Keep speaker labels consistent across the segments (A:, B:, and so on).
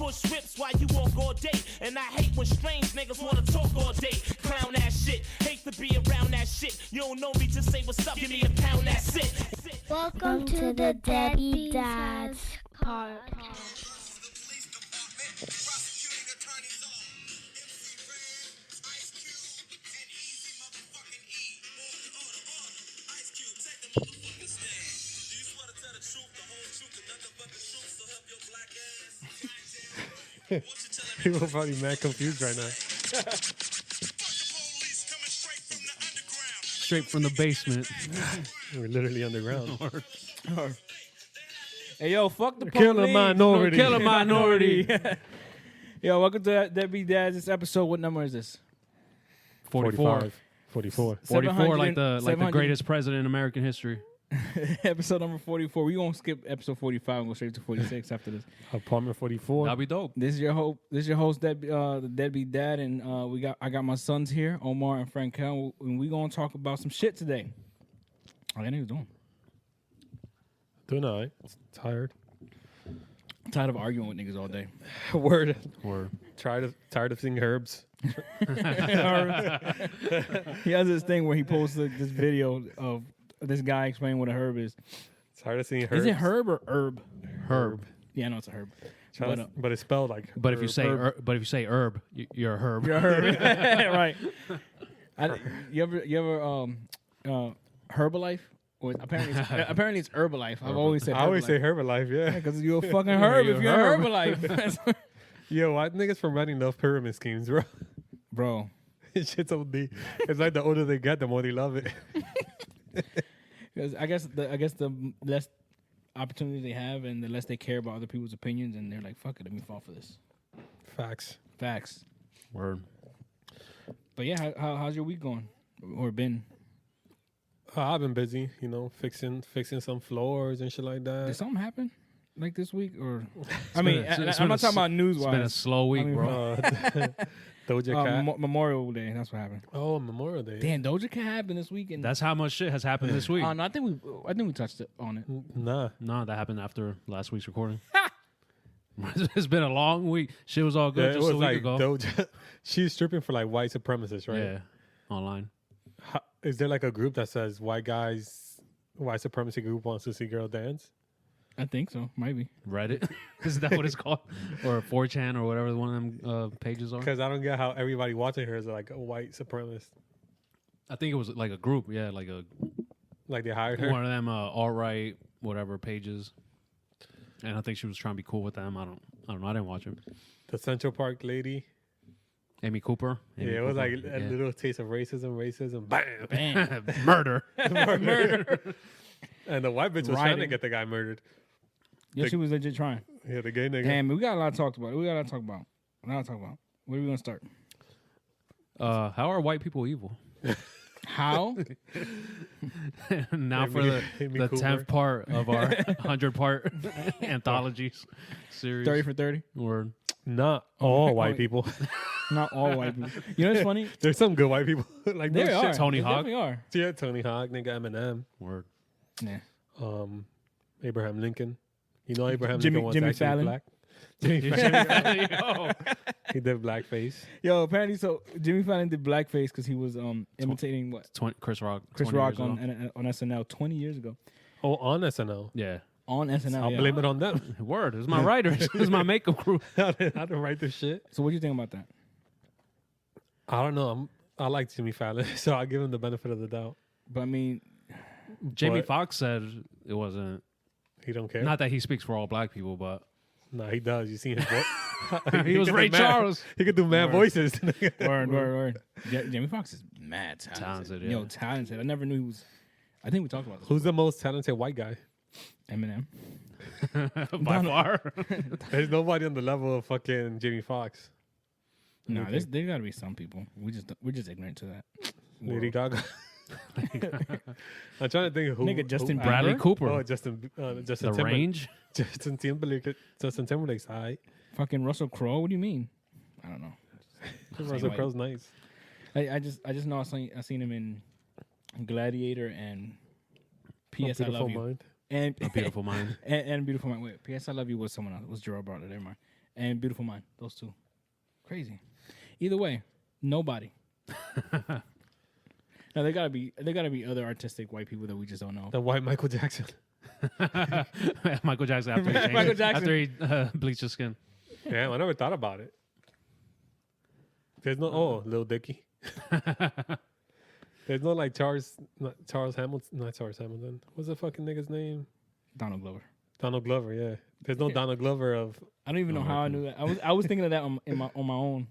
A: push whips while you walk all day. And I hate when strange niggas wanna talk all day. Clown ass shit, hate to be around that shit. You don't know me, just say what's up, give me a pound, that's it.
B: Welcome to the Debbie Dads podcast.
C: People are probably mad confused right now.
D: Straight from the basement.
C: We're literally underground.
E: Hey, yo, fuck the
C: Kill a
E: police.
C: minority.
E: Kill a minority. Yo, welcome to Debbie Dads. This episode, what number is this?
D: 44.
C: 44.
D: 44, like the
E: 700.
D: greatest president in American history.
E: Episode number 44. We gonna skip episode 45 and go straight to 46 after this.
C: Apartment 44.
D: That'd be dope.
E: This is your host, the Deadbeat Dad, and I got my sons here, Omar and Frankel, and we gonna talk about some shit today. How you niggas doing?
C: Doing all right. Tired.
E: I'm tired of arguing with niggas all day.
C: Word.
D: Or
C: Tired of seeing herbs.
E: He has this thing where he posts this video of this guy explaining what a herb is.
C: Tired of seeing herbs.
E: Is it herb or herb?
D: herb.
E: Yeah, I know it's a herb.
C: But it's spelled like.
D: But if you
C: herb.
D: say herb, you're a herb.
E: You're a herb, right? You ever Herbalife? Or apparently it's Herbalife. I've always said.
C: I always say Herbalife, yeah.
E: because you're a fucking herb if you're a Herbalife,
C: Yo, why niggas from running enough pyramid schemes, bro?
E: bro.
C: Shit's OD. It's like the older they get, the more they love it.
E: Because I guess the less opportunities they have and the less they care about other people's opinions, and they're like, "Fuck it, let me fall for this." Facts.
D: Word.
E: But yeah, how's your week going or been?
C: I've been busy, fixing some floors and shit like
E: Did
C: that.
E: something happen like this week? Or
D: I'm
E: I'm not talking about news
D: It's been a
E: wise.
D: slow week,
E: I mean,
D: bro.
C: Doja Cat.
E: Memorial Day. That's what happened.
C: Oh, Memorial Day.
E: Damn, Doja Cat happened this week, and
D: That's how much shit has happened this week.
E: no, I think we touched on it.
C: Nah.
D: No, that happened after last week's recording. It's been a long week. Shit was all good
C: Yeah, it
D: just
C: was
D: a week
C: like
D: ago.
C: Doja. She's stripping for like white supremacists, right?
D: Yeah, online.
C: Is there like a group that says white supremacy group wants to see girl dance?
E: I think so, maybe.
D: Reddit? Is that what it's called? Or 4chan or whatever one of them pages are?
C: Because I don't get how everybody watching her is like a white supremacist.
D: I think it was like a group. Yeah, like
C: Like they hired her.
D: one of them alt-right whatever pages. And I think she was trying to be cool with them. I don't know. I didn't watch it.
C: The Central Park lady.
D: Amy Cooper. Amy
C: Yeah, it was
D: Cooper.
C: like a little taste of racism. Bam.
E: Bam.
D: Murder.
E: Murder.
C: And the white bitch was trying to
E: Rioting.
C: get the guy murdered.
E: Yeah, she was legit trying.
C: Yeah, the gay nigga.
E: Damn, we got a lot to talk about. What are we gonna start?
D: How are white people evil?
E: How?
D: Now
C: Amy-
D: for the
C: Amy
D: 10th
C: Cooper.
D: part of our 100-part anthologies series.
E: 30 for 30?
D: Word.
C: Not all white people.
E: Not all white people. You know what's funny?
C: There's some good white people. Like no
E: There
C: shit.
E: are.
D: Tony
E: There
D: Hawk.
E: definitely are.
C: Yeah, Tony Hawk, nigga Eminem,
D: Word.
E: Yeah.
C: Abraham Lincoln. You know Abraham
E: Jimmy-
C: Lincoln was
E: Jimmy
C: actually
E: Fallon.
C: black. Jimmy Fallon.
D: Yo.
C: He did blackface.
E: Yo, apparently, so Jimmy Fallon did blackface because he was imitating what?
D: Chris Rock.
E: Chris
D: 20
E: Rock
D: years ago.
E: on SNL 20 years ago.
C: Oh, on SNL.
D: Yeah.
E: On SNL.
C: I'll
E: yeah.
C: blame it on them.
D: Word. It was my writers. It was my makeup crew.
C: I didn't write this shit.
E: So what do you think about that?
C: I don't know. I like Jimmy Fallon, so I'll give him the benefit of the doubt.
E: But I mean,
D: Jamie
C: But-
D: Foxx said it wasn't.
C: He don't care.
D: Not that he speaks for all black people, but
C: Nah, he does. You see his voice.
D: he was
C: can
D: Ray
C: do mad-
D: Charles.
C: He could do mad voices.
E: word. Jamie Foxx is mad talented.
D: Talented,
E: Yo,
D: yeah.
E: talented. I never knew he was. I think we talked about this.
C: Who's the most talented white guy?
E: Eminem.
D: By far.
C: There's nobody on the level of fucking Jamie Foxx.
E: No, there got to be some people. We're just ignorant to that.
C: Lady Gaga. I'm trying to think of who.
E: Nigga, Justin
C: who-
E: Bieber?
D: Bradley Cooper.
C: Oh, Justin
D: The
C: Timberlake.
D: range.
C: Justin Timberlake's high.
E: Fucking Russell Crowe. What do you mean? I don't know.
C: Russell
E: white.
C: Crowe's nice.
E: I just know I seen him in Gladiator and P.S. I
C: Beautiful
E: Love You
C: Mind.
E: and
D: A Beautiful Mind.
E: and Beautiful Mind. Wait, P.S. I Love You was someone else. It was Gerard Butler. Never mind. and Beautiful Mind. Those two, crazy. Either way, nobody. Now there gotta be other artistic white people that we just don't know.
C: The white Michael Jackson.
D: Michael Jackson after he changed,
E: Michael Jackson.
D: after he bleached his skin.
C: Yeah, I never thought about it. There's no Lil Dicky. There's no like Charles Hamilton, not Charles Hamilton. What's the fucking nigga's name?
E: Donald Glover.
C: Donald Glover. Yeah, there's no Donald Glover of
E: I don't even know how I knew that. I was thinking of that on my own.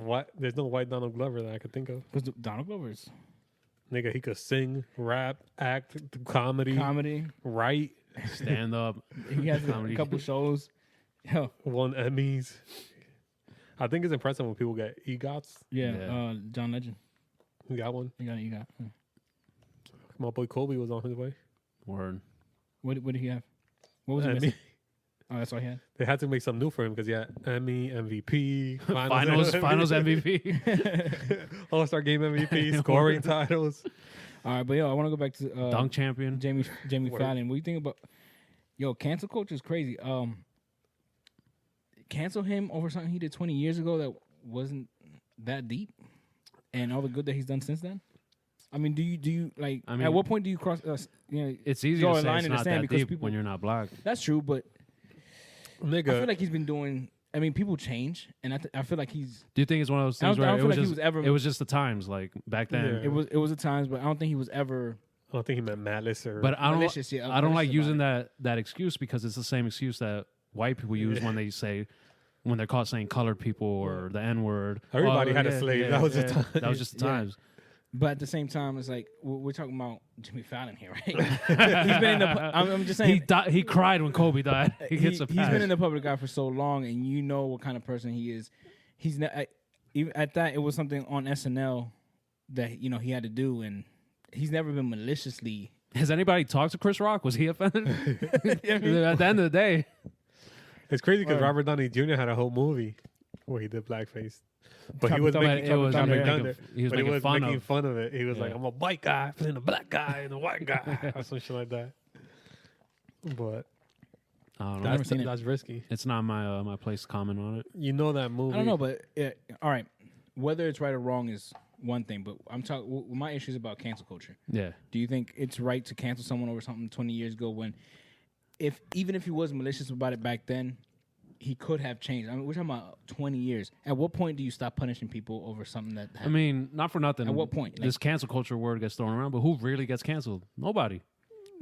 C: what? There's no white Donald Glover that I could think of.
E: Because Donald Glover's
C: Nigga, he could sing, rap, act, do comedy, write,
D: Stand up.
E: He has a
D: Comedy.
E: couple shows. Yo,
C: won Emmys. I think it's impressive when people get EGOTs.
E: yeah. John Legend.
C: He got one.
E: You got.
C: My boy Kobe was on his way.
D: Word.
E: What did he have? What was he
C: Emmy.
E: missing? Oh, that's all he had.
C: They had to make something new for him because he had Emmy, MVP,
D: Finals MVP.
C: All-Star Game MVP, scoring titles.
E: All right, but yo, I want to go back to
D: Dunk champion.
E: Jamie
C: Word.
E: Fallon. What do you think about? Yo, cancel culture is crazy. Cancel him over something he did 20 years ago that wasn't that deep, and all the good that he's done since then. I mean, do you like?
D: I mean,
E: at what point do you cross?
D: It's easy
E: draw
D: to
E: a
D: say
E: line
D: it's
E: in the
D: not
E: sand
D: that
E: because
D: deep
E: people-
D: when you're not black.
E: That's true, but I feel
C: Nigga,
E: like he's been doing. I mean, people change, and I feel like he's.
D: Do you think it's one of those
E: I
D: things
E: don't
D: where
E: feel like he
D: just
E: was ever-
D: it was just the times like back then?
C: Yeah.
E: It was at times, but I don't think he was ever.
C: I don't think he meant malice or.
D: But I don't.
E: Malicious, yeah,
D: I don't like
E: malicious
D: using
E: about
D: that excuse because it's the same excuse that white people use when they're caught saying colored people or the N word.
C: Everybody had a slave. That was the time.
D: That was just the
E: Yeah.
D: times.
E: But at the same time, it's like we're talking about Jimmy Fallon here, right? He's been in the. I'm just saying.
D: He cried when Kobe died. He gets a
E: He's
D: pass.
E: been in the public eye for so long, and you know what kind of person he is. He's not, even at that. It was something on SNL that he had to do, and he's never been maliciously.
D: Has anybody talked to Chris Rock? Was he offended? At the end of the day,
C: It's crazy because
E: Word.
C: Robert Downey Jr. had a whole movie where he did blackface. But he
E: Tropic
C: was
E: Thunder.
C: making
D: It was
C: Tropic
D: making-
C: Thunder.
D: he was
C: But
D: making fun
C: making
D: of-
C: fun of it. He was like,
D: Yeah.
C: I'm a white guy playing a black guy and a white guy or some shit like that. But
D: I don't know.
E: never
C: that's,
E: seen it.
C: that's risky.
D: It's not my my place to comment on it.
C: You know that movie.
E: I don't know, but all right. Whether it's right or wrong is one thing, but I'm talking. My issue is about cancel culture.
D: Yeah.
E: Do you think it's right to cancel someone over something 20 years ago when, even if he was malicious about it back then, he could have changed? I mean, we're talking about 20 years. At what point do you stop punishing people over something that
D: I
E: happened?
D: mean, not for nothing.
E: At what point?
D: This cancel culture word gets thrown around, but who really gets canceled? Nobody.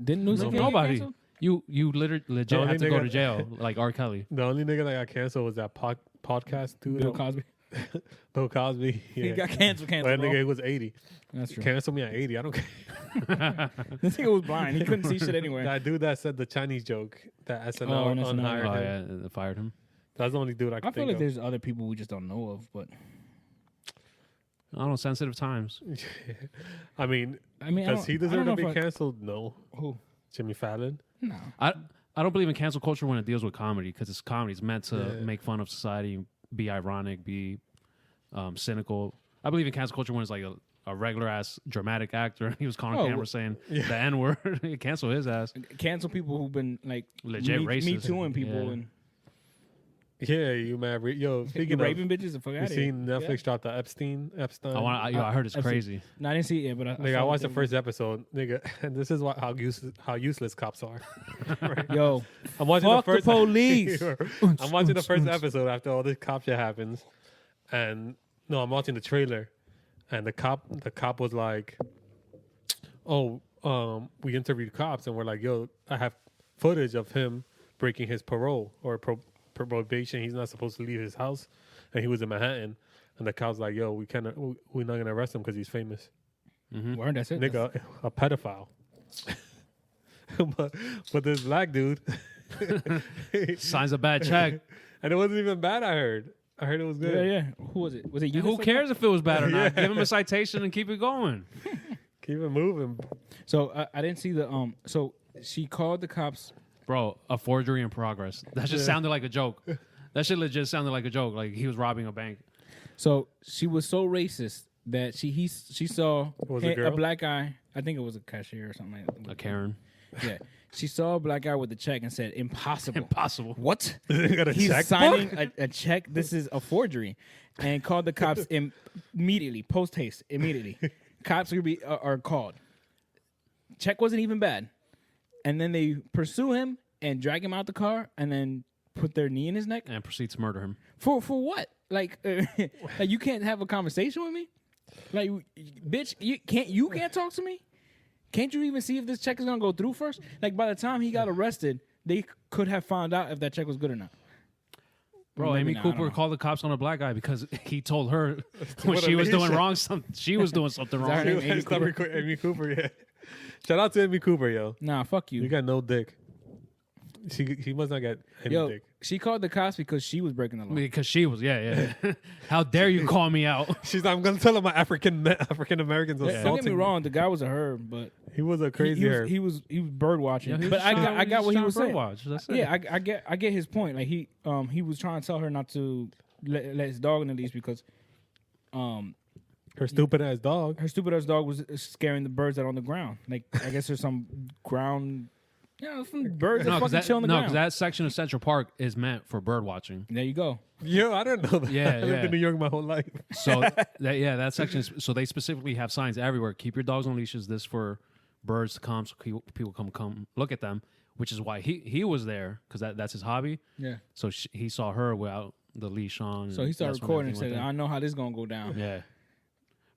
E: Didn't Newsom get
D: Nobody.
E: canceled?
D: You legit
C: only
D: have to go
C: nigga-
D: to jail like R. Kelly.
C: The only nigga that got canceled was that podcast dude.
E: Bill Cosby.
C: Bill Cosby. Yeah.
E: He got canceled.
C: But that
E: Canceled.
C: nigga,
E: bro.
C: he was 80.
E: That's true.
C: Cancel me at 80. I don't care.
E: This nigga was blind. He couldn't see shit anywhere.
C: That dude that said the Chinese joke that SNL
E: on SNL.
C: unhired
D: Oh
C: him.
D: yeah, they fired him.
C: That's the only dude I can
E: I feel
C: think
E: like
C: of.
E: there's other people we just don't know of, but
D: I don't know. Sensitive times.
C: I mean,
E: I mean,
C: does he deserve to be
E: canceled?
C: canceled? No.
E: Who?
C: Jimmy Fallon?
E: No.
D: I don't believe in cancel culture when it deals with comedy because it's comedy. It's meant to
C: Yeah.
D: make fun of society, be ironic, be cynical. I believe in cancel culture when it's like a regular ass dramatic actor and he was calling
E: Oh,
D: camera saying the N word. Cancel his ass.
E: Cancel people who've been like
D: Legit
E: me
D: racist.
E: tooing people
D: Yeah.
E: and
C: Yeah, you mad? Yo, speaking of,
E: raping bitches. The fuck
C: you
E: out of here.
C: seen Netflix drop the Epstein?
D: I heard it's
E: I've seen-
D: crazy.
E: No, I didn't see it yet, but I
C: Nigga, I
E: saw
C: watched the
E: thing.
C: first episode, nigga, and this is how useless cops are.
E: Yo,
C: I'm watching
E: fuck
C: the first
E: the police.
C: I'm watching the first episode after all this cop shit happens, and no, I'm watching the trailer, and the cop was like, "Oh, we interviewed cops, and we're like, yo, I have footage of him breaking his parole or probation. He's not supposed to leave his house, and he was in Manhattan." And the cop's like, "Yo, we're not gonna arrest him because he's famous,
E: word, that's it.
C: nigga, a pedophile." but this black dude,
D: Signs a bad check.
C: and it wasn't even bad. I heard it was good.
E: Yeah. Who was it? Was it you?
D: Who
E: that said
D: cares if it was bad or not?
C: Yeah.
D: Give him a citation and keep it going.
C: Keep it moving.
E: that? So I didn't see the So she called the cops.
D: Bro, a forgery in progress. That just sounded like a joke. That shit legit sounded like a joke. Like he was robbing a bank.
E: So she was so racist that she saw
C: Was it a
E: a
C: girl?
E: black guy. I think it was a cashier or something like that.
D: A Karen.
E: Yeah. She saw a black guy with a check and said, "Impossible."
D: Impossible.
E: What?
C: They got a
E: He's
C: checkbook?
E: signing a check. This is a forgery, and called the cops immediately, post haste, immediately. Cops are called. Check wasn't even bad, and then they pursue him and drag him out the car, and then put their knee in his neck
D: And proceed to murder him.
E: for what? Like, like you can't have a conversation with me, like, bitch. You can't talk to me. Can't you even see if this check is gonna go through first? Like, by the time he got arrested, they could have found out if that check was good or not.
D: Bro,
E: Maybe
D: Amy
E: not, I don't
D: Cooper
E: know.
D: called the cops on a black guy because he told her when
C: What
D: she was doing
C: Alicia.
D: wrong, she was doing something
E: that her
D: wrong.
E: name? Amy
C: It's not
E: Cooper?
C: Amy Cooper, yeah. Shout out to Amy Cooper, yo.
E: Nah, fuck you.
C: You got no dick. He must not get any
E: Yo,
C: dick.
E: she called the cops because she was breaking the law.
D: Because she was, yeah. How dare you call me out?
C: She's like, I'm gonna tell him my African Americans
E: Don't
C: assaulting
E: get me
C: me.
E: wrong, the guy was a herb, but
C: He was a crazy
E: he was,
C: herb.
E: he was bird watching.
D: Yeah, he was
E: but
D: just trying-
E: I got what he
D: just
E: was
D: trying to
E: saying.
D: birdwatch, that's it.
E: Yeah, I get his point. Like he was trying to tell her not to let his dog in the leash because
C: Her stupid ass dog.
E: her stupid ass dog was scaring the birds that are on the ground. Like I guess there's some ground, some birds that
D: No,
E: fucking
D: because
E: chill on the ground.
D: that section of Central Park is meant for bird watching.
E: There you go.
C: Yo, I didn't know that.
D: Yeah,
C: I lived
D: yeah.
C: in New York my whole life.
D: So that section is so they specifically have signs everywhere. Keep your dogs on leashes. This for birds to come, so people come look at them. Which is why he was there because that's his hobby.
E: Yeah.
D: So he saw her without the leash on.
E: So he started
D: that's when
E: recording and
D: everything
E: said,
D: went
E: "I know how this gonna go down."
D: down. Yeah.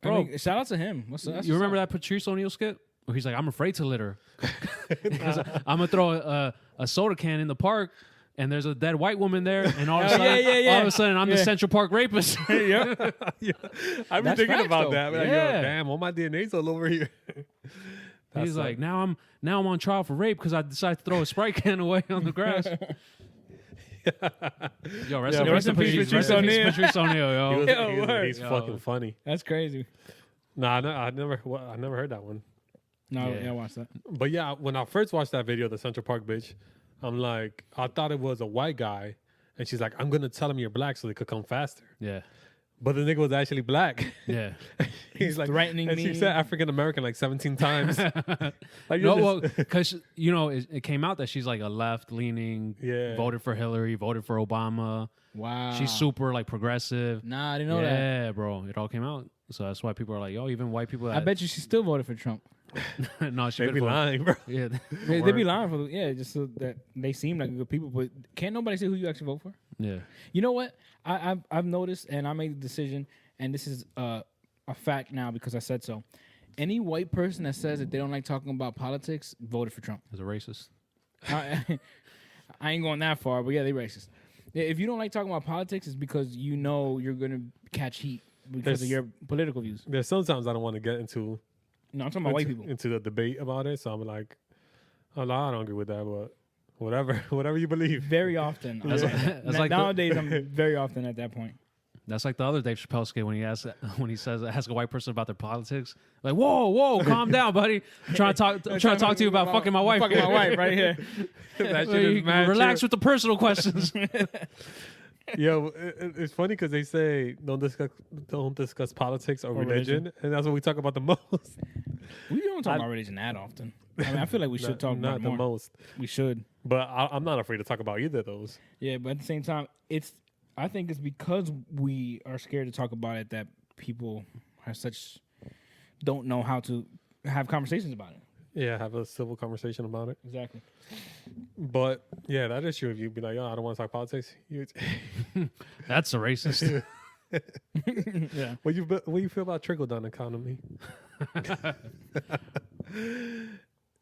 E: I
D: Bro,
E: mean, shout out to him. That's
D: you remember that Patrice O'Neal skit where he's like, "I'm afraid to litter. 'Cause I'm gonna throw a soda can in the park." And there's a dead white woman there, and all of a sudden, all of a sudden, I'm the Central Park rapist.
C: I've been
E: That's
C: thinking
E: facts,
C: about
E: though.
C: that. Like,
D: Yeah.
C: yo, damn, all my DNA's all over here. That's
D: He's like, now I'm on trial for rape because I decided to throw a Sprite can away on the grass. Yo, rest in
E: rest in peace,
D: Patrice
E: Patrice O'Neal.
D: Patrice O'Neal, yo.
C: he was,
E: Yo,
C: he's,
E: word.
C: he's
D: Yo.
C: fucking funny.
E: That's crazy.
C: Nah, I never heard that one.
E: No,
D: Yeah.
E: yeah, watch that.
C: But yeah, when I first watched that video, the Central Park bitch, I'm like, I thought it was a white guy, and she's like, I'm gonna tell him you're black so they could come faster.
D: Yeah,
C: But the nigga was actually black.
D: yeah.
C: He's like
E: threatening
C: and
E: me.
C: she said African American like 17 times. Like,
D: No,
C: you're
D: well,
C: just-
D: because it came out that she's like a left-leaning,
C: Yeah.
D: voted for Hillary, voted for Obama.
E: Wow.
D: She's super like progressive.
E: Nah, I didn't know that.
D: Yeah, bro, it all came out. So that's why people are like, yo, even white people.
E: I bet you she still voted for Trump.
D: no, she
C: they be
D: voted for-
C: lying, bro.
D: Yeah,
E: They be lying for just so that they seem like good people, but can't nobody say who you actually vote for?
D: yeah.
E: You know what? I've noticed, and I made the decision, and this is a fact now because I said so. Any white person that says that they don't like talking about politics voted for Trump.
D: As a racist.
E: I ain't going that far, but yeah, they racist. If you don't like talking about politics, it's because you know you're gonna catch heat because of
C: There's-
E: your political views.
C: There's sometimes I don't want to get into
E: No, I'm talking about white people.
C: into the debate about it. So I'm like, oh, no, I don't agree with that, but whatever you believe.
E: Very often.
D: That's like- that's like the-
E: nowadays, I'm very often at that point.
D: That's like the other Dave Chappelle skit when he says ask a white person about their politics. Like, whoa, calm down, buddy. I'm trying to talk to you about fucking my wife.
E: Fucking my wife right here.
C: That
D: Like,
C: shit
D: you
C: is mad
D: relax
C: true.
D: with the personal questions.
C: Yo, it's funny because they say don't discuss politics or religion, and that's what we talk about the most.
E: We don't talk about religion that often. I mean, I feel like we should talk
C: not
E: about it
C: the
E: more.
C: most,
E: We should.
C: but I'm not afraid to talk about either of those.
E: Yeah, but at the same time, I think it's because we are scared to talk about it that people don't know how to have conversations about it.
C: Yeah, have a civil conversation about it.
E: Exactly.
C: But yeah, that is true. If you be like, oh, I don't want to talk politics.
D: That's a racist.
E: Yeah.
C: What you feel about trickle down economy?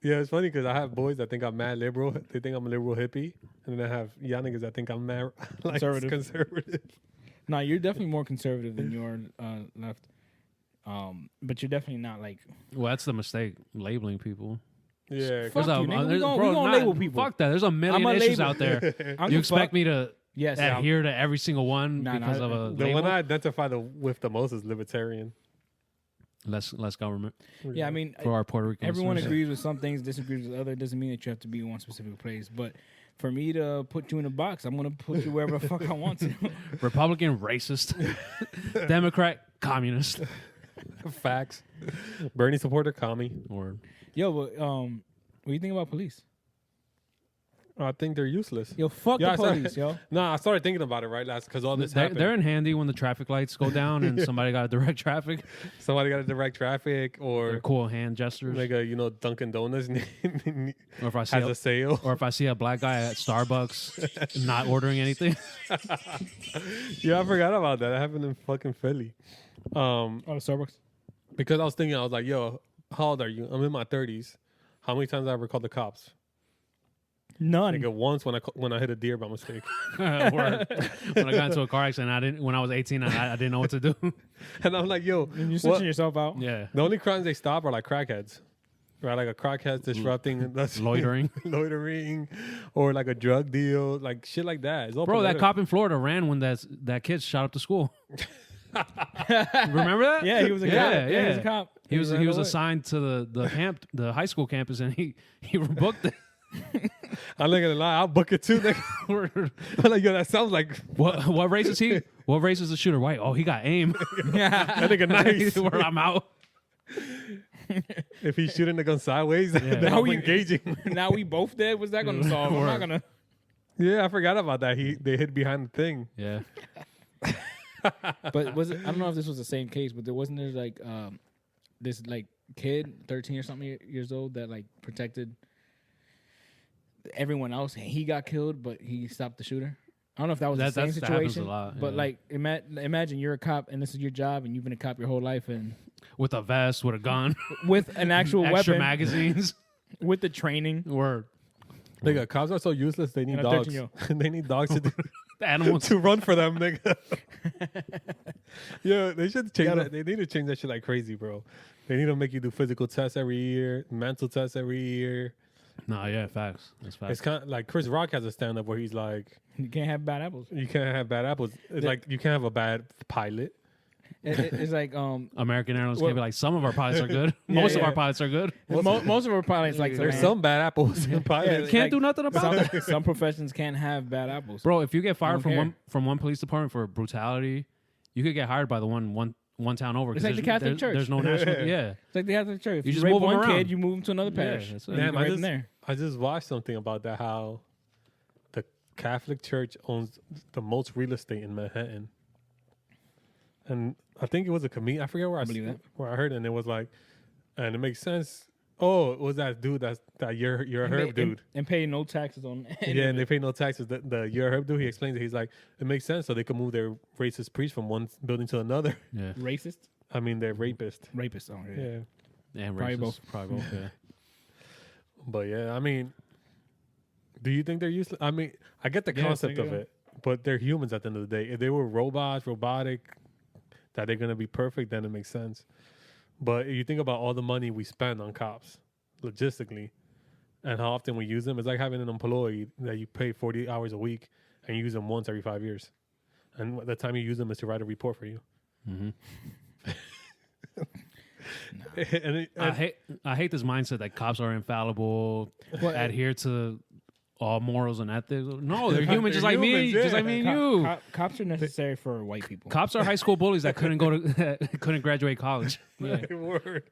C: Yeah, it's funny because I have boys that think I'm mad liberal. They think I'm a liberal hippie, and then I have young niggas that think I'm mad like conservative.
E: No, you're definitely more conservative than you are left. But you're definitely not like.
D: Well, that's the mistake, labeling people.
C: Yeah,
E: Fuck you, nigga. We
D: bro,
E: gonna label people.
D: Fuck that. There's a million
E: I'ma
D: issues
E: label-
D: out there.
E: I don't
D: You
E: give a
D: expect
E: fuck.
D: me to
E: Yes.
D: adhere to every single one
E: Nah,
D: because
E: nah,
D: of a
C: the
D: label?
C: one I identify with the most is libertarian.
D: Less government
E: Yeah, I mean,
D: for our Puerto Rican
E: everyone
D: listeners.
E: agrees with some things, disagrees with other. Doesn't mean that you have to be in one specific place. But for me to put you in a box, I'm gonna put you wherever the fuck I want to.
D: Republican, racist, Democrat, communist.
C: Facts. Bernie supporter, commie.
D: Or
E: Yo, but what do you think about police?
C: I think they're useless.
E: Yo, fuck
C: Yeah,
E: the police, yo.
C: No, I started thinking about it right last because all this happened.
D: They're in handy when the traffic lights go down and somebody got to direct traffic.
C: Somebody got to direct traffic
D: They're
C: or
D: cool hand gestures.
C: like a Dunkin' Donuts
D: Or if I see
C: has a sale.
D: or if I see a black guy at Starbucks not ordering anything.
C: Yeah, I forgot about that. That happened in fucking Philly.
E: Oh, Starbucks.
C: Because I was thinking, I was like, yo, how old are you? I'm in my 30s. How many times have I ever called the cops?
E: None.
C: Nigga, once when I hit a deer by mistake.
D: Word. When I got into a car accident, when I was 18, I didn't know what to do.
C: And I'm like, yo,
E: And you're
C: what-
E: switching yourself out.
D: Yeah.
C: the only crimes they stop are like crackheads. Right? Like a crackhead disrupting that's
D: Loitering.
C: loitering, or like a drug deal, like shit like that. It's all
D: Bro, that
C: political.
D: cop in Florida ran when that kid shot up the school. Remember that?
E: Yeah, he was a cop.
D: Yeah,
E: He was a cop.
D: He was
E: ran away.
D: assigned to the high school campus, and he booked it.
C: I'm not gonna lie, I'll book it too. Nigga. I'm like, yo, that sounds like
D: What race is he? What race is the shooter? White. Oh, he got aim.
C: that nigga nice.
D: Where I'm out.
C: If he's shooting the gun sideways, then
E: Now
C: I'm
E: we-
C: engaging.
E: Now we both dead. What's that gonna solve? I'm not gonna.
C: Yeah, I forgot about that. They hid behind the thing.
D: Yeah.
E: But was it? I don't know if this was the same case, but there wasn't there like this like kid, 13 or something years old, that like protected everyone else. He got killed, but he stopped the shooter. I don't know if that was the same
D: that happens a
E: situation,
D: lot,
E: but
D: yeah.
E: like imagine you're a cop and this is your job and you've been a cop your whole life and
D: With a vest, with a gun,
E: with an actual
D: extra
E: weapon,
D: magazines.
E: with the training.
D: Word.
C: Nigga, cops are so useless. They need
E: And a
C: dogs.
E: 13-year-old.
C: They need dogs to do,
D: The animals.
C: to run for them, nigga. Yeah, they should change
E: Gotta-
C: that. They need to change that shit like crazy, bro. They need to make you do physical tests every year, mental tests every year.
D: No, yeah, facts. That's facts.
C: It's kind of like Chris Rock has a stand up where he's like,
E: You can't have bad apples.
C: you can't have bad apples. It's like you can't have a bad pilot.
E: It's like
D: American Airlines
E: Well-
D: can't be like, some of our pilots are good. Most of
E: yeah.
D: our pilots are good.
E: most of our pilots like
C: There's
E: man,
C: some bad apples in pilots.
D: Can't do nothing about
E: some,
D: that.
E: some professions can't have bad apples.
D: Bro, if you get fired
E: don't
D: from
E: care.
D: one police department for brutality, you could get hired by the one town over. 'cause
E: It's like the
D: there's-
E: Catholic Church.
D: There's no national. Yeah.
E: It's like they have the church. If
D: You
E: you,
D: just
E: rape
D: move 'em
E: one
D: around.
E: kid, you move them to another parish.
D: that's it.
E: And you
C: Damn,
E: can rape them there.
C: I just watched something about that, how the Catholic Church owns the most real estate in Manhattan. And I think it was a comedian. I forget where I
E: believe that.
C: where I heard it, and it was like, and it makes sense. Oh, it was that dude that you're a herb dude.
E: And pay no taxes on any
C: Yeah,
E: of
C: and
E: it.
C: they pay no taxes. The you're a herb dude, he explains it. He's like, it makes sense so they can move their racist priest from one building to another.
D: Yeah.
E: Racist?
C: I mean, they're rapist.
E: Rapist. Oh, yeah.
C: Yeah.
D: And
E: Probably
D: racist.
E: both.
D: Probably both. Yeah.
C: But yeah, I mean, do you think they're useless? I mean, I get the
E: Yes,
C: concept
E: I
C: of
E: do.
C: it, but they're humans at the end of the day. If they were robotic, that they're gonna be perfect, then it makes sense. But if you think about all the money we spend on cops, logistically, and how often we use them, it's like having an employee that you pay 40 hours a week and you use them once every 5 years, and the time you use them is to write a report for you. And
D: I hate this mindset that cops are infallible, adhere to all morals and ethics. No, they're human, just
C: They're
D: like me,
C: humans, yeah.
D: just like me and you.
E: Cops are necessary for white people.
D: Cops are high school bullies that couldn't go to couldn't graduate college. Yeah.
C: Word.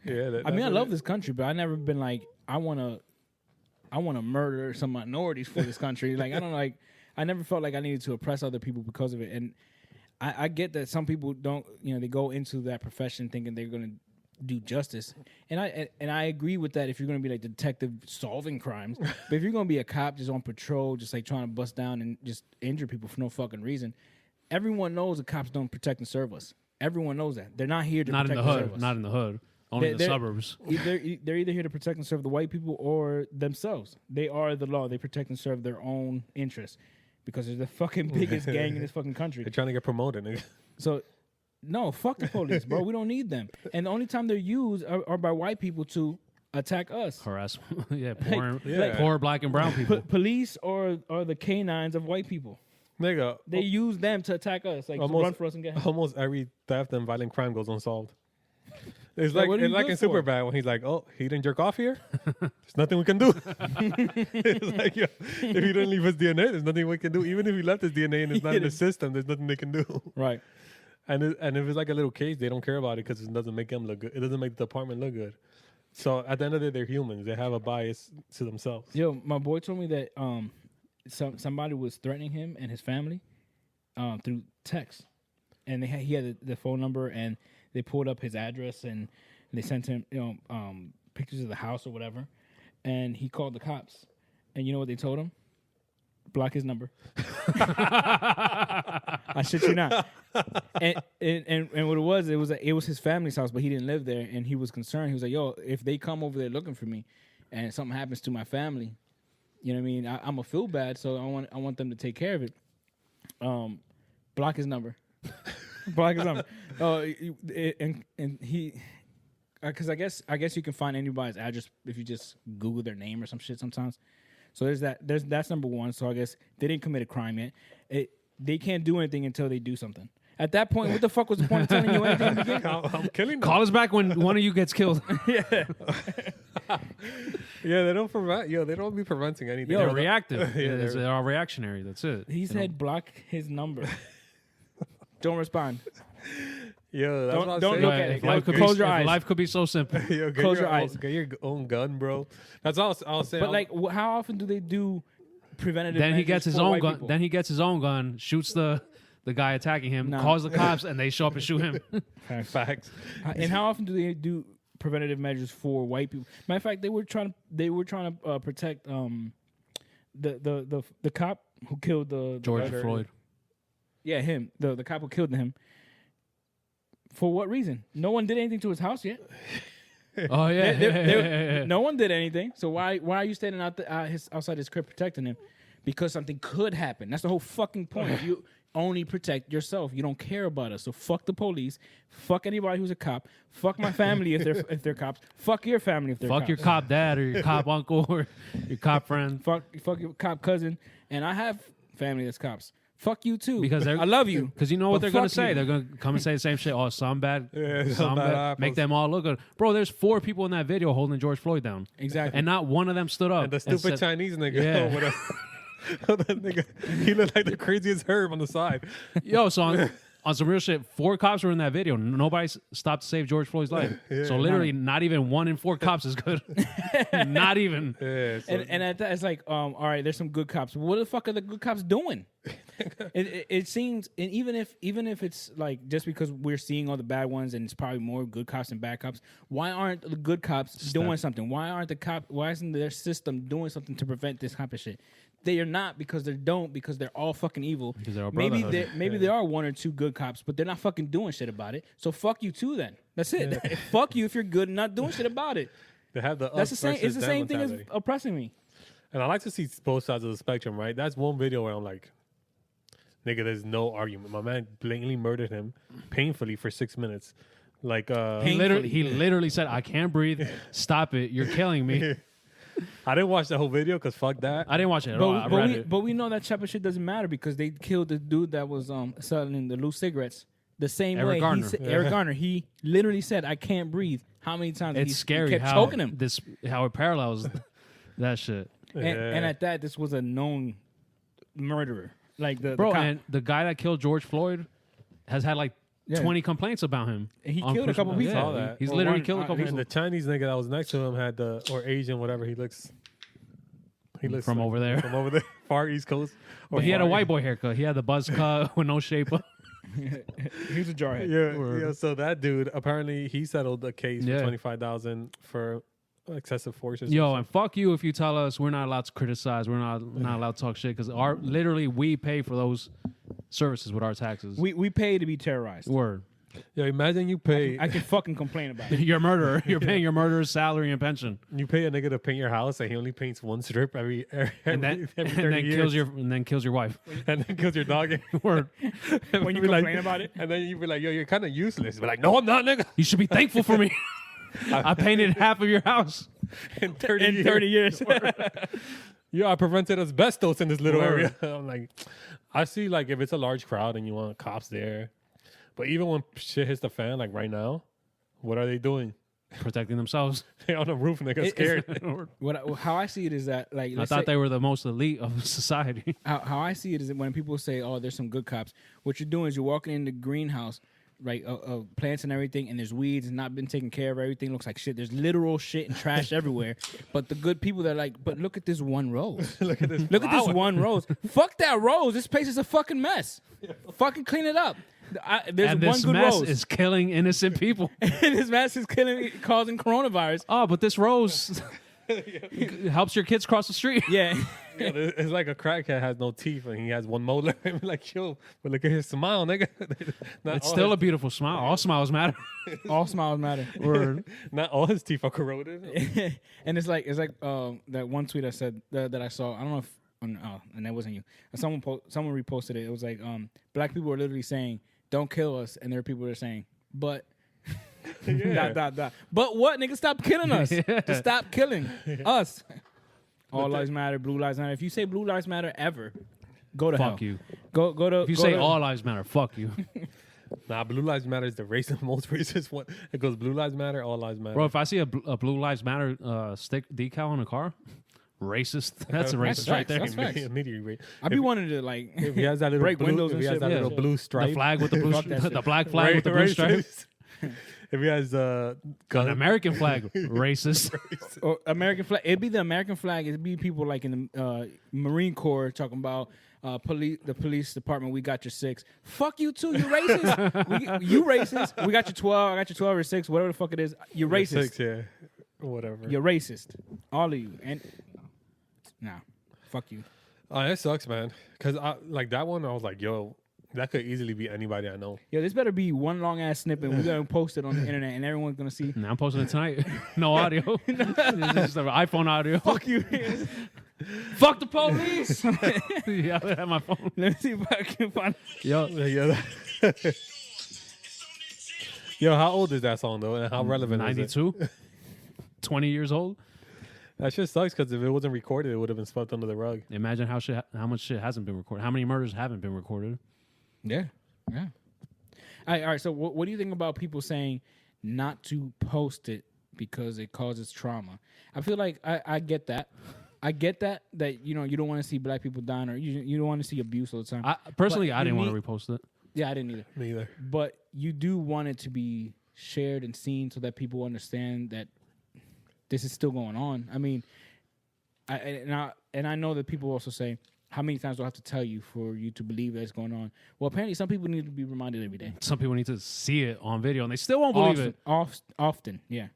C: Yeah,
E: I mean, I love this country, but I never been like I want to murder some minorities for this country. Like I don't like. I never felt like I needed to oppress other people because of it. And I get that some people don't. You know, they go into that profession thinking they're going to do justice, and I agree with that. If you're going to be like detective solving crimes, but if you're going to be a cop just on patrol, just like trying to bust down and just injure people for no fucking reason, everyone knows the cops don't protect and serve us. Everyone knows that they're not here to
D: Not in
E: protect
D: the
E: and serve
D: hood.
E: us.
D: Not in the hood. Only in the
E: They're-
D: suburbs.
E: They're either here to protect and serve the white people or themselves. They are the law. They protect and serve their own interests because they're the fucking biggest gang in this fucking country.
C: They're trying to get promoted. Nigga.
E: So, no, fuck the police, bro. We don't need them. And the only time they're used are by white people to attack us.
D: Harassment. Yeah, poor,
C: yeah.
D: poor black and brown people.
E: Police are the canines of white people.
C: Nigga,
E: They use them to attack us, like to run for us and get.
C: almost every theft and violent crime goes unsolved. It's
E: Yeah,
C: like
E: what are
C: it's
E: you
C: like
E: good
C: in
E: for?
C: Superbad when he's like, "Oh, he didn't jerk off here. There's nothing we can do." It's like, yo, if he didn't leave his DNA, there's nothing we can do. Even if he left his DNA and it's not in the system, there's nothing they can do.
E: Right.
C: And if it's like a little case, they don't care about it because it doesn't make them look good. It doesn't make the department look good. So at the end of the day, they're humans. They have a bias to themselves.
E: Yo, my boy told me that somebody was threatening him and his family through text, and he had the phone number, and they pulled up his address, and they sent him pictures of the house or whatever, and he called the cops, and you know what they told him? Block his number. I shit you not. And what it was his family's house, but he didn't live there, and he was concerned. He was like, "Yo, if they come over there looking for me, and something happens to my family, you know what I mean? I'm gonna feel bad, so I want them to take care of it. Block his number. Block his number. And he, because I guess you can find anybody's address if you just Google their name or some shit sometimes. So that's number one. So I guess they didn't commit a crime yet. They can't do anything until they do something. At that point, what the fuck was the point of telling you anything?
C: I'm killing them.
D: Call us back when one of you gets killed.
C: Yeah, they don't prevent. Yo, they don't be preventing anything.
D: They're reactive.
C: Yeah,
D: They're all reactionary. That's it.
E: He said, block his number. Don't respond.
C: Yo, that's what I'm
E: don't
C: saying.
E: look at it.
D: If life could
E: Close
D: be,
E: your
D: if
E: eyes.
D: life could be so simple.
C: Yo,
E: Close your eyes.
C: Get your own gun, bro. That's all I'll say.
E: But like, how often do they do preventative?
D: Then he
E: measures
D: gets his
E: for
D: own
E: white
D: gun.
E: people?
D: Then he gets his own gun, shoots the guy attacking him,
E: No.
D: calls the cops, and they show up and shoot him.
C: facts.
E: And how often do they do preventative measures for white people? Matter of fact, they were trying to protect the cop who killed the
D: George
E: the-
D: Floyd.
E: Yeah, him. The cop who killed him. For what reason? No one did anything to his house yet.
D: Oh yeah,
E: No one did anything. So why are you standing outside his crib protecting him? Because something could happen. That's the whole fucking point. You only protect yourself. You don't care about us. So fuck the police. Fuck anybody who's a cop. Fuck my family if they're cops. Fuck your family if they're
D: Fuck
E: cops.
D: your cop dad or your cop uncle or your cop friend.
E: Fuck your cop cousin. And I have family that's cops. Fuck you too.
D: Because
E: I love you.
D: Because you know what
E: But
D: they're gonna
E: fuck
D: say.
E: you.
D: They're gonna come and say the same shit. Oh, some bad,
C: Yeah,
D: some
C: some bad
D: bad.
C: apples.
D: Make them all look good, bro. There's 4 people in that video holding George Floyd down,
E: Exactly.
D: and not one of them stood up.
C: And the stupid
D: said,
C: Chinese nigga.
D: Yeah.
C: Over there. That nigga, he looked like the craziest herb on the side.
D: Yo, so on some real shit, 4 cops were in that video. Nobody stopped to save George Floyd's life. So literally, not even 1 in 4 cops is good. Not even.
C: Yeah, so
E: And at that, it's like, all right, there's some good cops. What the fuck are the good cops doing? It seems, and even if it's like just because we're seeing all the bad ones and it's probably more good cops than bad cops, why aren't the good cops doing something? Why isn't their system doing something to prevent this type of shit? They are not because they're all fucking evil.
D: Because they're all
E: maybe
D: brotherhood.
E: there are 1 or 2 good cops, but they're not fucking doing shit about it. So fuck you too then. That's it. Fuck you if you're good and not doing shit about it.
C: they have the
E: That's
C: us
E: the same.
C: versus
E: It's the
C: them
E: same thing as
C: mentality.
E: oppressing me.
C: And I like to see both sides of the spectrum, right? That's one video where I'm like, nigga, there's no argument. My man blatantly murdered him painfully for 6 minutes. Like,
D: He literally said, "I can't breathe. Stop it. You're killing me."
C: I didn't watch the whole video because fuck that.
D: I didn't watch it at all. I read it.
E: But we know that type of shit doesn't matter because they killed the dude that was selling the loose cigarettes the same
D: Eric
E: way.
D: Garner.
E: Eric Garner. He literally said, "I can't breathe." How many times?
D: It's
E: he
D: scary
E: kept
D: how
E: choking him.
D: how it parallels that shit.
E: And at that, this was a known murderer. Like the
D: Bro,
E: cop.
D: and the guy that killed George Floyd has had like 20 complaints about him.
E: And he
D: on
E: killed a couple
D: push-
E: people.
C: Saw that.
D: He's
E: Or
D: literally
E: one-
D: killed a couple
C: And
D: people
C: the Chinese nigga that was next to him had or Asian, whatever. He looks
D: from
C: like-
D: over there.
C: From over there, far East Coast.
D: But he had a white boy haircut. He had the buzz cut with no shape.
E: He's a jarhead.
C: Yeah. So that dude apparently he settled the case
D: Yeah.
C: for $25,000 for excessive force.
D: Yo, and fuck you if you tell us we're not allowed to criticize. We're not allowed to talk shit because literally we pay for those services with our taxes.
E: We pay to be terrorized.
D: Word.
C: Yo, imagine you pay
E: I can fucking complain about it.
D: You're a murderer. You're paying your murderer's salary and pension,
C: you pay a nigga to paint your house and he only paints one strip every
D: and then
C: every 30
D: and then
C: years.
D: kills your wife.
C: and then kills your dog.
D: Word.
E: When you
C: Be like-
E: complain about it,
C: And then you be like, yo, you're kind of useless. Be like, no, I'm not, nigga.
D: You should be thankful for me. I painted half of your house.
C: In 30
E: in
C: years.
E: 30 years.
C: Yeah, I prevented asbestos in this little
D: Word.
C: area. I'm like, I see, like, if it's a large crowd and you want cops there. But even when shit hits the fan, like right now, what are they doing?
D: Protecting themselves.
C: They on the roof, nigga, scared.
E: How I see it is that, like,
D: I
E: let's
D: thought
E: say-
D: they were the most elite of society.
E: how I see it is that when people say, "Oh, there's some good cops," what you're doing is you're walking in the greenhouse like plants and everything, and there's weeds and not been taken care of. Everything looks like shit. There's literal shit and trash everywhere. But the good people, they're like, but look at this one rose.
C: Look at this.
E: Look at this one rose. Fuck that rose. This place is a fucking mess. Fucking clean it up. There's
D: And
E: one
D: this
E: good
D: mess
E: rose.
D: is killing innocent people.
E: And this mess is causing coronavirus.
D: Oh, but this rose helps your kids cross the street.
E: Yeah.
C: Yeah, it's like a crackhead has no teeth and he has one molar. I'm like, yo, but look at his smile, nigga. Not
D: It's
C: all
D: still a
C: his,
D: beautiful smile. All smiles matter.
E: All smiles matter.
D: Word.
C: not all his teeth are corroded.
E: And it's like that one tweet I said that I saw. I don't know if and that wasn't you. Someone reposted it. It was like black people were literally saying, "Don't kill us," and there are people that are saying, "But."
C: Yeah.
E: But what, nigga? Stop killing us. Just stop killing us. All lives matter. Blue lives matter. If you say blue lives matter ever, go to hell.
D: Fuck you.
E: Go to.
D: If you
E: go
D: say
E: to,
D: all lives matter, fuck you.
C: Nah, Blue Lives Matter is the most racist one. It goes Blue Lives Matter, All Lives Matter.
D: Bro, if I see a Blue Lives Matter stick decal on a car, racist. That's a racist right there.
E: That's facts.
C: Immediately.
E: I be wanting to like
C: If he has that little
E: break
C: blue,
E: windows
C: if
E: and
C: he has
E: shit.
C: that
E: Yeah.
C: little blue stripe,
D: The flag with the blue,
E: Fuck that shit.
D: the black flag with the blue stripe.
C: racist. If he has
D: An
C: gun,
D: American flag, racist.
E: or American flag. It'd be the American flag. It'd be people like in the Marine Corps talking about the police department. We got your 6. Fuck you too. You racist. You racist. We got your 12. I got your 12 or 6. Whatever the fuck it is. You're racist.
C: 6, yeah, whatever.
E: You're racist. All of you. And nah, fuck you.
C: That sucks, man. Because like that one, I was like, yo, that could easily be anybody I know.
E: Yo, this better be one long ass snippet. We're gonna post it on the internet, and everyone's gonna see.
D: Now I'm posting it tonight. No audio. It's just an iPhone audio.
E: Fuck you.
D: Fuck the police. Yeah, I have my phone.
E: Let me see if I can find.
D: Yo,
C: Yo, yo, how old is that song though, and how relevant is it?
D: 92. 20 years old.
C: That shit sucks because if it wasn't recorded, it would have been swept under the rug.
D: Imagine how much shit hasn't been recorded. How many murders haven't been recorded?
E: Yeah, yeah. All right. So, what do you think about people saying not to post it because it causes trauma? I feel like I get that. I get that you don't want to see black people dying, or you don't want to see abuse all the time.
D: Personally,
E: But
D: I didn't
E: you
D: want to repost it.
E: Yeah, I didn't either.
C: Me either.
E: But you do want it to be shared and seen so that people understand that this is still going on. I mean, I know that people also say, how many times do I have to tell you for you to believe that it's going on? Well, apparently some people need to be reminded every day.
D: Some people need to see it on video, and they still won't believe it.
E: Often, yeah.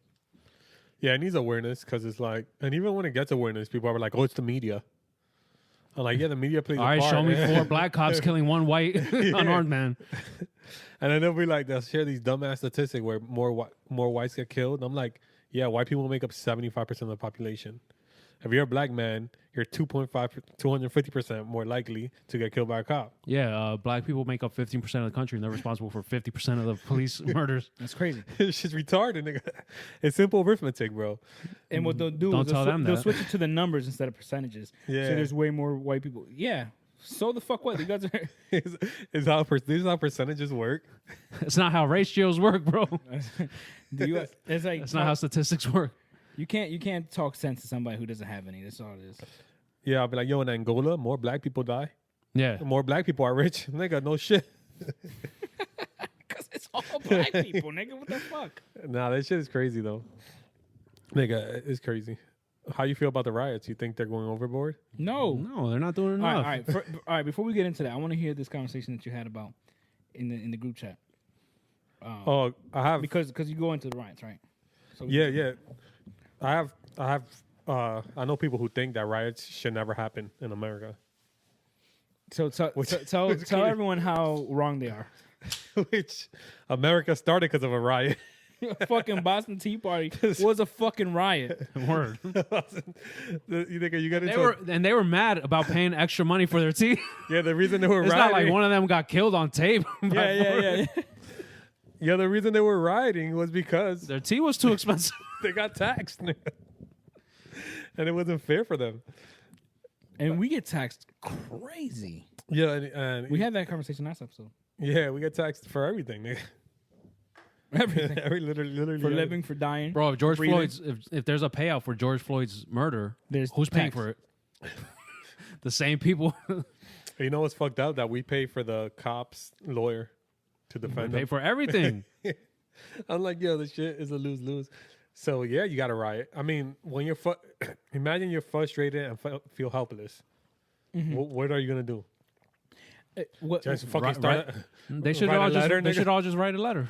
C: Yeah, it needs awareness because it's like, and even when it gets awareness, people are like, oh, it's the media. I'm like, yeah, the media plays
D: All
C: a
D: right,
C: part.
D: show me 4 black cops killing 1 white unarmed man.
C: And then they'll be like, they'll share these dumbass statistics where more whites get killed. And I'm like, yeah, white people make up 75% of the population. If you're a black man, you're 250% more likely to get killed by a cop.
D: Yeah, black people make up 15% of the country, and they're responsible for 50% of the police murders.
E: That's crazy.
C: It's just retarded, nigga. It's simple arithmetic, bro.
E: And what they'll do
D: Don't
E: is
D: tell them
E: they'll
D: that.
E: switch it to the numbers instead of percentages.
C: Yeah.
E: So there's way more white people. Yeah. So the fuck what? You guys are
C: Is how this is how percentages work.
D: It's not how ratios work, bro.
E: the US, it's like
D: That's not how statistics work.
E: you can't talk sense to somebody who doesn't have any. That's all it is.
C: Yeah, I'll be like, yo, in Angola, more black people die.
D: Yeah.
C: More black people are rich. Nigga, no shit.
E: Because it's all black people, nigga. What the fuck?
C: Nah, that shit is crazy though. Nigga, it's crazy. How you feel about the riots? You think they're going overboard?
E: No.
D: No, they're not doing enough.
E: All right. All right. Before we get into that, I want to hear this conversation that you had about in the group chat.
C: Oh, I have.
E: Because you go into the riots, right? So
C: Yeah. I know people who think that riots should never happen in America.
E: So tell everyone how wrong they are.
C: Which America started because of a riot.
E: Fucking Boston Tea Party was a fucking riot.
D: Word.
C: You think you get into
D: They were mad about paying extra money for their tea.
C: yeah, the reason they were
D: It's
C: rioting.
D: not like one of them got killed on tape.
E: Yeah.
C: Yeah, the reason they were rioting was because
D: Their tea was too expensive.
C: they got taxed. And it wasn't fair for them.
E: And we get taxed crazy.
C: Yeah, and
E: We had that conversation last episode.
C: yeah, we get taxed for everything. Nigga.
E: Everything.
C: literally
E: For
C: everything.
E: living, for dying.
D: Bro, if George
E: Breathing.
D: Floyd's if there's a payout for George Floyd's murder,
E: There's
D: who's paying
E: tax.
D: for it? The same people.
C: You know what's fucked up? That we pay for the cop's lawyer. to defend
D: Pay
C: them.
D: for everything.
C: I'm like, yo, this shit is a lose-lose. So yeah, you got to riot. I mean, when you're imagine you're frustrated and feel helpless. What are you gonna do?
E: What,
C: Just fucking
D: Right-
C: start.
D: They should
C: Write a
D: all just
C: letter,
D: they
C: nigga.
D: should all just write a letter.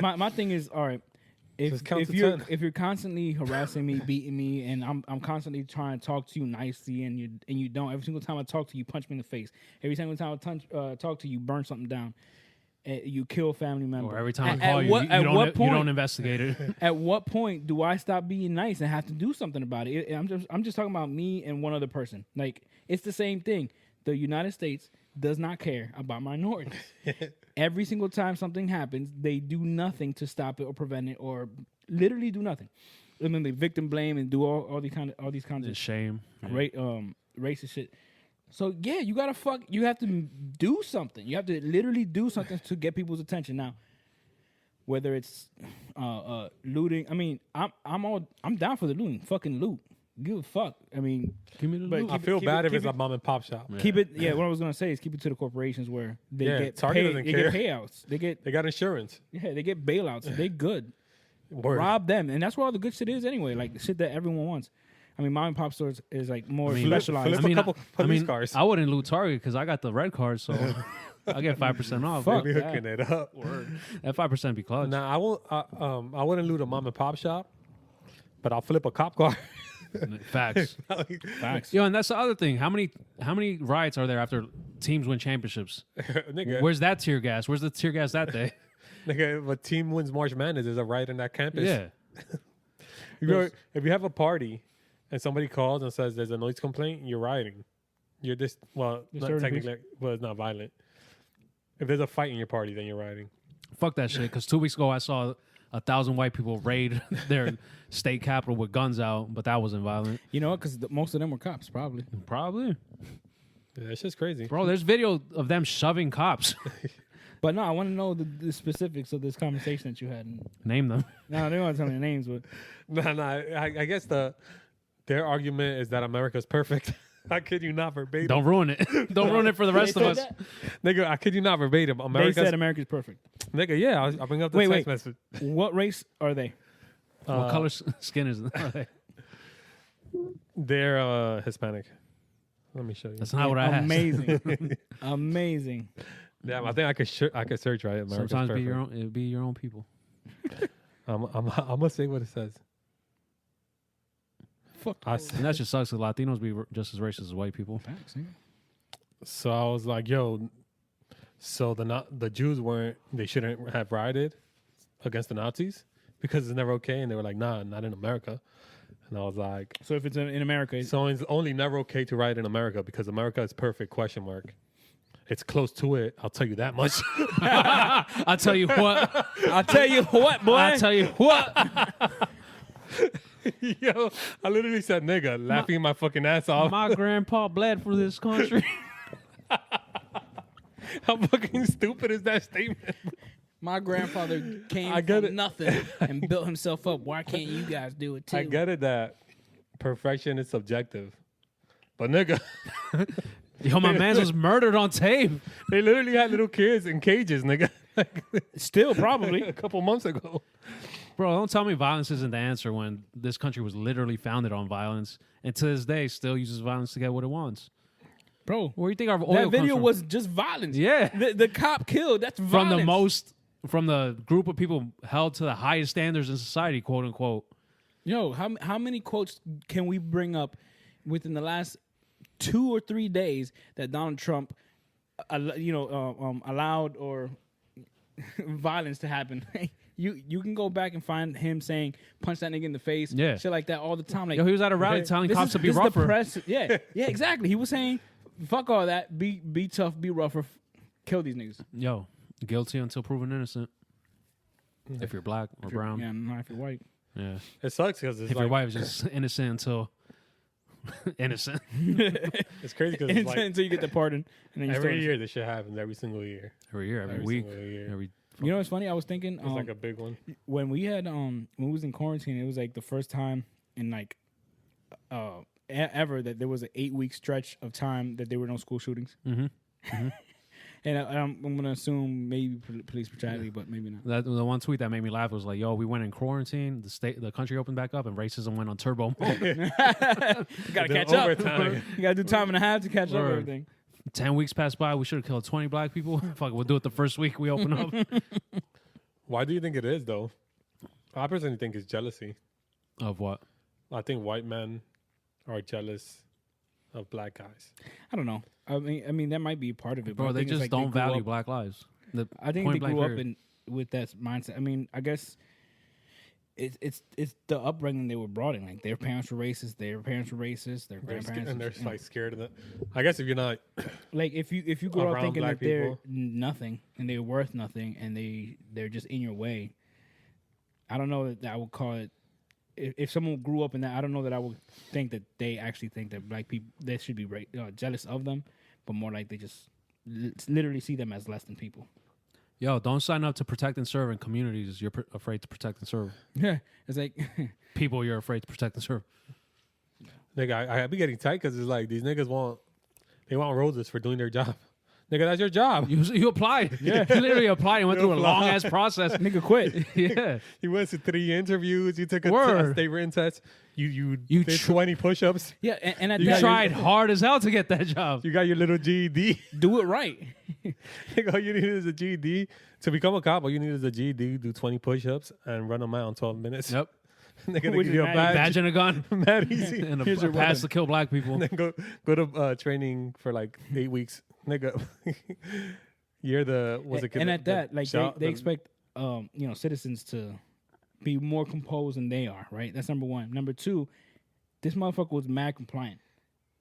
E: my thing is, all right.
C: Just count to
E: you're
C: 10.
E: if you're constantly harassing me, beating me, and I'm constantly trying to talk to you nicely, and you don't. Every single time I talk to you, punch me in the face. Every single time I talk to you, burn something down. You kill a family member.
D: Or every time I
E: At
D: call you,
E: what-
D: you
E: at
D: don't
E: what
D: you
E: point-
D: don't investigate it.
E: At what point do I stop being nice and have to do something about it? I'm just talking about me and one other person. Like, it's the same thing. The United States does not care about minorities. Every single time something happens, they do nothing to stop it or prevent it, or literally do nothing. And then they victim blame and do all these kinds
D: It's
E: of
D: shame.
E: racist shit. So yeah, you have to do something. You have to literally do something to get people's attention. Now, whether it's looting, I mean, I'm down for the looting. Fucking loot. Give a fuck. I mean,
D: Give me the
E: But
D: loot.
C: I feel bad if
E: keep
C: it's a mom and pop shop.
E: keep it. Yeah, what I was gonna say is keep it to the corporations where they
C: Yeah,
E: get
C: Target doesn't
E: they get
C: care.
E: payouts. They get
C: They got insurance.
E: they get bailouts. They good.
C: Word.
E: Rob them, and that's where all the good shit is anyway. Like the shit that everyone wants. I mean, mom and pop stores is like more specialized.
C: flip a couple police cars.
D: I wouldn't loot Target because I got the red card, so I get 5% off.
E: Fuck.
C: Be
E: that.
C: hooking it up.
D: That 5% be clutch.
C: Nah, I won't. I wouldn't loot a mom and pop shop, but I'll flip a cop car.
D: Facts.
E: Facts.
D: Yo, and that's the other thing. How many riots are there after teams win championships?
C: Nigga,
D: Where's that tear gas? Where's the tear gas that day?
C: nigga, if a team wins March Madness, there's a riot in that campus.
D: Yeah.
C: If you have a party and somebody calls and says there's a noise complaint, you're rioting. You're just not
E: Disturbing
C: technically. Well, it's not violent. If there's a fight in your party, then you're rioting.
D: Fuck that shit. Because 2 weeks ago I saw 1,000 white people raid their state capitol with guns out, but that wasn't violent.
E: You know what? Because most of them were cops, probably.
D: Probably.
C: Yeah, it's just crazy.
D: Bro, there's video of them shoving cops.
E: But no, I want to know the specifics of this conversation that you had.
D: Name them.
E: No, they don't want to tell me the names, but
C: Nah. I guess their argument is that America's perfect. I kid you not verbatim.
D: Don't ruin it. Don't ruin it for the rest of
E: They
D: us.
E: said
C: Nigga, I kid you not verbatim.
E: they
C: America's
E: said America's perfect.
C: nigga, yeah, I'll bring up the
E: Wait,
C: text
E: wait.
C: message.
E: What race are they?
D: What color skin is they?
C: They're Hispanic. Let me show you.
D: That's not what I asked.
E: Amazing, amazing.
C: Damn, I think I could search right. America's
D: Sometimes
C: perfect.
D: it'd be your own people.
C: I'm gonna say what it says.
E: Fuck.
D: And that just sucks. 'Cause Latinos be just as racist as white people.
E: Facts, nigga.
C: So I was like, yo, so the Jews they shouldn't have rioted against the Nazis because it's never okay, and they were like, nah, not in America. And I was like,
E: So if it's in America,
C: so it's only never okay to riot in America because America is perfect? ? It's close to it. I'll tell you that much.
D: I'll tell you what.
E: I'll tell you what, boy.
D: I'll tell you what.
C: Yo, I literally said nigga, laughing my fucking ass off.
D: My grandpa bled for this country.
C: How fucking stupid is that statement?
E: My grandfather came
C: I get
E: from
C: it.
E: nothing and built himself up. Why can't you guys do it too?
C: I get it that perfection is subjective, but nigga,
D: Yo, my man's was murdered on tape.
C: they literally had little kids in cages, nigga,
E: Still, probably.
C: a couple months ago.
D: Bro, don't tell me violence isn't the answer when this country was literally founded on violence and to this day still uses violence to get what it wants.
E: Bro,
D: Where do you think our oil
E: that
D: comes
E: video
D: from?
E: was just violence.
D: Yeah.
E: The cop killed. That's
D: from
E: violence.
D: from the group of people held to the highest standards in society, quote unquote.
E: Yo, how many quotes can we bring up within the last 2 or 3 days that Donald Trump, allowed or violence to happen? You can go back and find him saying punch that nigga in the face,
D: Yeah.
E: shit like that all the time. Like,
D: Yo, he was at a rally telling
E: this
D: cops
E: is-
D: to be
E: this is the
D: rougher.
E: press- yeah, exactly. He was saying, fuck all that. Be tough. Be rougher. Kill these niggas.
D: Yo, guilty until proven innocent. If you're black or brown.
E: Yeah, not if you're white.
D: Yeah.
C: It sucks because it's
D: If
C: like
D: your wife is just innocent until innocent.
C: it's crazy because it's like
E: Until you get the pardon, and then you
C: every
E: still-
C: year this shit happens every single year.
D: Every year, every
C: Every
D: week,
C: single year.
D: every
E: You know what's funny? I was thinking
C: It's like a big one.
E: when we had when we was in quarantine, it was like the first time in like ever that there was an 8-week stretch of time that there were no school shootings.
D: Mhm.
E: And I'm going to assume maybe police brutality, but maybe not.
D: The one tweet that made me laugh was like, "Yo, we went in quarantine. The country opened back up, and racism went on turbo mode.
E: You got to catch up. You got to do time and a half to catch up
D: Word.
E: everything.
D: 10 weeks passed by. We should have killed 20 black people. Fuck, we'll do it the first week we open up.
C: Why do you think it is though? I personally think it's jealousy.
D: Of what?
C: I think white men are jealous of black guys.
E: I don't know. I mean that might be a part of it.
D: Bro,
E: but I
D: they
E: think it's
D: just
E: like
D: don't
E: grew
D: value
E: up-
D: black lives.
E: I think
D: point
E: they
D: blank
E: grew up
D: period.
E: with that mindset. I mean, I guess it's the upbringing they were brought in. Like their parents were racist, their parents were racist, their grandparents,
C: And they're
E: you know.
C: like scared of it. I guess if you're not,
E: Like if you grow up
C: around
E: thinking
C: black
E: that they're
C: people.
E: nothing and they're worth nothing and they're just in your way, I don't know that I would call it. If someone grew up in that, I don't know that I would think that they actually think that black people they should be jealous of them, but more like they just literally see them as less than people.
D: Yo, don't sign up to protect and serve in communities you're afraid to protect and serve.
E: Yeah, it's like
D: People you're afraid to protect and serve.
C: nigga, I be getting tight because it's like these niggas want roses for doing their job. Nigga, that's your job.
D: You applied. Yeah. You literally applied and went through a long ass process.
E: nigga quit.
D: Yeah.
C: You went to 3 interviews. You took a
D: Word.
C: state written test. You
D: You
C: did
D: tr-
C: 20 push-ups.
E: Yeah, and at
D: You
E: that,
D: tried hard as hell to get that job.
C: You got your little GED.
E: do it right.
C: Nigga, all you need is a GED. To become a cop, all you need is a GED, do 20 push-ups, and run a mile in 12 minutes.
D: Yep.
C: Nigga, they
E: Which
C: give
E: is
C: you a
E: mad
C: badge.
D: Badge and a gun.
C: Mad easy.
D: And a
E: Here's your
D: pass
E: weapon.
D: to kill black people.
C: And then go to training for like 8 weeks. Nigga, you're the, what's it?
E: And at that, like they
C: the-
E: expect citizens to be more composed than they are, right? That's number one. Number two, this motherfucker was mad compliant.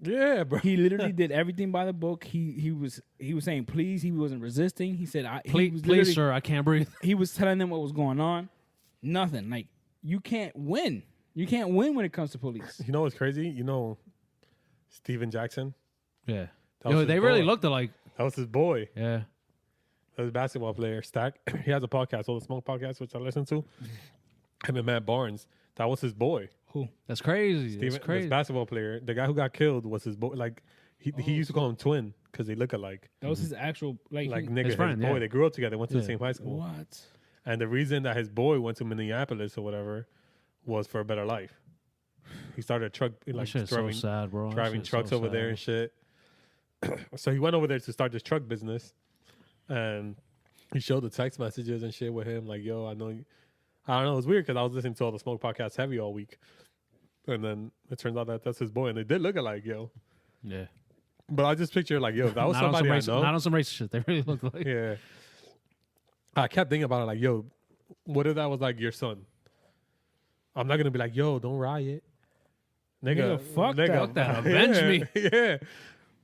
C: Yeah, bro.
E: He literally did everything by the book. He was saying please. He wasn't resisting. He said, he
D: Please,
E: was
D: please,
E: literally-
D: sir, I can't breathe.
E: He was telling them what was going on. Nothing. Like you can't win. You can't win when it comes to police.
C: You know what's crazy? You know Steven Jackson?
D: Yeah.
C: That was
D: Yo,
C: his
D: they really
C: boy.
D: looked alike.
C: That was his boy.
D: Yeah.
C: That was a basketball player, Stack. He has a podcast, All the Smoke Podcast, which I listen to. Him and Matt Barnes. That was his boy.
E: Who?
D: That's crazy.
C: Steven,
D: That's crazy.
C: this basketball player. The guy who got killed was his boy. Like, he used to call him twin because they look alike.
E: That was his actual
C: Like,
E: he-
C: nigga, his
D: friend,
C: boy.
D: yeah.
C: They grew up together, went to the
D: Yeah.
C: same high school.
E: what?
C: And the reason that his boy went to Minneapolis or whatever was for a better life. He started a truck,
D: That
C: like
D: shit's so
C: driving,
D: sad, bro. That
C: driving
D: shit's
C: trucks
D: so
C: over there
D: sad.
C: and shit. So he went over there to start this truck business, and he showed the text messages and shit with him. Like, yo, I know. I don't know. It was weird because I was listening to All the Smoke Podcast heavy all week, and then it turns out that that's his boy, and they did look alike, yo.
D: Yeah.
C: But I just picture like, yo, if that was
D: Not on, some
C: somebody I
D: racist,
C: know.
D: not on some racist shit. They really look like.
C: Yeah. I kept thinking about it like, yo, what if that was like your son? I'm not gonna be like, yo, don't riot.
E: Nigga, fuck that.
D: Fuck that. Avenge
C: yeah,
D: me.
C: Yeah.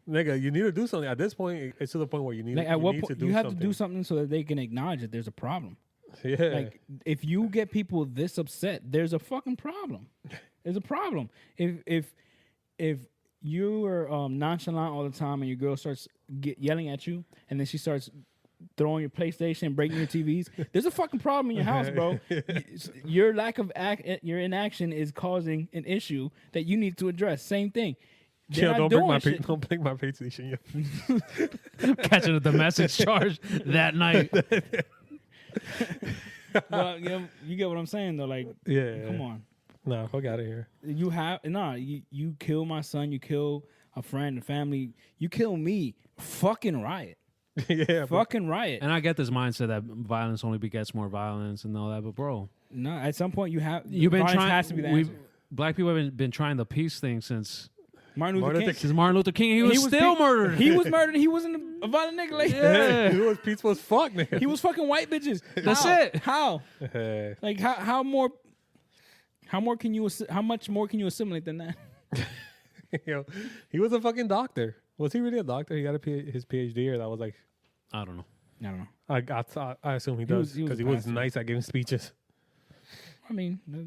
C: Nigga, you need to do something. At this point, it's to the point where you need,
E: Like at what
C: need
E: point
C: to do
E: you have
C: something.
E: to do something so that they can acknowledge that there's a problem.
C: Yeah.
E: Like if you get people this upset, there's a fucking problem. There's a problem. If you are nonchalant all the time and your girl starts yelling at you and then she starts throwing your PlayStation, breaking your TVs, there's a fucking problem in your house, bro. Your lack of your inaction is causing an issue that you need to address. Same thing. They're
C: Yeah,
E: not
C: don't bring
E: doing
C: my
E: shit.
C: don't bring my PlayStation yet.
D: Catching a domestic charge that night.
E: Well, you get what I'm saying though. Like,
C: Yeah.
E: come on.
C: Nah, fuck out of here.
E: You kill my son, you kill a friend, a family, you kill me. Fucking riot.
C: Yeah.
E: Fucking riot.
D: And I get this mindset that violence only begets more violence and all that, but bro,
E: No, at some point
D: you've been
E: violence
D: trying.
E: has to be the answer.
D: Black people have been trying the peace thing since
E: Martin Luther King.
D: since Martin Luther King. He was still murdered.
E: He was murdered. He wasn't a violent nigga like
D: Yeah.
C: He was peaceful as fuck, nigga.
E: He was fucking white bitches.
D: That's
E: How?
D: it.
E: How?
C: Yeah.
E: Like how much more can you assimilate than that?
C: Yo, he was a fucking doctor. Was he really a doctor? He got his PhD, or that was like,
D: I don't know.
E: I don't know.
C: I assume he
E: was-
C: does
E: he was
C: because
E: a
C: he was
E: pastor.
C: nice at giving speeches.
E: I mean, I don't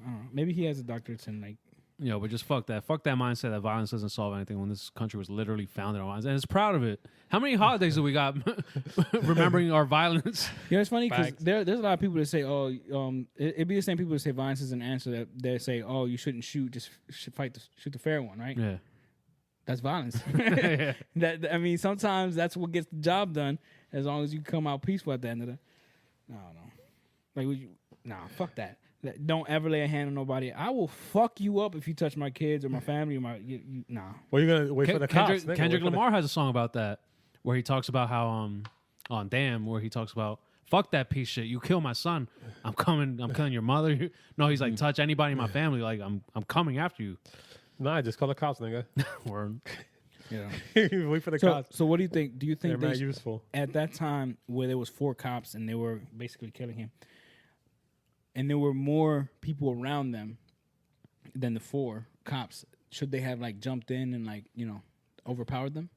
E: know. Maybe he has a doctorate in like.
D: Yo, but just fuck that. Fuck that mindset that violence doesn't solve anything when this country was literally founded on violence. And it's proud of it. How many holidays do we got remembering our violence?
E: Yeah, it's funny because
C: Facts.
E: there's a lot of people that say, "Oh, it'd be the same people that say violence is an answer." That they say, "Oh, you shouldn't shoot, just shoot the fair one," right?
D: Yeah.
E: That's violence.
D: Yeah.
E: I mean, sometimes that's what gets the job done. As long as you come out peaceful at the end of the. I don't know. Like, fuck that. Don't ever lay a hand on nobody. I will fuck you up if you touch my kids or my family or my. Nah.
C: Well, you're gonna wait for the cops. nigga.
D: Kendrick
C: Wait for the-
D: Lamar has a song about that where he talks about how on Damn, where he talks about fuck that piece of shit. You kill my son, I'm killing your mother. No, he's like touch anybody in my family, like I'm coming after you.
C: Nah, just call the cops, nigga.
D: Word.
E: Yeah.
C: Wait for the
E: So,
C: cops.
E: so what do you think? Do you think
C: They're
E: they
C: mad useful.
E: at that time where there was 4 cops and they were basically killing him, and there were more people around them than the 4 cops, should they have like jumped in and like overpowered them?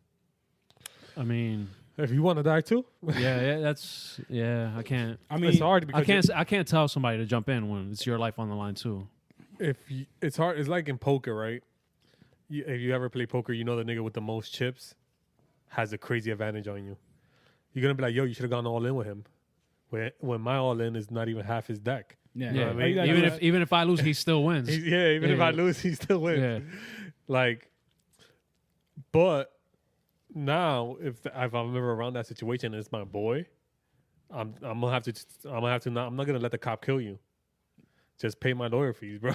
D: I mean,
C: If you want to die too,
D: I can't.
E: I mean,
C: it's hard because
D: I can't tell somebody to jump in when it's your life on the line too.
C: it's hard. It's like in poker, right? If you ever play poker, you know the nigga with the most chips has a crazy advantage on you. You're gonna be like, yo, you should have gone all in with him. When my all in is not even half his deck.
E: Yeah,
C: know
D: Yeah,
C: what I mean?
D: even if I lose, he still wins.
C: Even if I lose, he still wins.
D: Yeah.
C: Like, but now if I'm ever around that situation and it's my boy, I'm gonna have to not. I'm not gonna let the cop kill you. Just pay my lawyer fees, bro.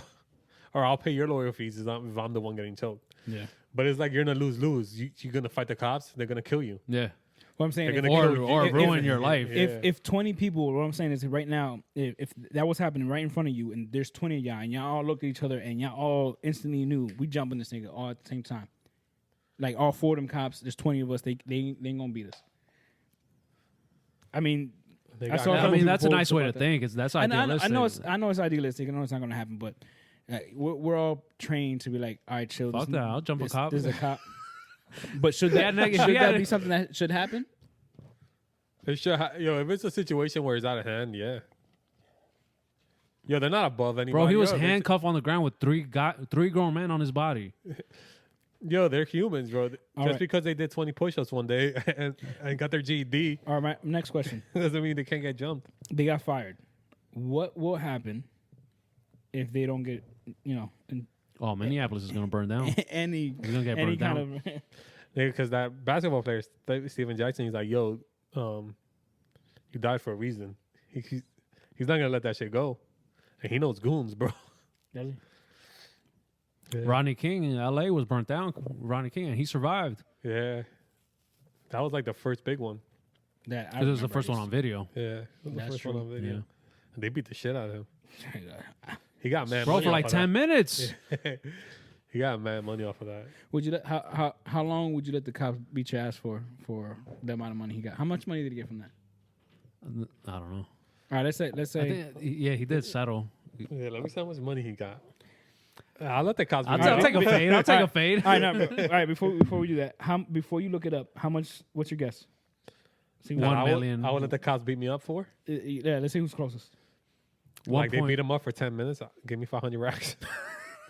C: Or I'll pay your lawyer fees if I'm the one getting choked.
E: Yeah.
C: But it's like you're in a lose-lose. You're going to fight the cops. They're going to kill you.
D: Yeah.
E: What I'm saying,
C: They're
E: if,
C: gonna
D: Or
C: kill you.
D: or
E: if-
D: ruin
E: if-
D: your life.
C: Yeah.
E: if 20 people, what I'm saying is right now, if that was happening right in front of you, and there's 20 of y'all, and y'all all looked at each other, and y'all all instantly knew we jumping this nigga all at the same time. Like all 4 of them cops, there's 20 of us. They ain't gonna beat us. I mean,
C: They
E: I
C: got
E: saw a
C: guys.
D: I
E: couple
D: mean,
E: people
D: that's a nice
E: post
D: way to
E: about that.
D: think. That's
E: I
D: idealistic.
E: know it's idealistic. I know it's not gonna happen, but we're all trained to be like, all right, chill.
D: Fuck that. I'll jump a cop.
E: This is a cop. But should that
D: Yeah, nigga,
E: should
D: yeah.
E: that be something that should happen?
C: It should if it's a situation where it's out of hand, yeah. Yo, they're not above anybody.
D: Bro, he was
C: Yo, they're-
D: handcuffed on the ground with three grown men on his body.
C: Yo, they're humans, bro. Just
E: right.
C: because they did 20 push-ups one day and got their GED
E: All right, my next question.
C: doesn't mean they can't get jumped.
E: They got fired. What will happen if they don't get, in
D: Oh, Minneapolis is gonna burn down.
E: any
D: gonna get
E: any
D: burned
E: kind
D: down.
E: of
C: Because that basketball player, Steven Jackson, he's like, yo, you died for a reason. He's not going to let that shit go. And he knows goons, bro.
E: Does he?
C: Yeah.
D: Rodney King in L.A. was burnt down. Rodney King, and he survived
C: Yeah. That was like the first big one.
E: That
D: because it was the first one on video.
C: Yeah. It was the
E: That's
C: first one
E: true.
C: on video.
D: Yeah.
C: And they beat the shit out of him.
E: on.
C: He got mad
D: Bro,
C: money
D: for
C: off
D: like
C: of
D: 10 minutes.
C: that. He got mad money off of that.
E: Would you let how long would you let the cops beat your ass for the amount of money he got? How much money did he get from that?
D: I don't know.
E: All right, let's say
D: I think, yeah, he did settle.
C: Yeah, let me see how much money he got. I'll let the cops beat
D: I'll
C: him.
D: take a fade. I'll take a fade.
E: all right, no, all right. Before we do that, before you look it up, how much? What's your guess? See,
D: One
C: I would-
D: million.
C: I would let the cops beat me up for.
E: yeah, let's see who's closest.
C: Like they
D: 1
C: beat him up for 10 minutes. Give me 500 racks.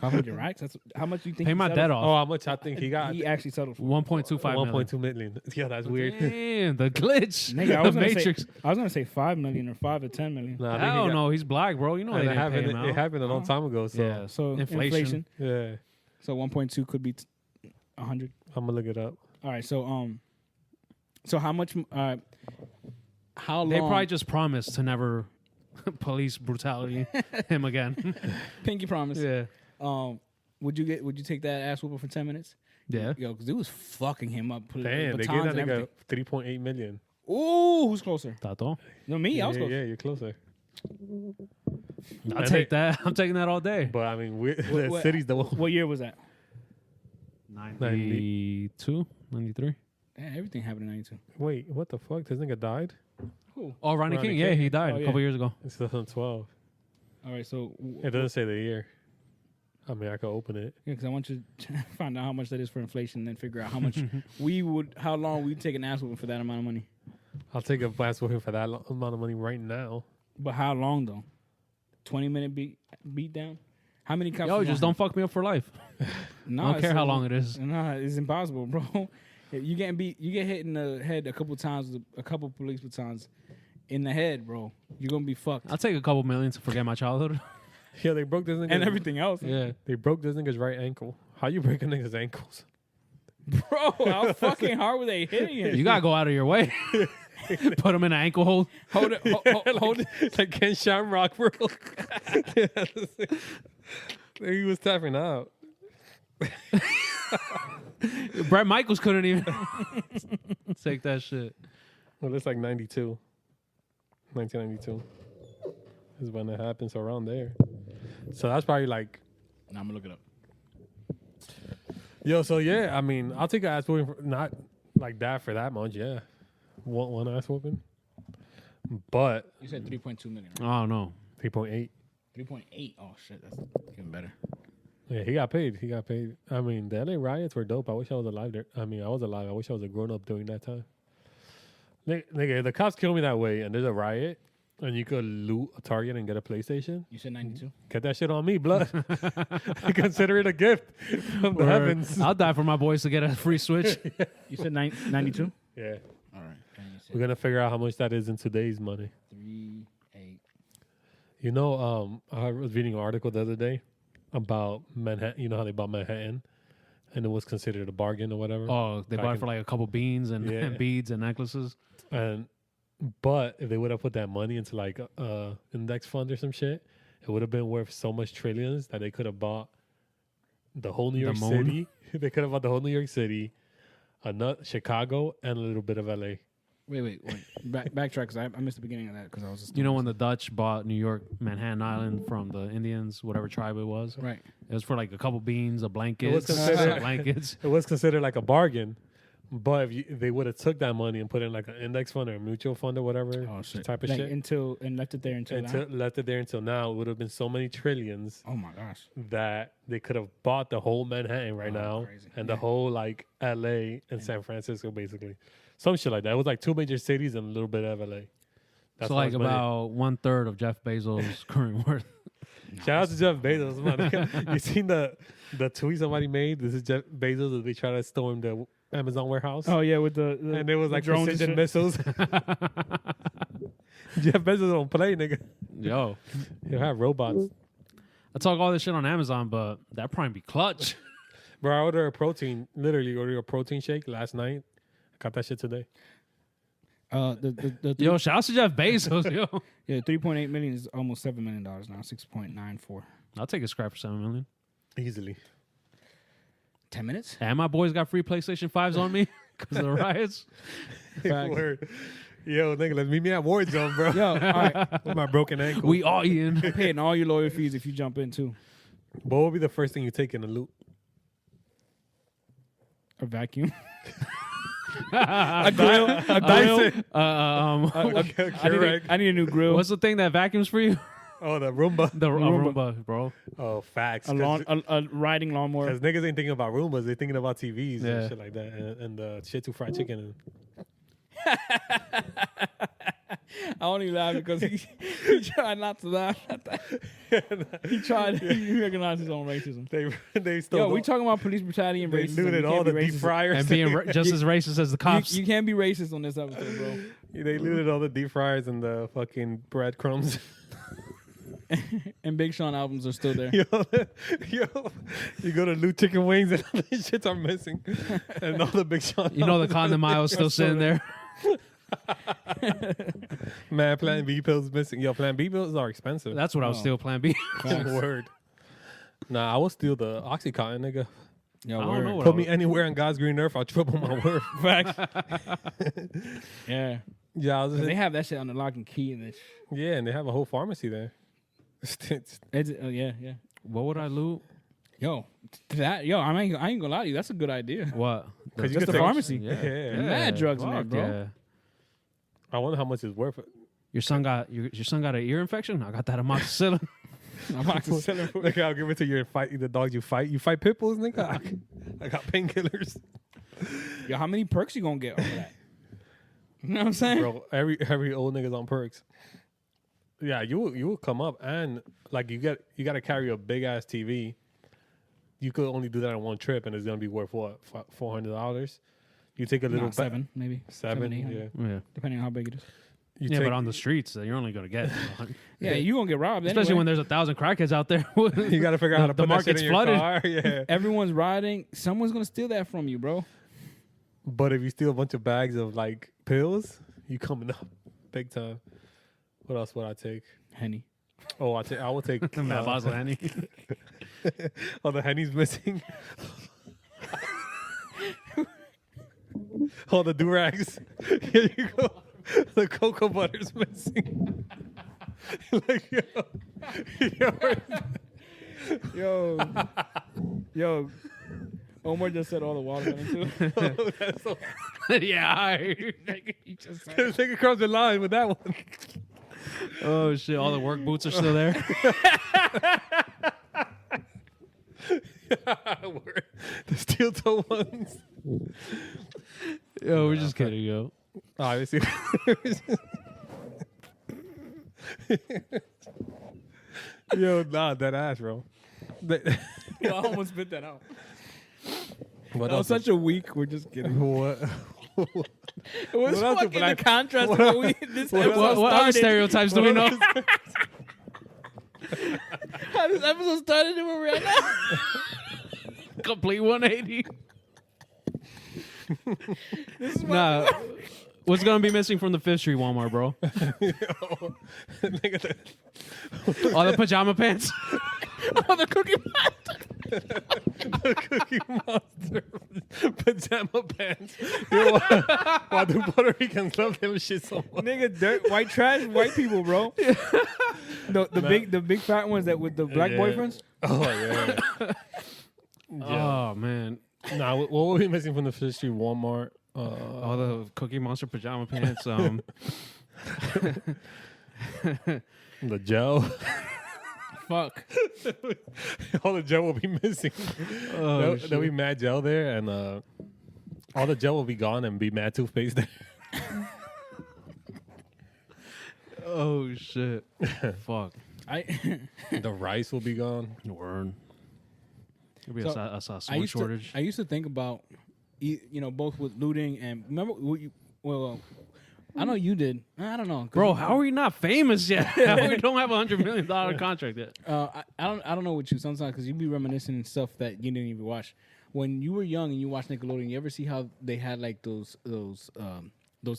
E: 500 racks. That's how much do you think?
D: Pay
E: he
D: my
E: settled
D: debt
E: for?
D: off.
C: Oh, how much I think he got?
E: He actually settled for.
D: 1.25 million.
C: 1.2 million. Yeah, that's weird.
D: Damn, the glitch.
E: Nigga, I
D: the
E: was gonna
D: Matrix.
E: say I was gonna say 5 million or 5 or 10 million.
C: Nah, I think he
D: Hell
C: got-
D: no, he's black, bro. You know they
C: and
D: didn't pay him
C: it
D: out.
C: happened a long time ago. So
D: Yeah.
E: So
D: Inflation.
C: yeah,
E: So 1.2 could be 100.
C: I'm gonna look it up.
E: All right. So how much? How long?
D: They probably just promised to never police brutality him again.
E: pinky promise.
D: yeah.
E: Would you take that ass whooping for 10 minutes?
D: Yeah.
E: Yo, because it was fucking him up.
C: Damn, they
E: batons
C: gave that
E: and
C: nigga
E: everything.
C: 3.8 million.
E: Ooh, who's closer?
D: Tato.
E: No, me. I was
C: yeah,
E: closer.
C: yeah, you're closer.
D: I'll
C: And
D: take that. I'm taking that all day.
C: But I mean, the
E: what-
C: city's the one.
E: What year was that?
D: 92, 93.
E: Yeah, everything happened in 92.
C: Wait, what the fuck? This nigga died?
E: Cool.
D: Oh, Ronnie
C: Rodney
D: King. Yeah,
C: King.
D: he died
E: Oh,
D: a
E: yeah.
D: couple years ago.
C: It's 2012.
E: All right, so
C: It doesn't say the year. I mean, I could open it.
E: yeah, because I want you to find out how much that is for inflation, and then figure out how much how long we'd take an ass whooping for that amount of money.
C: I'll take a blast with him for that amount of money right now.
E: But how long though? 20-minute beat down. How many cops?
D: Yo,
E: you
D: just
E: want?
D: don't fuck me up for life.
E: No,
D: I don't care how long it is.
E: No, it's impossible, bro. You get hit in the head a couple times with a couple police batons in the head, bro. You're gonna be fucked.
D: I'll take a couple million to forget my childhood.
C: Yeah, they broke this nigga.
E: And everything else.
D: yeah.
C: They broke this nigga's right ankle. How you break a nigga's ankles?
E: Bro, how fucking hard were they hitting him?
D: You gotta go out of your way. Put him in an ankle hold.
E: Hold it, hold it.
C: It's like Ken Shamrock, bro. He was tapping out.
D: Brett Michaels couldn't even take that shit.
C: Well, it's like 92. 1992 is when it happened, so around there. So that's probably like,
E: Now I'm gonna look it up.
C: yo, so yeah, I mean, I'll take an ass whooping, not like that for that much, yeah. One ass whooping. But
E: You said 3.2 million. Right?
D: Oh no.
C: 3.8.
E: 3.8. Oh shit, that's even better.
C: Yeah, he got paid. He got paid. I mean, the LA riots were dope. I wish I was alive there. I mean, I was alive. I wish I was a grown up during that time. Nigga, if the cops kill me that way and there's a riot and you could loot a Target and get a PlayStation,
E: You said 92.
C: get that shit on me, blood. Consider it a gift from the heavens.
D: I'll die for my boys to get a free Switch.
E: You said 92.
C: Yeah.
E: All right. And you said
C: We're going to figure out how much that is in today's money.
E: 3.8.
C: You know, I was reading an article the other day about Manhattan. You know how they bought Manhattan? And it was considered a bargain or whatever.
D: Oh, they
C: Back
D: bought it
C: in-
D: for like a couple beans and,
C: Yeah.
D: and beads and necklaces.
C: But if they would have put that money into like a index fund or some shit, it would have been worth so much trillions that they could have bought the whole New York
D: moon?
C: City. They could have bought the whole New York City, Chicago, and a little bit of LA.
E: Wait. Backtrack because I missed the beginning of that because I was just.
D: You know when the Dutch bought New York, Manhattan Island from the Indians, whatever tribe it was?
E: Right.
D: It was for like a couple beans, a
C: It was
D: blanket,
C: considered-
D: blankets.
C: It was considered like a bargain. But if they would have took that money and put it in like an index fund or a mutual fund or whatever
E: Oh shit.
C: type of
E: Like,
C: shit,
E: and left it there until now.
C: left it there until now, it would have been so many trillions
E: Oh my gosh.
C: that they could have bought the whole Manhattan right now
E: crazy.
C: and
E: Yeah.
C: the whole like LA and San Francisco, basically. Some shit like that. It was like two major cities and a little bit of LA. That's
D: So
C: how
D: like
C: much money-
D: about 1/3 of Jeff Bezos' current worth.
C: Shout out to Jeff Bezos, man. You seen the tweet somebody made? This is Jeff Bezos as they try to storm the Amazon warehouse.
E: Oh yeah, with the
C: And it was like
E: drones and
C: precision
E: shit.
C: missiles. Jeff Bezos don't play, nigga.
D: Yo,
C: You have robots.
D: I talk all this shit on Amazon, but that probably be clutch.
C: Bro, I ordered a protein, literally ordered a protein shake last night. I got that shit today.
E: The
D: Yo, shout out to Jeff Bezos. Yo,
E: 3.8 million is almost $7 million now. 6.94.
D: I'll take a scrap for $7 million.
C: Easily.
E: 10 minutes.
D: And my boys got free PlayStation 5s on me because of the riots.
E: Facts.
C: Word. Yo, nigga, let's meet me at Warzone, bro.
E: Yo, all right.
C: With my broken ankle.
D: We all eating.
E: Paying all your lawyer fees if you jump in too.
C: What would be the first thing you take in a loot?
E: A vacuum.
C: A grill. A Dyson.
E: I need a new grill.
D: What's the thing that vacuums for you?
C: Oh, the Roomba.
D: The Roomba, bro.
C: Oh, facts.
E: a riding lawnmower.
C: Because niggas ain't thinking about Roombas. They thinking about TVs
D: Yeah.
C: and shit like that. And the shit to fried chicken.
E: I only laugh because he tried not to laugh at that. He recognized his own racism.
C: They stole.
E: Yo, we talking about police brutality and
C: They
E: racism.
C: looted
E: You
C: all
E: can't
C: the
E: be
C: deep
E: racist.
C: fryers.
D: And being just as racist as the cops.
E: You can't be racist on this episode, bro.
C: They looted all the deep fryers and the fucking breadcrumbs.
E: And Big Sean albums are still there.
C: yo, you go to loot chicken wings and all these shits are missing, and all the Big Sean.
D: You know the condom aisle's still sitting there.
C: Man, Plan B pills missing. Yo, Plan B pills are expensive.
D: That's what I was still Plan B.
C: Word. Nah, I will steal the Oxycontin, nigga.
E: Yo,
D: I don't know what
C: Put me anywhere on God's green earth, I'll triple my worth.
E: Facts. Yeah.
C: Yeah, I was
E: 'Cause
C: just,
E: they have that shit on the lock and key and this.
C: yeah, and they have a whole pharmacy there.
E: Yeah.
D: What would I loot?
E: Yo, I ain't gonna lie to you. That's a good idea.
D: What?
C: Because
E: Just the pharmacy.
C: Yeah.
E: Mad drugs in there,
D: fuck
E: bro.
D: yeah.
C: I wonder how much it's worth.
D: Your son got an ear infection? I got that amoxicillin.
C: Look, I'll give it to you and fight the dogs you fight. You fight pit bulls, nigga? I got painkillers.
E: Yo, how many perks you gonna get over that? You know what I'm saying?
C: Bro, every old nigga's on perks. Yeah, you will come up and like you got to carry a big ass TV. You could only do that on one trip, and it's gonna be worth what $400. You take a little
E: Nah, seven, maybe.
C: seven,
E: 800,
C: yeah.
D: Yeah.
E: Depending on how big it is.
C: You
D: Yeah,
C: take,
D: but on the streets, you're only going to get.
E: Yeah, you gonna get robbed.
D: Especially
E: anyway.
D: when there's 1,000 crackheads out there.
C: you got to figure out how to
D: the
C: put that shit
D: market's
C: in your
D: flooded.
C: car. Yeah,
E: everyone's riding. Someone's gonna steal that from you, bro.
C: But if you steal a bunch of bags of like pills, you coming up big time. What else would I take?
E: Henny.
C: Oh, I would take
D: Matt Basel Henny.
C: Oh, the Henny's missing. Oh, the do-rags. Here you go. The cocoa butter's missing. Like,
E: Yo. Omar just said all the watermelon too.
C: oh, that's so,
D: Yeah, I
E: He just said
C: take it across the line with that one.
D: Oh shit! All the work boots are still there.
C: The steel toe ones.
D: Yo, we're just kidding, yo.
C: Obviously. Yo, nah, that ass, bro.
E: Yo, I almost spit that out.
C: What
E: That was such a week. We're just kidding.
C: What?
E: It was
C: What else?
E: fucking
C: But
E: the contrast of
C: what
E: what we this
C: what
E: episode
C: else?
D: What other
E: started.
D: stereotypes do we know?
E: How this episode started and where we're at now.
D: Complete 180.
E: This is
D: Nah. What's gonna be missing from the Fifth Street Walmart, bro?
C: Nigga,
D: All the pajama pants.
E: all the cookie.
C: the Cookie Monster pajama pants. Yo, why do Puerto Ricans love them shit so much?
E: Nigga, dirt, white trash, white people, bro. The big fat ones that with the black
C: Yeah.
E: boyfriends.
C: Oh yeah.
D: Oh man.
C: Nah, what will be missing from the Fifth Street Walmart?
D: All the Cookie Monster pajama pants.
C: The gel.
E: Fuck.
C: All the gel will be missing. There'll be mad gel there, and all the gel will be gone and be mad toothpaste there.
D: Oh shit. Fuck.
C: The rice will be gone.
D: Word. There'll be
E: So,
D: a
E: I
D: sweet shortage.
E: used to think about, both with looting and remember. I know you did. I don't know, 'cause
D: Bro, how are we not famous yet? we don't have $100 million contract yet.
E: I don't know with you sometimes because you be reminiscing and stuff that you didn't even watch. When you were young and you watched Nickelodeon, you ever see how they had like those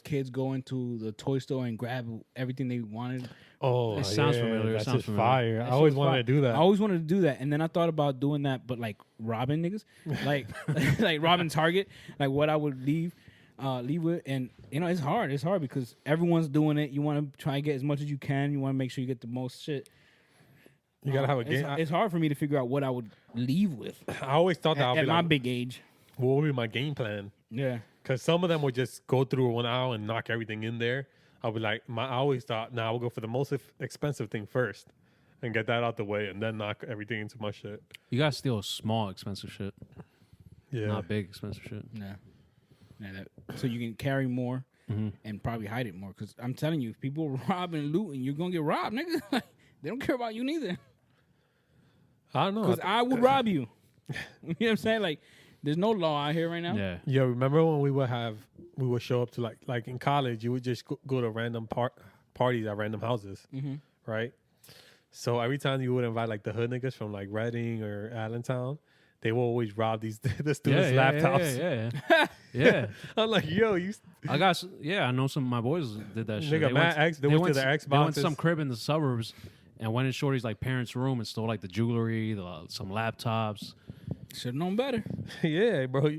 E: kids go into the toy store and grab everything they wanted?
C: Oh,
D: It sounds familiar. It
C: That's
D: sounds
C: just
D: familiar.
C: fire.
E: That
C: I
E: shit
C: always
E: was
C: wanted
E: fire.
C: to do that.
E: I always wanted to do that, and then I thought about doing that, but like robbing niggas, like like robbing Target, like what I would leave with, and it's hard. It's hard because everyone's doing it. You want to try and get as much as you can. You want to make sure you get the most shit.
C: You gotta have a game.
E: It's hard for me to figure out what I would leave with
C: I always thought that I'll
E: at
C: be
E: my
C: like,
E: big age.
C: what would be my game plan?
E: Yeah.
C: Because some of them would just go through 1 hour and knock everything in there. I'll be like, I always thought, I will go for the most expensive thing first and get that out the way and then knock everything into my shit.
D: You gotta steal small, expensive shit,
C: Yeah.
D: not big, expensive shit.
E: Yeah. So you can carry more and probably hide it more. Because I'm telling you, if people rob and loot, and you're gonna get robbed, nigga. They don't care about you neither.
C: I don't know.
E: Because I would rob you. You know what I'm saying? Like, there's no law out here right now.
D: Yeah.
C: Yeah, remember when we would show up to like in college, you would just go to random parties at random houses, right? So every time you would invite like the hood niggas from like Reading or Allentown, they will always rob the students' laptops.
D: Yeah.
C: I'm like, yo,
D: I know some of my boys did that shit.
C: Nigga, they went to their
D: They went to
C: Xboxes.
D: some crib in the suburbs and went in Shorty's like parents' room and stole like the jewelry, some laptops.
E: Should have known better.
C: Yeah, bro.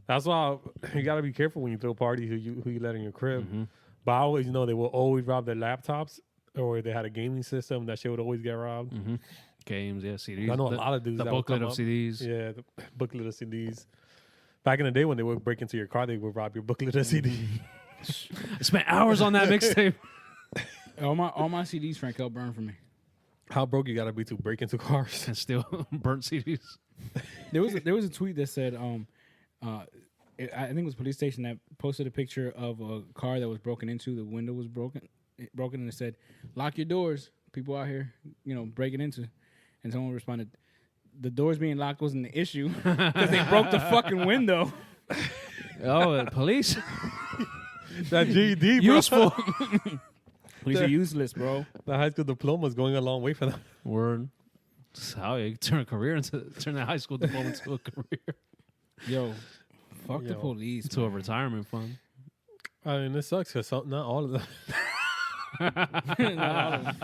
C: That's why you gotta be careful when you throw parties who you let in your crib. But I always know they will always rob their laptops, or they had a gaming system. That shit would always get robbed.
D: Games, yeah, CDs.
C: I know a lot of dudes
D: The
C: that would
D: booklet
C: come
D: of
C: up.
D: CDs.
C: Yeah, the booklet of CDs. Back in the day when they would break into your car, they would rob your booklet of CD.
D: I spent hours on that mixtape.
E: All my CDs, Frankel, burned for me.
C: How broke you gotta be to break into cars?
D: And still burnt CDs.
E: There was a tweet that said, I think it was a police station that posted a picture of a car that was broken into. The window was broken, and it said, "Lock your doors. People out here, breaking into." And someone responded, "The doors being locked wasn't the issue because they broke the fucking window."
D: Oh, police.
C: That GED, bro.
D: Useful.
E: Police are useless, bro.
C: The high school diploma is going a long way for them.
D: Word. That's how you turn a career turn that high school diploma into a career.
E: Yo, Fuck the
C: Yo.
E: police.
D: To a retirement fund.
C: I mean, it sucks because not all of them.
E: man.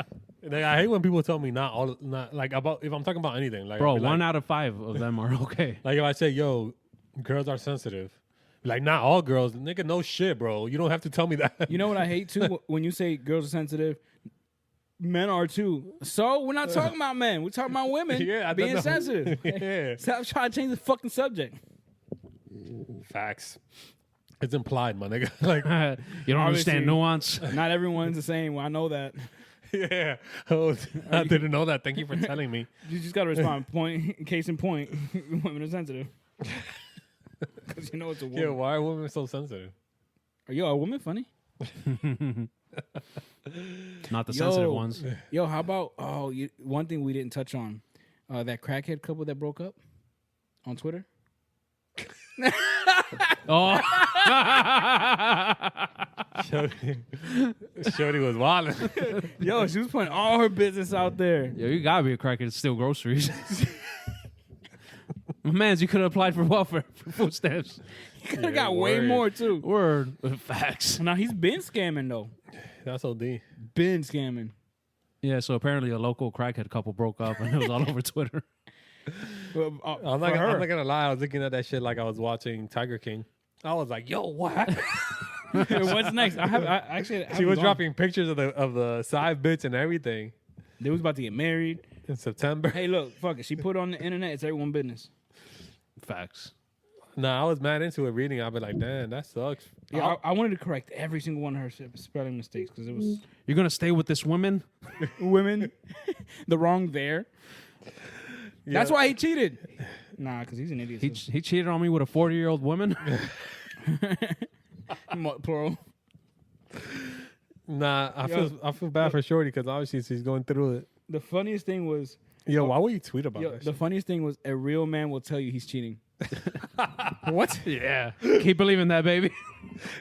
C: Like, I hate when people tell me not like about if I'm talking about anything. Like,
D: Bro,
C: I'll be like,
D: 1 out of 5 of them are okay.
C: Like if I say, "Yo, girls are sensitive," like not all girls, nigga, no shit, bro. You don't have to tell me that.
E: You know what I hate too? When you say girls are sensitive, men are too. So we're not talking about men. We're talking about women
C: Yeah, I
E: being
C: know.
E: sensitive.
C: Yeah,
E: Stop trying to change the fucking subject.
C: facts. It's implied, my nigga. Like,
D: You don't understand
E: Obviously-
D: nuance.
E: Not everyone's the same. Well, I know that.
C: yeah. Oh, I didn't know that. Thank you for telling me.
E: You just gotta respond. Point. Case in point, women are sensitive. Because you know it's a woman.
C: Yeah, why are women so sensitive?
E: Are you a woman funny?
D: Not the sensitive
E: Yo.
D: ones.
E: Yo, how about one thing we didn't touch on, that crackhead couple that broke up on Twitter.
D: Oh,
C: Shorty was wilding.
E: Yo, she was putting all her business out there.
D: yo, you gotta be a crackhead to steal groceries. Mans, you could have applied for welfare for food stamps.
E: He could have got way
C: word.
E: more too.
D: Word. Facts.
E: Now he's been scamming though.
C: That's OD.
E: Been scamming.
D: Yeah, so apparently a local crackhead couple broke up and it was all over Twitter.
E: Well,
C: I'm not gonna lie. I was looking at that shit like I was watching Tiger King. I was like, "Yo, what happened?"
E: What's next? I
C: She was dropping pictures of the side bits and everything
E: They was about to get married.
C: in September.
E: Hey, look, fuck it. She put it on the internet. It's everyone's business.
D: Facts.
C: Nah, I was mad into it reading. I'd be like, "Damn, that sucks."
E: Yeah, I wanted to correct every single one of her spelling mistakes because it was
D: You're gonna stay with this woman?
E: women, the wrong there. That's
C: Yeah.
E: why he cheated. Nah, because he's an idiot.
D: He cheated on me with a 40-year-old woman?
E: Plural.
C: Nah, I feel bad for Shorty because obviously she's going through it.
E: The funniest thing was,
C: Yo, why would you tweet about that?
E: the
C: Shit?
E: funniest thing was a real man will tell you he's cheating. What?
D: Yeah. Keep believing that, baby.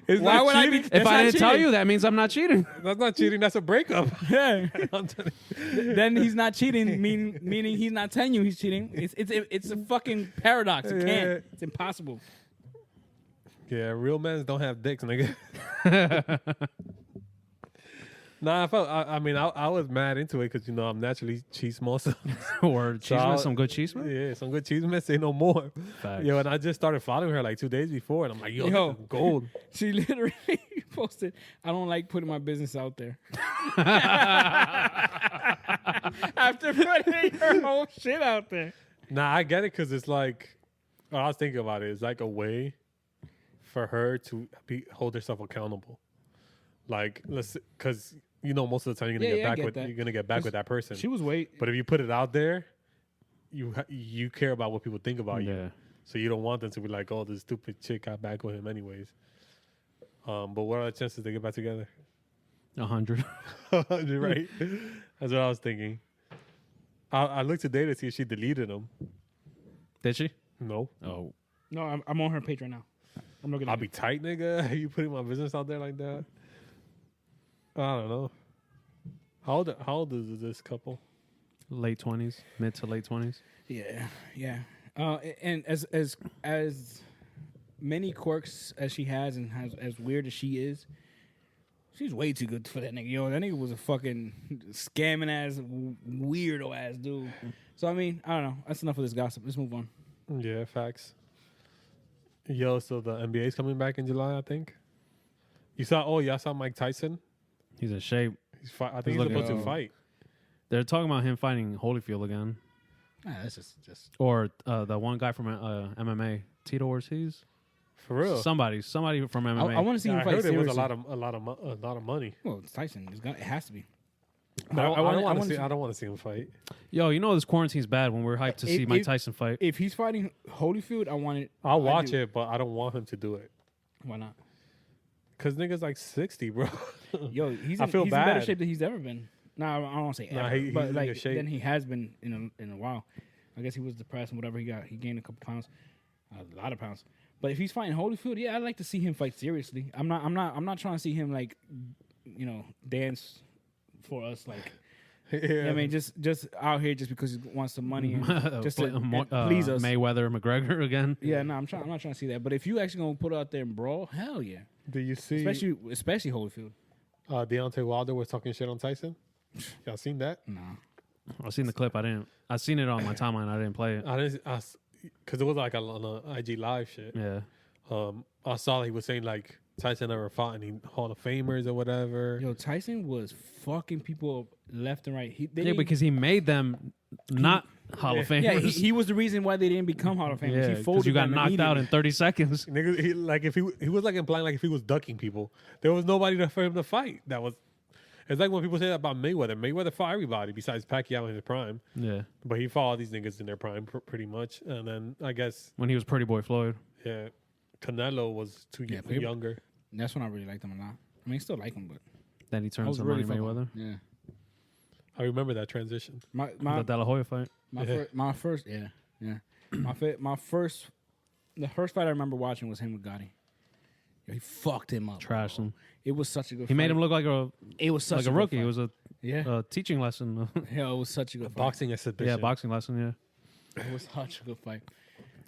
C: It's
E: Why
C: not
E: would I be?
C: cheating.
E: That's
D: If I
E: not
D: didn't tell
E: cheating.
D: you, that means I'm not cheating.
C: That's not cheating. That's a breakup.
E: Yeah.
C: I'm telling you.
E: Then he's not cheating, meaning he's not telling you he's cheating. It's a fucking paradox. It
C: Yeah.
E: can't. It's impossible.
C: Yeah, real men don't have dicks, nigga. Nah, I mean, I was mad into it because I'm naturally cheese most.
D: Or cheese
C: So
D: with some good cheese, man.
C: Yeah, some good cheese man. Say no more.
D: Facts.
C: Yo, and I just started following her like 2 days before, and I'm like, yo,
E: Yo.
C: this is gold.
E: She literally posted, "I don't like putting my business out there." After putting her whole shit out there.
C: Nah, I get it because it's like, what I was thinking about it is like a way for her to hold herself accountable. Like, because most of the time you're gonna
E: Yeah,
C: get
E: I
C: back
E: get
C: with
E: that.
C: you're gonna get back with that person.
E: She was
C: But if you put it out there, you care about what people think about you.
D: Yeah.
C: So you don't want them to be like, oh, this stupid chick got back with him anyways. But what are the chances they get back together?
D: 100.
C: Right? That's what I was thinking. I looked today to see if she deleted them.
D: Did she?
C: No.
D: Oh.
E: No, I'm on her page right now. I'm looking at
C: I'll
E: it.
C: be tight, nigga. You putting my business out there like that? I don't know. How old is this couple?
D: Late 20s, mid to late 20s.
E: Yeah. And as many quirks as she has and as weird as she is, she's way too good for that nigga. Yo, that nigga was a fucking scamming ass, weirdo ass dude. So I mean, I don't know. That's enough of this gossip. Let's move on.
C: Yeah, facts. Yo, so the NBA's coming back in July, I think. Y'all saw Mike Tyson?
D: He's in shape.
C: I think he's
D: looking-
C: supposed to fight.
D: They're talking about him fighting Holyfield again.
E: That's just
D: Or the one guy from MMA, Tito Ortiz.
C: For real.
D: Somebody from MMA.
E: I want to see him
C: I
E: fight
C: heard it
E: seriously.
C: was a lot of money.
E: Well, it's Tyson. It has to be.
C: But I
E: wanna-
C: don't want to
E: wanna
C: see. I don't want to see him fight.
D: Yo, this quarantine's bad when we're hyped to see Mike Tyson fight.
E: If he's fighting Holyfield, I want it.
C: I'll
E: I
C: watch
E: do.
C: it, but I don't want him to do it.
E: Why not?
C: Cause nigga's like 60, bro.
E: Yo, he's
C: I
E: in,
C: feel
E: he's in better
C: bad.
E: shape than he's ever been. Nah, I don't want to say
C: Nah,
E: ever,
C: he's
E: but
C: in
E: like
C: good shape.
E: than he has been in a while. I guess he was depressed and whatever. He gained a couple pounds, a lot of pounds. But if he's fighting Holyfield, yeah, I'd like to see him fight seriously. I'm not trying to see him like, dance for us like I mean, just out here just because he wants some money and just to
D: Pl-
E: please us.
D: Mayweather, McGregor again.
E: Yeah, no, I'm not trying to see that. But if you actually gonna put it out there and brawl, hell yeah.
C: Do you see?
E: Especially Holyfield.
C: Deontay Wilder was talking shit on Tyson. Y'all seen that?
E: No.
D: I seen the clip. I seen it on my timeline. I didn't play it.
C: I didn't, because it was like on a IG live shit.
D: Yeah.
C: I saw he was saying like Tyson never fought any Hall of Famers or whatever.
E: Yo, Tyson was fucking people up left and right.
D: Yeah, because he made them not Hall of Famers.
E: Yeah, he was the reason why they didn't become Hall of Famers.
D: Yeah,
E: He
D: because
E: folded
D: you got
E: them
D: knocked out
E: immediately.
D: in 30 seconds.
C: Nigga, he was like implying like if he was ducking people, there was nobody for him to fight. That was. It's like when people say that about Mayweather. Mayweather fought everybody besides Pacquiao in his prime,
D: Yeah.
C: but he fought all these niggas in their prime pretty much. And then I guess
D: When he was Pretty Boy Floyd.
C: yeah, Canelo was younger.
E: That's when I really liked him a lot. I mean, I still like him, but
D: Then he
E: I
D: turned
E: was
D: to
E: really
D: Money
E: fucking-
D: Mayweather.
E: Yeah.
C: I remember that transition.
E: My
D: The De La Hoya fight.
E: my first the first fight I remember watching was him with Gotti. Yo, he fucked him up.
D: Trashed him.
E: It was such a good.
D: He made
E: fight.
D: him look like a
E: It was such
D: like a
E: good
D: rookie.
E: fight.
D: It was a
E: yeah.
D: teaching lesson.
E: Yeah, it was such a good fight.
C: Boxing exhibition.
D: Yeah, boxing lesson. Yeah.
E: It was such a good fight.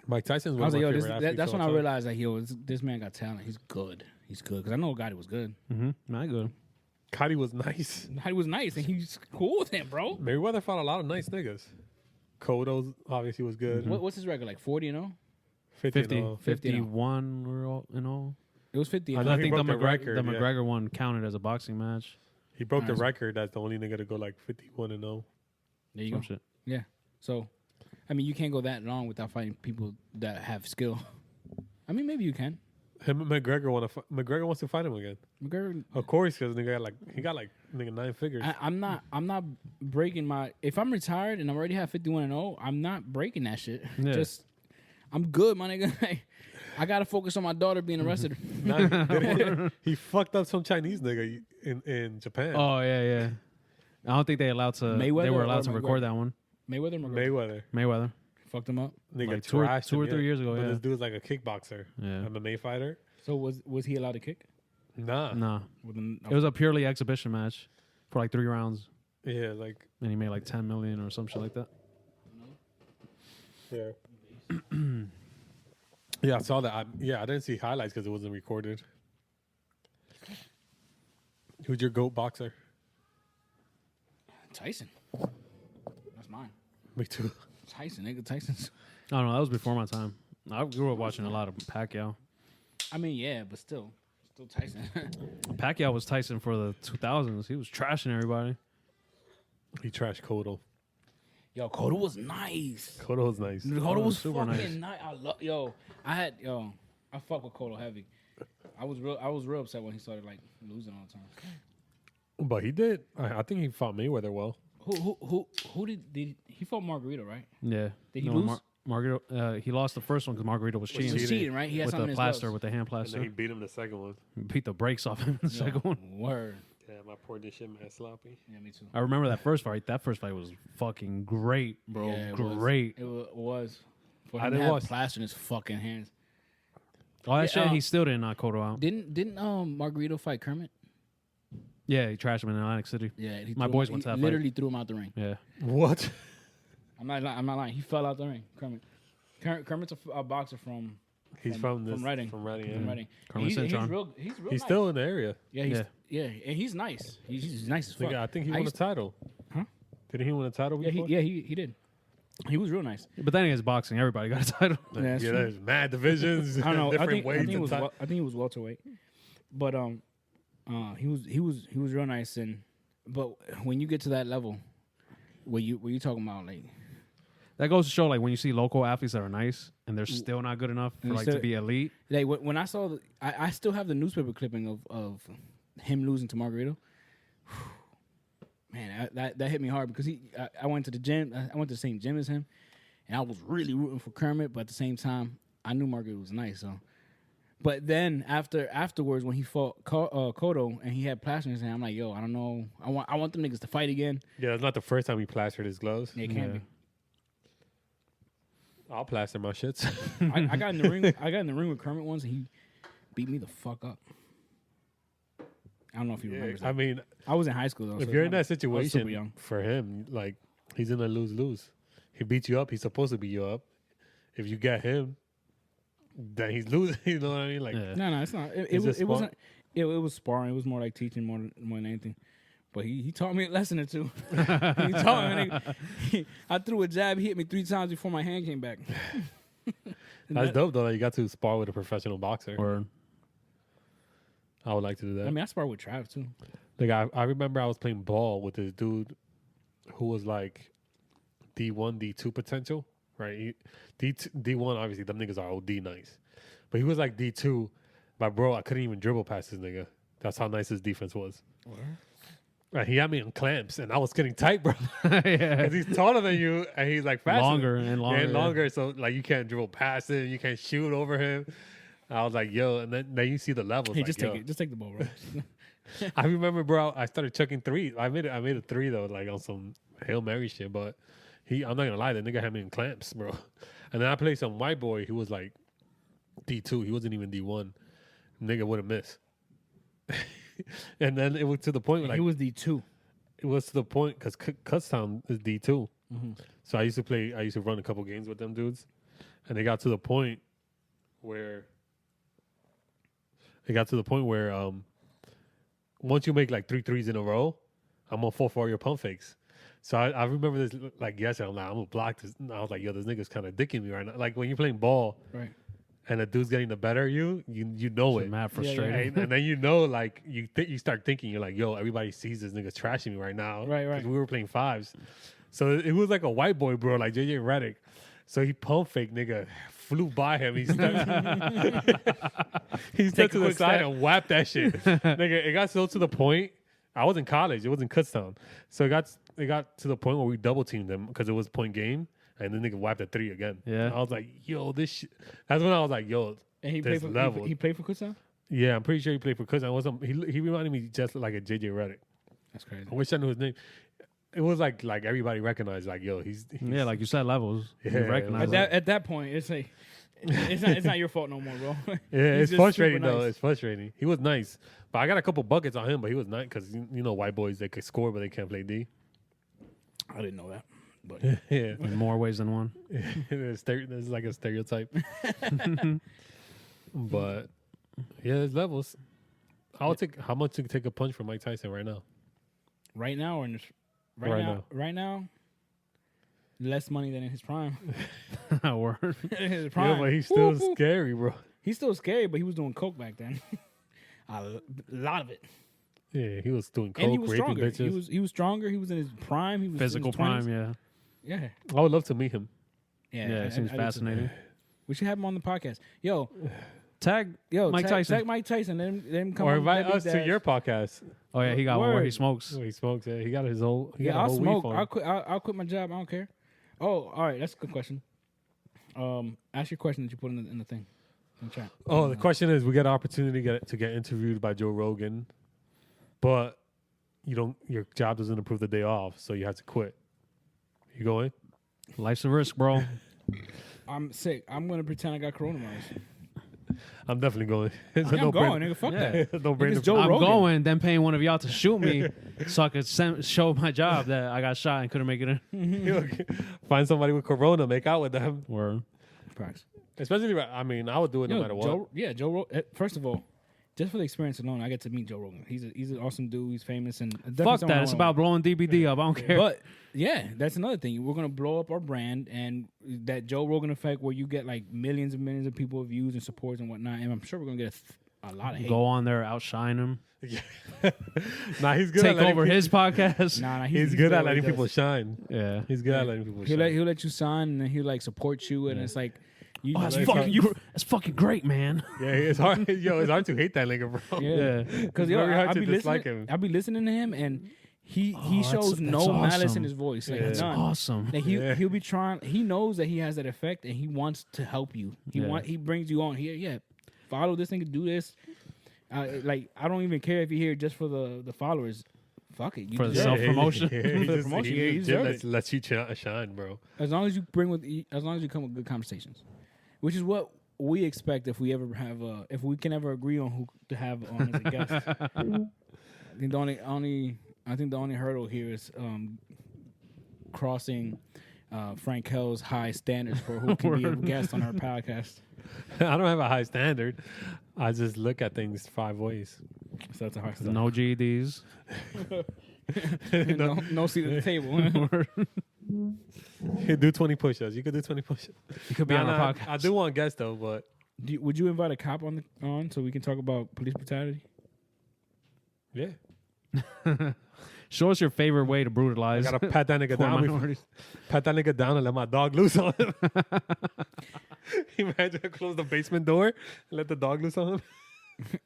C: Mike Tyson's
E: I
C: one
E: was
C: of
E: like,
C: my
E: yo,
C: favorite athletes
E: that's
C: of
E: when I
C: all time.
E: realized that this man got talent. He's good. He's good because I know Gotti was good.
D: Mm-hmm. Not good.
C: Gotti was nice.
E: Gotti was nice and he's cool with him, bro.
C: Mayweather fought a lot of nice niggas. Cotto's obviously was good.
E: What's his record? Like 40 and 0?
C: 50.
D: 50,
C: and all.
D: 51 or all, in all.
E: It was 50.
C: I
E: And
C: know
D: I
C: he
D: think the
C: broke the record,
D: the
C: yeah.
D: McGregor one counted as a boxing match.
C: He broke the
E: Nice.
C: record as the only nigga to go like 51 and 0.
E: there you
D: Some
E: go.
D: shit.
E: Yeah. So, I mean, you can't go that long without fighting people that have skill. I mean, maybe you can.
C: Him and McGregor McGregor wants to fight him again.
E: McGregor.
C: Of course, because he got like nigga 9 figures.
E: I'm not breaking my. If I'm retired and I already have 51 and 0, I'm not breaking that shit.
D: Yeah.
E: Just, I'm good, my nigga. I gotta focus on my daughter being arrested.
C: He fucked up some Chinese nigga in Japan.
D: Oh yeah. I don't think they allowed to.
E: Mayweather
D: They were
E: or
D: allowed to record
E: McGregor?
D: that one.
E: Mayweather, McGregor
C: Mayweather.
D: Mayweather.
E: fucked him up.
C: Nigga
D: Like two or
C: trashed him,
D: 3 years ago,
C: But
D: yeah.
C: this dude's like a kickboxer,
D: Yeah.
C: MMA fighter.
E: So was he allowed to kick?
C: Nah.
D: Nah.
E: Well, then,
D: It was a purely exhibition match for like 3 rounds,
C: Yeah, like
D: and he made like 10 million or some shit like that.
C: yeah. Yeah, I saw that. I didn't see highlights because it wasn't recorded. Who's your GOAT boxer?
E: Tyson. That's mine.
C: Me too.
E: Tyson, nigga. Tyson's.
D: I don't know. That was before my time. I grew up watching a lot of Pacquiao.
E: I mean, yeah, but still Tyson.
D: Pacquiao was Tyson for the 2000s. He was trashing everybody.
C: He trashed Cotto.
E: Yo, Cotto was nice.
C: Cotto was nice.
E: Cotto was
D: super
E: fucking nice. I fuck with Cotto heavy. I was real upset when he started like losing all the time.
C: But he did. I think he fought Mayweather well.
E: Who did he fought Margarito, right?
D: Yeah.
E: Did he
D: No,
E: lose?
D: Margarito, he lost the first one because Margarito was
E: He
D: cheating
E: was cheating, right? He had
D: with
E: something
D: the
E: in his
D: plaster,
E: gloves.
D: with the hand
C: And
D: plaster.
C: then he beat him the second one.
D: Beat the brakes off him in the second one.
E: Word.
C: Damn, I poured this shit mad sloppy.
E: Yeah, me too.
D: I remember that first fight. That first fight was fucking great, bro.
E: Yeah, it
D: great.
E: was. For
C: I
E: him
C: didn't
E: to have
C: watch-
E: plaster in his fucking hands.
D: All that
E: Yeah,
D: shit, he still didn't knock Cotto out.
E: Didn't Margarito fight Kermit?
D: Yeah, he trashed him in Atlantic City.
E: Yeah,
D: My boys went to that fight.
E: literally threw him out the ring.
D: Yeah.
C: What?
E: I'm not lying. He fell out the ring. Kermit's a boxer from
C: He's from
E: Reading.
C: From Reading.
E: From
C: Yeah.
E: Reading.
D: Kermit
E: He's
D: Cintron.
E: real. He's
C: He's
E: nice.
C: still in the area.
E: Yeah, and he's nice. He's nice as fuck.
C: Nigga, I think he
E: I
C: won a
E: used-
C: title.
E: Huh?
C: Didn't he win a title
E: Yeah,
C: before?
E: he did. He was real nice.
D: But then against boxing, everybody got a title.
E: Yeah, that's true.
C: there's mad divisions.
E: I don't know. I
C: different
E: think
C: weights
E: he
C: and
E: was.
C: ti-
E: I think he was welterweight, but he was real nice. But when you get to that level, where you talking about like
D: That goes to show, like, when you see local athletes that are nice and they're still not good enough for
E: And
D: like
E: still-
D: to be elite.
E: when I saw I still have the newspaper clipping of him losing to Margarito. Man, that hit me hard because I went to the gym. I went to the same gym as him, and I was really rooting for Kermit. But at the same time, I knew Margarito was nice. So, but then afterwards, when he fought Cotto and he had plaster in his hand, I'm like, yo, I don't know. I want them niggas to fight again.
C: Yeah, it's not the first time he plastered his gloves.
E: Yeah, it can't be.
C: I'll plaster my shits.
E: I got in the ring. I got in the ring with Kermit once, and he beat me the fuck up. I don't know if he remembers.
C: I mean,
E: I was in high school though.
C: if
E: so
C: you're in that
E: I was super
C: situation,
E: young.
C: for him, like he's in a lose-lose. He beats you up. He's supposed to beat you up. If you get him, then he's losing. You know what I mean? Like,
D: Yeah.
E: No, it's not.
C: It's
E: It
C: a
E: wasn't. It was sparring. It was more like teaching more than anything. But he taught me a lesson or two. He taught me. I threw a jab. He hit me 3 times before my hand came back.
C: that's dope though. That you got to spar with a professional boxer.
D: Or
C: I would like to do that.
E: I mean, I sparred with Trav too.
C: Like I remember I was playing ball with this dude who was like D1, D2 potential, right? D1, obviously, them niggas are OD nice. But he was like D2. But bro, I couldn't even dribble past this nigga. That's how nice his defense was. Right, he had me in clamps, and I was getting tight, bro.
D: yeah.
C: Because he's taller than you, and he's like faster.
D: Longer and longer.
C: And longer, so like you can't dribble past him, you can't shoot over him. I was like, yo, and then you see the levels.
E: Hey,
C: like,
E: just
C: yo.
E: take it. Just take the ball, bro.
C: I remember, bro. I started chucking threes. I made a 3 though, like on some Hail Mary shit. But I'm not gonna lie, the nigga had me in clamps, bro. And then I played some white boy. He was like D2. He wasn't even D1. Nigga wouldn't miss. And then it was to the point where, like
E: he was D2.
C: it was to the point because Kutztown is D2. So I used to run a couple games with them dudes, and they got to the point where once you make like 3 threes in a row, I'm gonna fall for your pump fakes. So I remember this like yesterday. I'm like, I'm gonna block this. And I was like, yo, this nigga's kind of dicking me right now. Like when you're playing ball,
E: Right.
C: and a dude's getting the better of you, you know it.
D: Mad frustrating.
C: And then you know, like you start thinking, you're like, yo, everybody sees this nigga's trashing me right now.
E: Right.
C: 'Cause we were playing 5s, so it was like a white boy, bro, like JJ Redick. So he pump fake, nigga, flew by him. He stepped to the side and whapped that shit, nigga. It got so to the point. I was in college. It was in Kutztown, so it got to the point where we double teamed him because it was point game. And then nigga wiped a 3 again.
D: Yeah.
C: And I was like, yo, this shit. That's when I was like, yo,
E: And he
C: there's
E: played for
C: levels.
E: he played for Kutztown?
C: Yeah, I'm pretty sure he played for Kutztown. He reminded me just like a JJ Redick.
E: That's crazy.
C: I wish I knew his name. It was like everybody recognized, like, yo, he's
D: Yeah, like you said, levels. You
C: Yeah,
D: recognize
E: At that point, it's like it's not your fault no more, bro.
C: yeah,
E: He's
C: it's
E: just
C: frustrating
E: super
C: though.
E: nice.
C: It's frustrating. He was nice, but I got a couple buckets on him, but he was nice because you know white boys they could score but they can't play D.
E: I didn't know that. But
C: Yeah,
D: in more ways than one.
C: There's like a stereotype. But yeah, there's levels. How much to take a punch from Mike Tyson right now?
E: right now or in this, right now, less money than in his prime.
D: Word.
E: In his
C: Yeah,
E: prime.
C: but he's still
E: Woo, woo.
C: scary, bro.
E: He's still scary, but he was doing coke back then. A lot of it.
C: Yeah, he was doing coke,
E: And he was
C: raping
E: stronger.
C: bitches.
E: He was stronger. He was in his prime. He was
D: Physical
E: in his 20s.
D: prime, yeah.
E: Yeah.
C: I would love to meet him.
E: Yeah.
D: Yeah, it seems
E: I do too.
D: fascinating.
E: We should have him on the podcast. Yo,
D: Tag Mike Tyson.
E: Tag Mike Tyson. Let him come
C: Or
E: on
C: invite
E: Debbie
C: us to
E: Dash.
C: your podcast.
D: Oh yeah, he got one where he
E: Word.
D: smokes.
C: Oh, he smokes. Yeah, he got his whole. He
E: Yeah,
C: got a
E: I'll
C: whole
E: smoke.
C: weed farm.
E: I'll quit my job. I don't care. Oh, all right. That's a good question. Ask your question that you put in the thing. In the chat.
C: Oh, the question is, we get an opportunity to get interviewed by Joe Rogan, but your job doesn't approve the day off, so you have to quit. You going?
D: Life's a risk, bro.
E: I'm sick. I'm gonna pretend I got coronavirus.
C: I'm definitely going. It's
E: I'm going, nigga. Fuck
D: Yeah.
E: that.
C: No brainer.
E: Nigga's Joe
D: I'm
E: Rogan.
D: going, then paying one of y'all to shoot me so I could show my job that I got shot and couldn't make it in.
C: Find somebody with corona, make out with them.
D: Word.
E: Facts.
C: Especially, I mean, I would do it no matter what.
E: Joe Rogan. First of all, just for the experience alone, I get to meet Joe Rogan. He's an awesome dude. He's famous and definitely
D: Fuck
E: someone I
D: that. It's
E: wanna
D: about blowing DBD up. I don't care.
E: But yeah, that's another thing. We're gonna blow up our brand and that Joe Rogan effect, where you get like millions and millions of people views and supports and whatnot. And I'm sure we're gonna get a lot of hate.
D: Go on there, outshine him.
C: Nah, he's good.
D: Take
C: at letting
D: over his podcast.
E: Nah,
C: He's good at
E: what he
C: letting people
E: does.
C: shine.
D: Yeah.
C: He's good at letting people
E: He'll
C: shine.
E: let you sign and then he'll like support you and it's like you.
D: Oh, that's
C: Like,
D: fucking great, man.
C: Yeah, it's hard. Yo, it's hard to hate that nigga, bro.
E: Yeah,
C: It's
E: because
C: very hard
E: I
C: to
E: be
C: dislike
E: listening.
C: him.
E: I be listening to him and he
D: that's
E: shows no malice
D: awesome.
E: in his voice. Like
C: That's
E: none.
D: Awesome.
E: Like
C: Yeah.
E: he'll be trying. He knows that he has that effect, and he wants to help you. He brings you on here. Yeah, follow this nigga, do this. Like I don't even care if you're here just for the followers. Fuck it, you
D: For the
E: deserve it.
D: self-promotion.
C: Yeah,
E: For the
C: he just,
E: promotion,
C: he
E: yeah, you
C: legit
E: deserve
C: lets you shine, bro.
E: As long as you come with good conversations, which is what we expect if we ever have if we can ever agree on who to have on as a guest. think the only hurdle here is crossing Frank Hell's high standards for who can be a guest on our podcast.
C: I don't have a high standard. I just look at things 5 ways.
E: So that's a hard
D: No GEDs.
E: no seat at the table.
C: You could do 20 push-ups. You could do 20 push-ups.
D: You could be on our podcast.
C: I do want guests though, but
E: Would you invite a cop on so we can talk about police brutality?
C: yeah,
D: Show us your favorite way to brutalize.
C: I gotta pat that nigga
D: poor
C: down.
D: minorities.
C: Pat that nigga down and let my dog loose on him. Imagine I close the basement door and let the dog loose on him.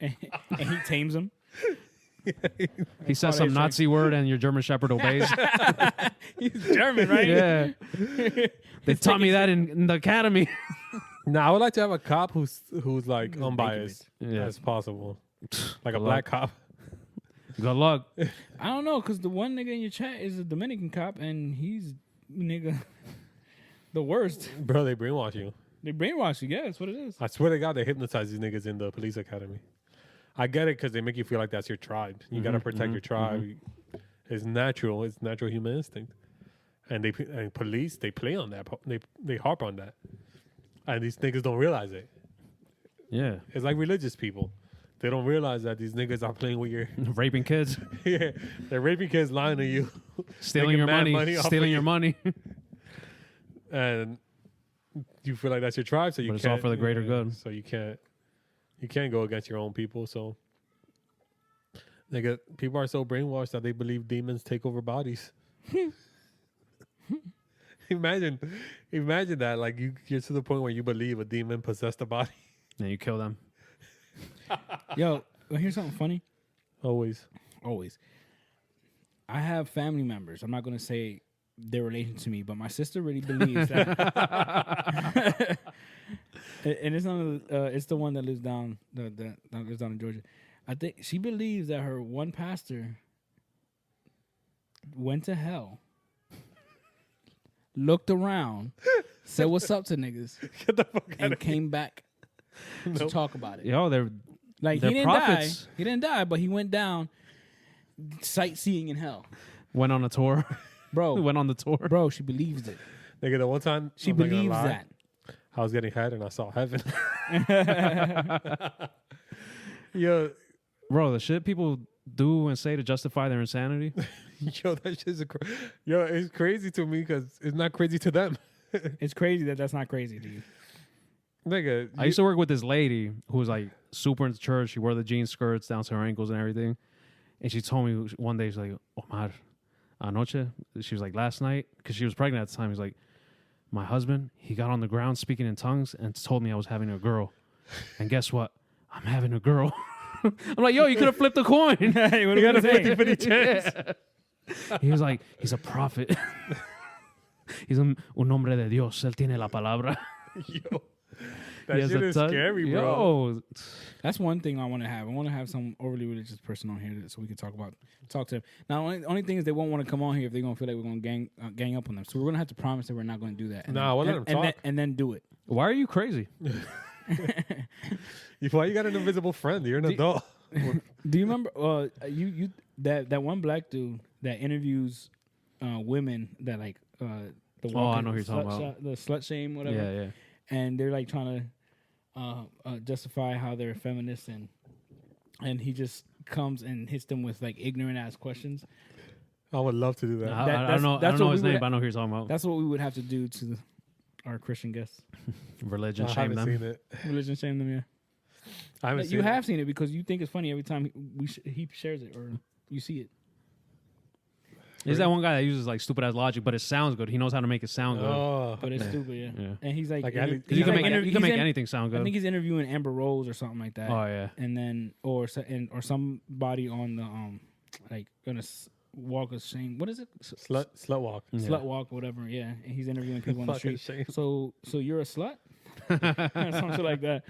E: And he tames him.
D: He says some Nazi word and your German Shepherd obeys.
E: He's German, right?
D: Yeah. They taught me that in the academy.
C: Nah, I would like to have a cop who's like unbiased
D: Yeah.
C: as possible, like a
D: Good
C: black
D: luck.
C: cop.
D: Good luck.
E: I don't know, because the one nigga in your chat is a Dominican cop, and he's nigga the worst.
C: Bro, they brainwash you.
E: They brainwash you. Yeah, that's what it is.
C: I swear to God, they hypnotize these niggas in the police academy. I get it because they make you feel like that's your tribe. You gotta protect your tribe. It's natural. It's natural human instinct. And police, they play on that. They harp on that. And these niggas don't realize it.
D: Yeah.
C: It's like religious people. They don't realize that these niggas are playing with your...
D: Raping kids.
C: Yeah, they're raping kids, lying to you.
D: Stealing your
C: Making mad
D: money.
C: off
D: Stealing
C: of
D: your
C: you.
D: money.
C: And you feel like that's your tribe, so you
D: But
C: can't...
D: it's all for the greater good.
C: So you can't go against your own people, so... Nigga, people are so brainwashed that they believe demons take over bodies. Imagine that. Like, you're to the point where you believe a demon possessed a body.
D: And you kill them.
E: Yo, here's something funny.
C: Always.
E: Always. I have family members. I'm not going to say their relation to me, but my sister really believes that. And it's it's the one that lives down that lives down in Georgia. I think she believes that her one pastor went to hell, looked around, said what's up to niggas,
C: Get the fuck out
E: and
C: of
E: came back to
C: Nope.
E: talk about it.
D: Yo, they're
E: Like
D: They're
E: he didn't
D: prophets.
E: die. He didn't die, but he went down sightseeing in hell.
D: went on a tour.
E: Bro,
D: Went on the tour.
E: bro, she believes it.
C: Nigga, the one time
E: She
C: I'm not gonna
E: believes
C: lie,
E: that.
C: I was getting head and I saw heaven. Yo,
D: Bro, the shit people do and say to justify their insanity.
C: yo, that shit's it's crazy to me because it's not crazy to them.
E: It's crazy that that's not crazy to you.
C: Nigga,
D: I used to work with this lady who was like super into church. She wore the jean skirts down to her ankles and everything. And she told me one day, she's like, Omar, anoche, she was like, last night, because she was pregnant at the time, he was like, my husband, he got on the ground speaking in tongues and told me I was having a girl. And guess what? I'm having a girl. I'm like, yo, you could have flipped a coin.
E: You got a 50-50 chance.
D: Yeah. He was like, he's a prophet. He's un hombre de Dios. Él tiene la palabra.
C: yo,
D: He
C: that
D: has
C: shit
D: a
C: is
D: touch-
C: scary, bro.
D: Yo,
E: That's one thing I want to have. I want to have some overly religious person on here so we can talk to them. Now, only thing is they won't want to come on here if they're gonna feel like we're gonna gang up on them. So we're gonna have to promise that we're not gonna do that. And
C: Nah, we'll let them talk.
E: and then do it.
D: why are you crazy?
C: Why you got an invisible friend? You're an adult.
E: Do you remember you that one black dude that interviews women that like the
D: I know who you're talking about.
E: the slut shame whatever.
D: Yeah, yeah.
E: And they're like trying to justify how they're feminists and he just comes and hits them with like ignorant ass questions.
C: I would love to do that.
D: I don't know. I
E: that's
D: don't know
E: what
D: his
E: we
D: name,
E: would-
D: but I know who you're talking about.
E: That's what we would have to do to our Christian guests.
D: Religion,
C: I
D: shame
C: haven't
D: them.
C: seen it.
E: Religion shame them, yeah.
C: I haven't seen
E: You
C: it.
E: have seen it because you think it's funny every time he shares it or you see it.
D: Is that one guy that uses like stupid ass logic, but it sounds good? He knows how to make it sound good.
C: Oh,
E: But it's stupid, yeah.
D: Yeah.
E: And he's like,
C: Like,
E: inter-
C: Ali-
D: Because you
E: he's
D: can
E: like
D: make, you can make anything sound
E: I
D: good.
E: think he's interviewing Amber Rose or something like that.
D: Oh yeah.
E: And then or somebody on the like gonna walk of shame. What is it?
C: slut walk.
D: Yeah.
E: Slut walk, whatever. Yeah, and he's interviewing people on the
C: Fucking
E: street.
C: shame.
E: So you're a slut, something like that.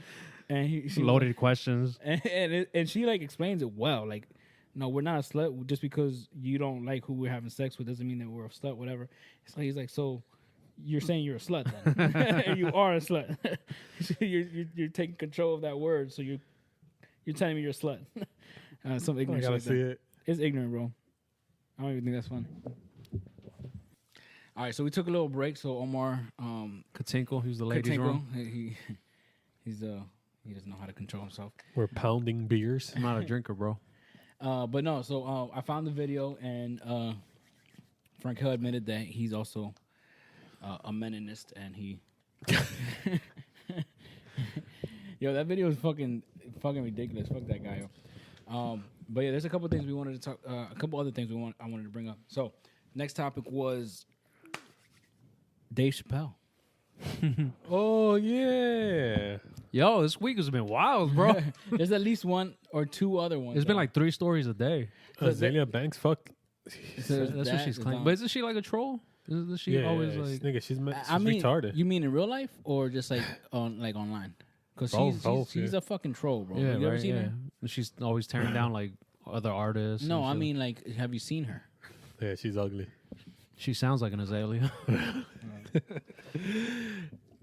E: And she
D: Loaded questions.
E: and she like explains it well. Like, no, we're not a slut. Just because you don't like who we're having sex with doesn't mean that we're a slut. Whatever. So he's like, so you're saying you're a slut then? You are a slut. you're taking control of that word. So you're telling me you're a slut. Some
C: I
E: ignorance
C: gotta
E: like
C: see
E: that.
C: it.
E: It's ignorant, bro. I don't even think that's funny. All right, so we took a little break. So Omar,
D: Katinkle, who's the ladies'
E: Katinko,
D: room.
E: he doesn't know how to control himself.
C: We're pounding beers.
D: I'm not a drinker, bro.
E: But no, so I found the video, and Frank Hill admitted that he's also a meninist, and he. Yo, that video is fucking ridiculous. Fuck that guy, yo. But yeah, there's a couple things we wanted to talk. A couple other things I wanted to bring up. So, next topic was Dave Chappelle.
C: Oh yeah.
D: Yo, this week has been wild, bro.
E: There's at least one or two other ones.
D: It's been like 3 stories a day.
C: Azalea Banks, fuck.
E: So
D: That's what she's claiming. But isn't she like a troll? Isn't she
C: Yeah,
D: always like?
C: nigga, she's
E: I mean,
C: retarded.
E: you mean in real life or just like online? Because she's
C: yeah.
E: a fucking troll, bro.
D: Yeah,
E: Have you ever
D: right.
E: seen
D: Yeah,
E: her?
D: And she's always tearing down like other artists.
E: No,
D: and
E: I
D: shit.
E: mean like, have you seen her?
C: Yeah, she's ugly.
D: she sounds like an azalea.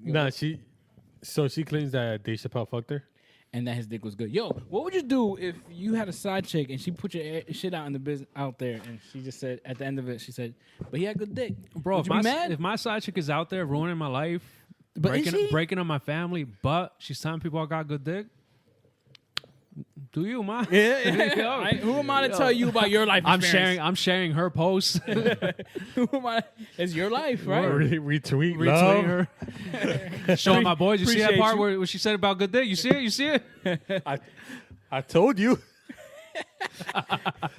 C: Nah, she claims that Dave Chappelle fucked her.
E: And that his dick was good. Yo, what would you do if you had a side chick and she put your shit out in the business out there, and she just said at the end of it, she said, "But he had good dick."
D: Bro,
E: would you be mad?
D: if my side chick is out there ruining my life,
E: But is she?
D: breaking up my family, but she's telling people I got good dick, do you, man?
E: Yeah. Who am I to tell you about your life?
D: I'm
E: experience?
D: sharing her posts.
E: Who am I? It's your life, right?
C: Retweet,
D: Retweet
C: love.
D: her. Showing my boys. You see that
E: Appreciate
D: part
E: you.
D: where she said about good dick? You see it? You see it?
C: I told you.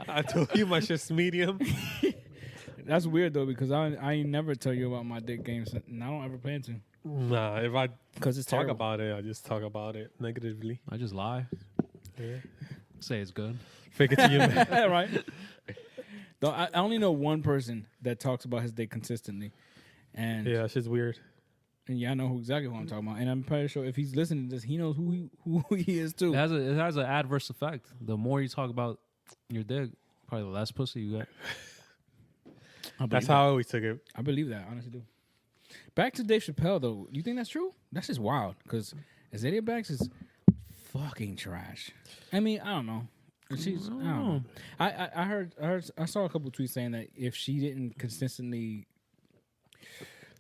C: I told you my shit's medium.
E: That's weird though, because I ain't never tell you about my dick games, and I don't ever plan to.
C: Nah, if I
E: Because it's
C: talk
E: terrible.
C: about it, I just talk about it negatively.
D: I just lie.
C: Yeah.
D: Say it's good.
C: Fake it till you make it.
E: Right. Though I only know one person that talks about his dick consistently, and
C: Yeah, shit's weird.
E: and yeah, I know exactly who I'm talking about, and I'm pretty sure if he's listening to this, he knows who he is too.
D: It has an adverse effect. The more you talk about your dick, probably the less pussy you get.
C: That's how I always took it.
E: I believe that. I honestly do. Back to Dave Chappelle though. You think that's true? That's just wild because Azalea Banks is fucking trash. I mean, I don't know. She's I don't know. I saw a couple tweets saying that if she didn't consistently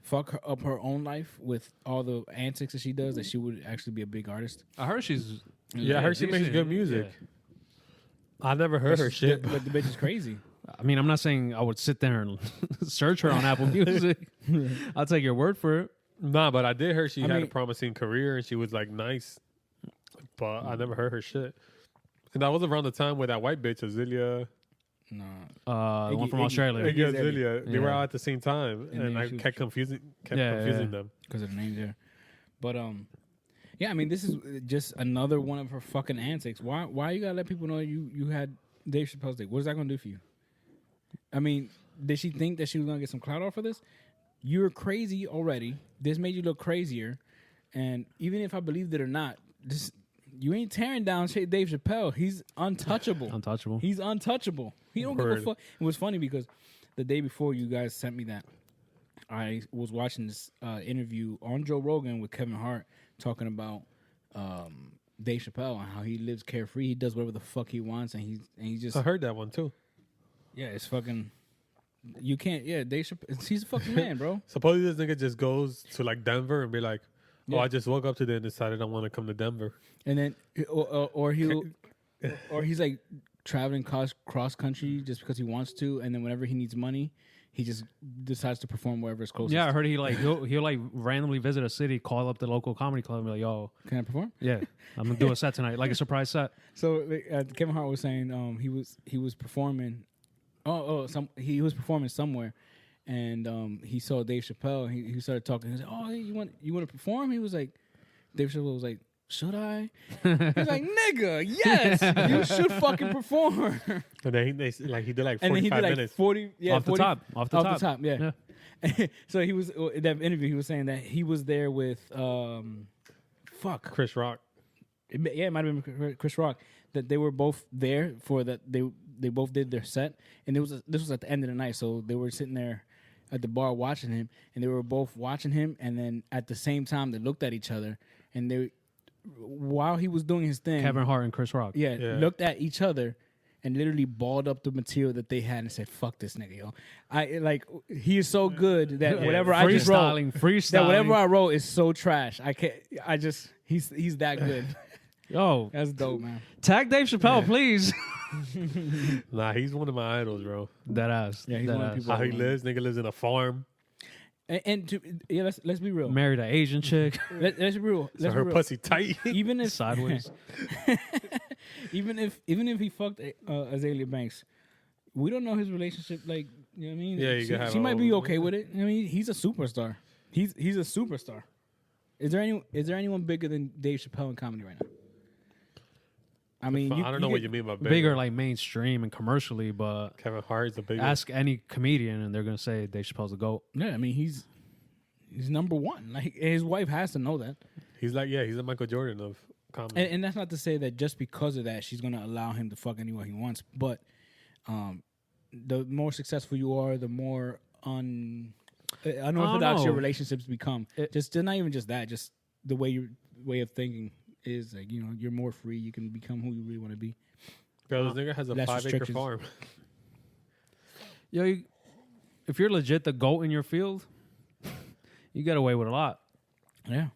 E: fuck up her own life with all the antics that she does, that she would actually be a big artist.
D: I heard she's.
C: Yeah, I heard she makes
D: decent.
C: good music.
D: Yeah.
C: I never heard her shit.
E: But the bitch is crazy.
D: I mean, I'm not saying I would sit there and search her on Apple Music. I'll take your word for it.
C: Nah, but I did hear she
E: I
C: had
E: mean-
C: a promising career and she was like nice. But I never heard her shit. And that was around the time where that white bitch, Azalea,
E: No.
D: The one from
E: Iggy-
D: Australia.
C: Iggy
E: Iggy
C: Azalea, they were
D: Yeah.
C: out at the same time.
E: And
C: And
E: then
C: I
E: she was-
C: kept confusing
D: Yeah.
C: them.
E: Because of the name there. But yeah, I mean, this is just another one of her fucking antics. Why you gotta let people know you had Dave Chappelle's dick? What is that gonna do for you? I mean, did she think that she was gonna get some clout off of this? You're crazy already. This made you look crazier. And even if I believed it or not, you ain't tearing down Dave Chappelle. He's untouchable.
D: Untouchable.
E: He's untouchable. He don't give a
C: Word.
E: fuck. It was funny because the day before you guys sent me that, I was watching this interview on Joe Rogan with Kevin Hart talking about Dave Chappelle and how he lives carefree. He does whatever the fuck he wants, and he just
C: I heard that one too.
E: yeah, it's fucking. You can't. Yeah, Dave Chappelle. He's a fucking man, bro.
C: Supposedly this nigga just goes to like Denver and be like, "Oh,
E: Yeah.
C: I just woke up today and decided I want to come to Denver."
E: And then or he's like traveling cross country just because he wants to, and then whenever he needs money, he just decides to perform wherever it's closest.
D: Yeah, I heard he'll like randomly visit a city, call up the local comedy club, and be like, "Yo,
E: Can I perform?
D: yeah, I'm gonna do a set tonight, like a surprise set."
E: So Kevin Hart was saying he was performing. He was performing somewhere, and he saw Dave Chappelle. He started talking. He was like, "Oh, hey, you want to perform?" He was like, Dave Chappelle was like, "Should I?" He was like, "Nigga, yes, you should fucking perform."
C: And then he did like
E: And then
C: 45
E: he did like
C: minutes.
E: 40, yeah,
D: Off the
E: 40
D: top, off the top.
E: yeah. So he was in that interview. He was saying that he was there with
C: Chris Rock.
E: It might have been Chris Rock. That they were both there for that. They both did their set, and this was at the end of the night. So they were sitting there at the bar watching him, and they were both watching him. And then at the same time, they looked at each other, and while he was doing his thing,
D: Kevin Hart and Chris Rock.
E: yeah,
C: Yeah.
E: looked at each other, and literally balled up the material that they had and said, "Fuck this nigga, yo." He is so good that whatever I just wrote,
D: freestyling.
E: that whatever I wrote is so trash. He's that good.
D: Yo,
E: That's dope, man.
D: tag Dave Chappelle, please.
C: Nah, he's one of my idols, bro.
D: That ass.
E: Yeah, he's
D: that
E: one of the
D: ass.
E: people-
C: How he lives, nigga lives in a farm.
E: Let's be real.
D: Married an Asian chick.
E: Let's be real.
C: So
E: Let's
C: her
E: be real.
C: pussy tight.
E: Even if
D: Sideways.
E: even if he fucked Azalea Banks, we don't know his relationship. Like, you know what I mean?
C: Yeah, you can have
E: she
C: a
E: might be
C: whole-
E: okay with it. I mean, he's a superstar. He's a superstar. Is there anyone bigger than Dave Chappelle in comedy right now? I mean,
C: I don't know what you mean by bigger.
D: Bigger, like mainstream and commercially, but
C: Kevin Hart's the biggest.
D: ask any comedian and they're gonna say Dave Chappelle's the GOAT.
E: Yeah, I mean he's number one. Like his wife has to know that,
C: He's he's a Michael Jordan of comedy.
E: and that's not to say that just because of that she's gonna allow him to fuck anyone he wants. But the more successful you are, the more unorthodox your
D: know.
E: relationships become. Just not even just that, just the way of thinking is like, you know, you're more free. You can become who you really want to be.
C: Bro, this nigga has a
E: less
C: 5-acre
E: restrictions.
C: farm.
D: Yo, if you're legit the GOAT in your field, you get away with a lot.
E: Yeah.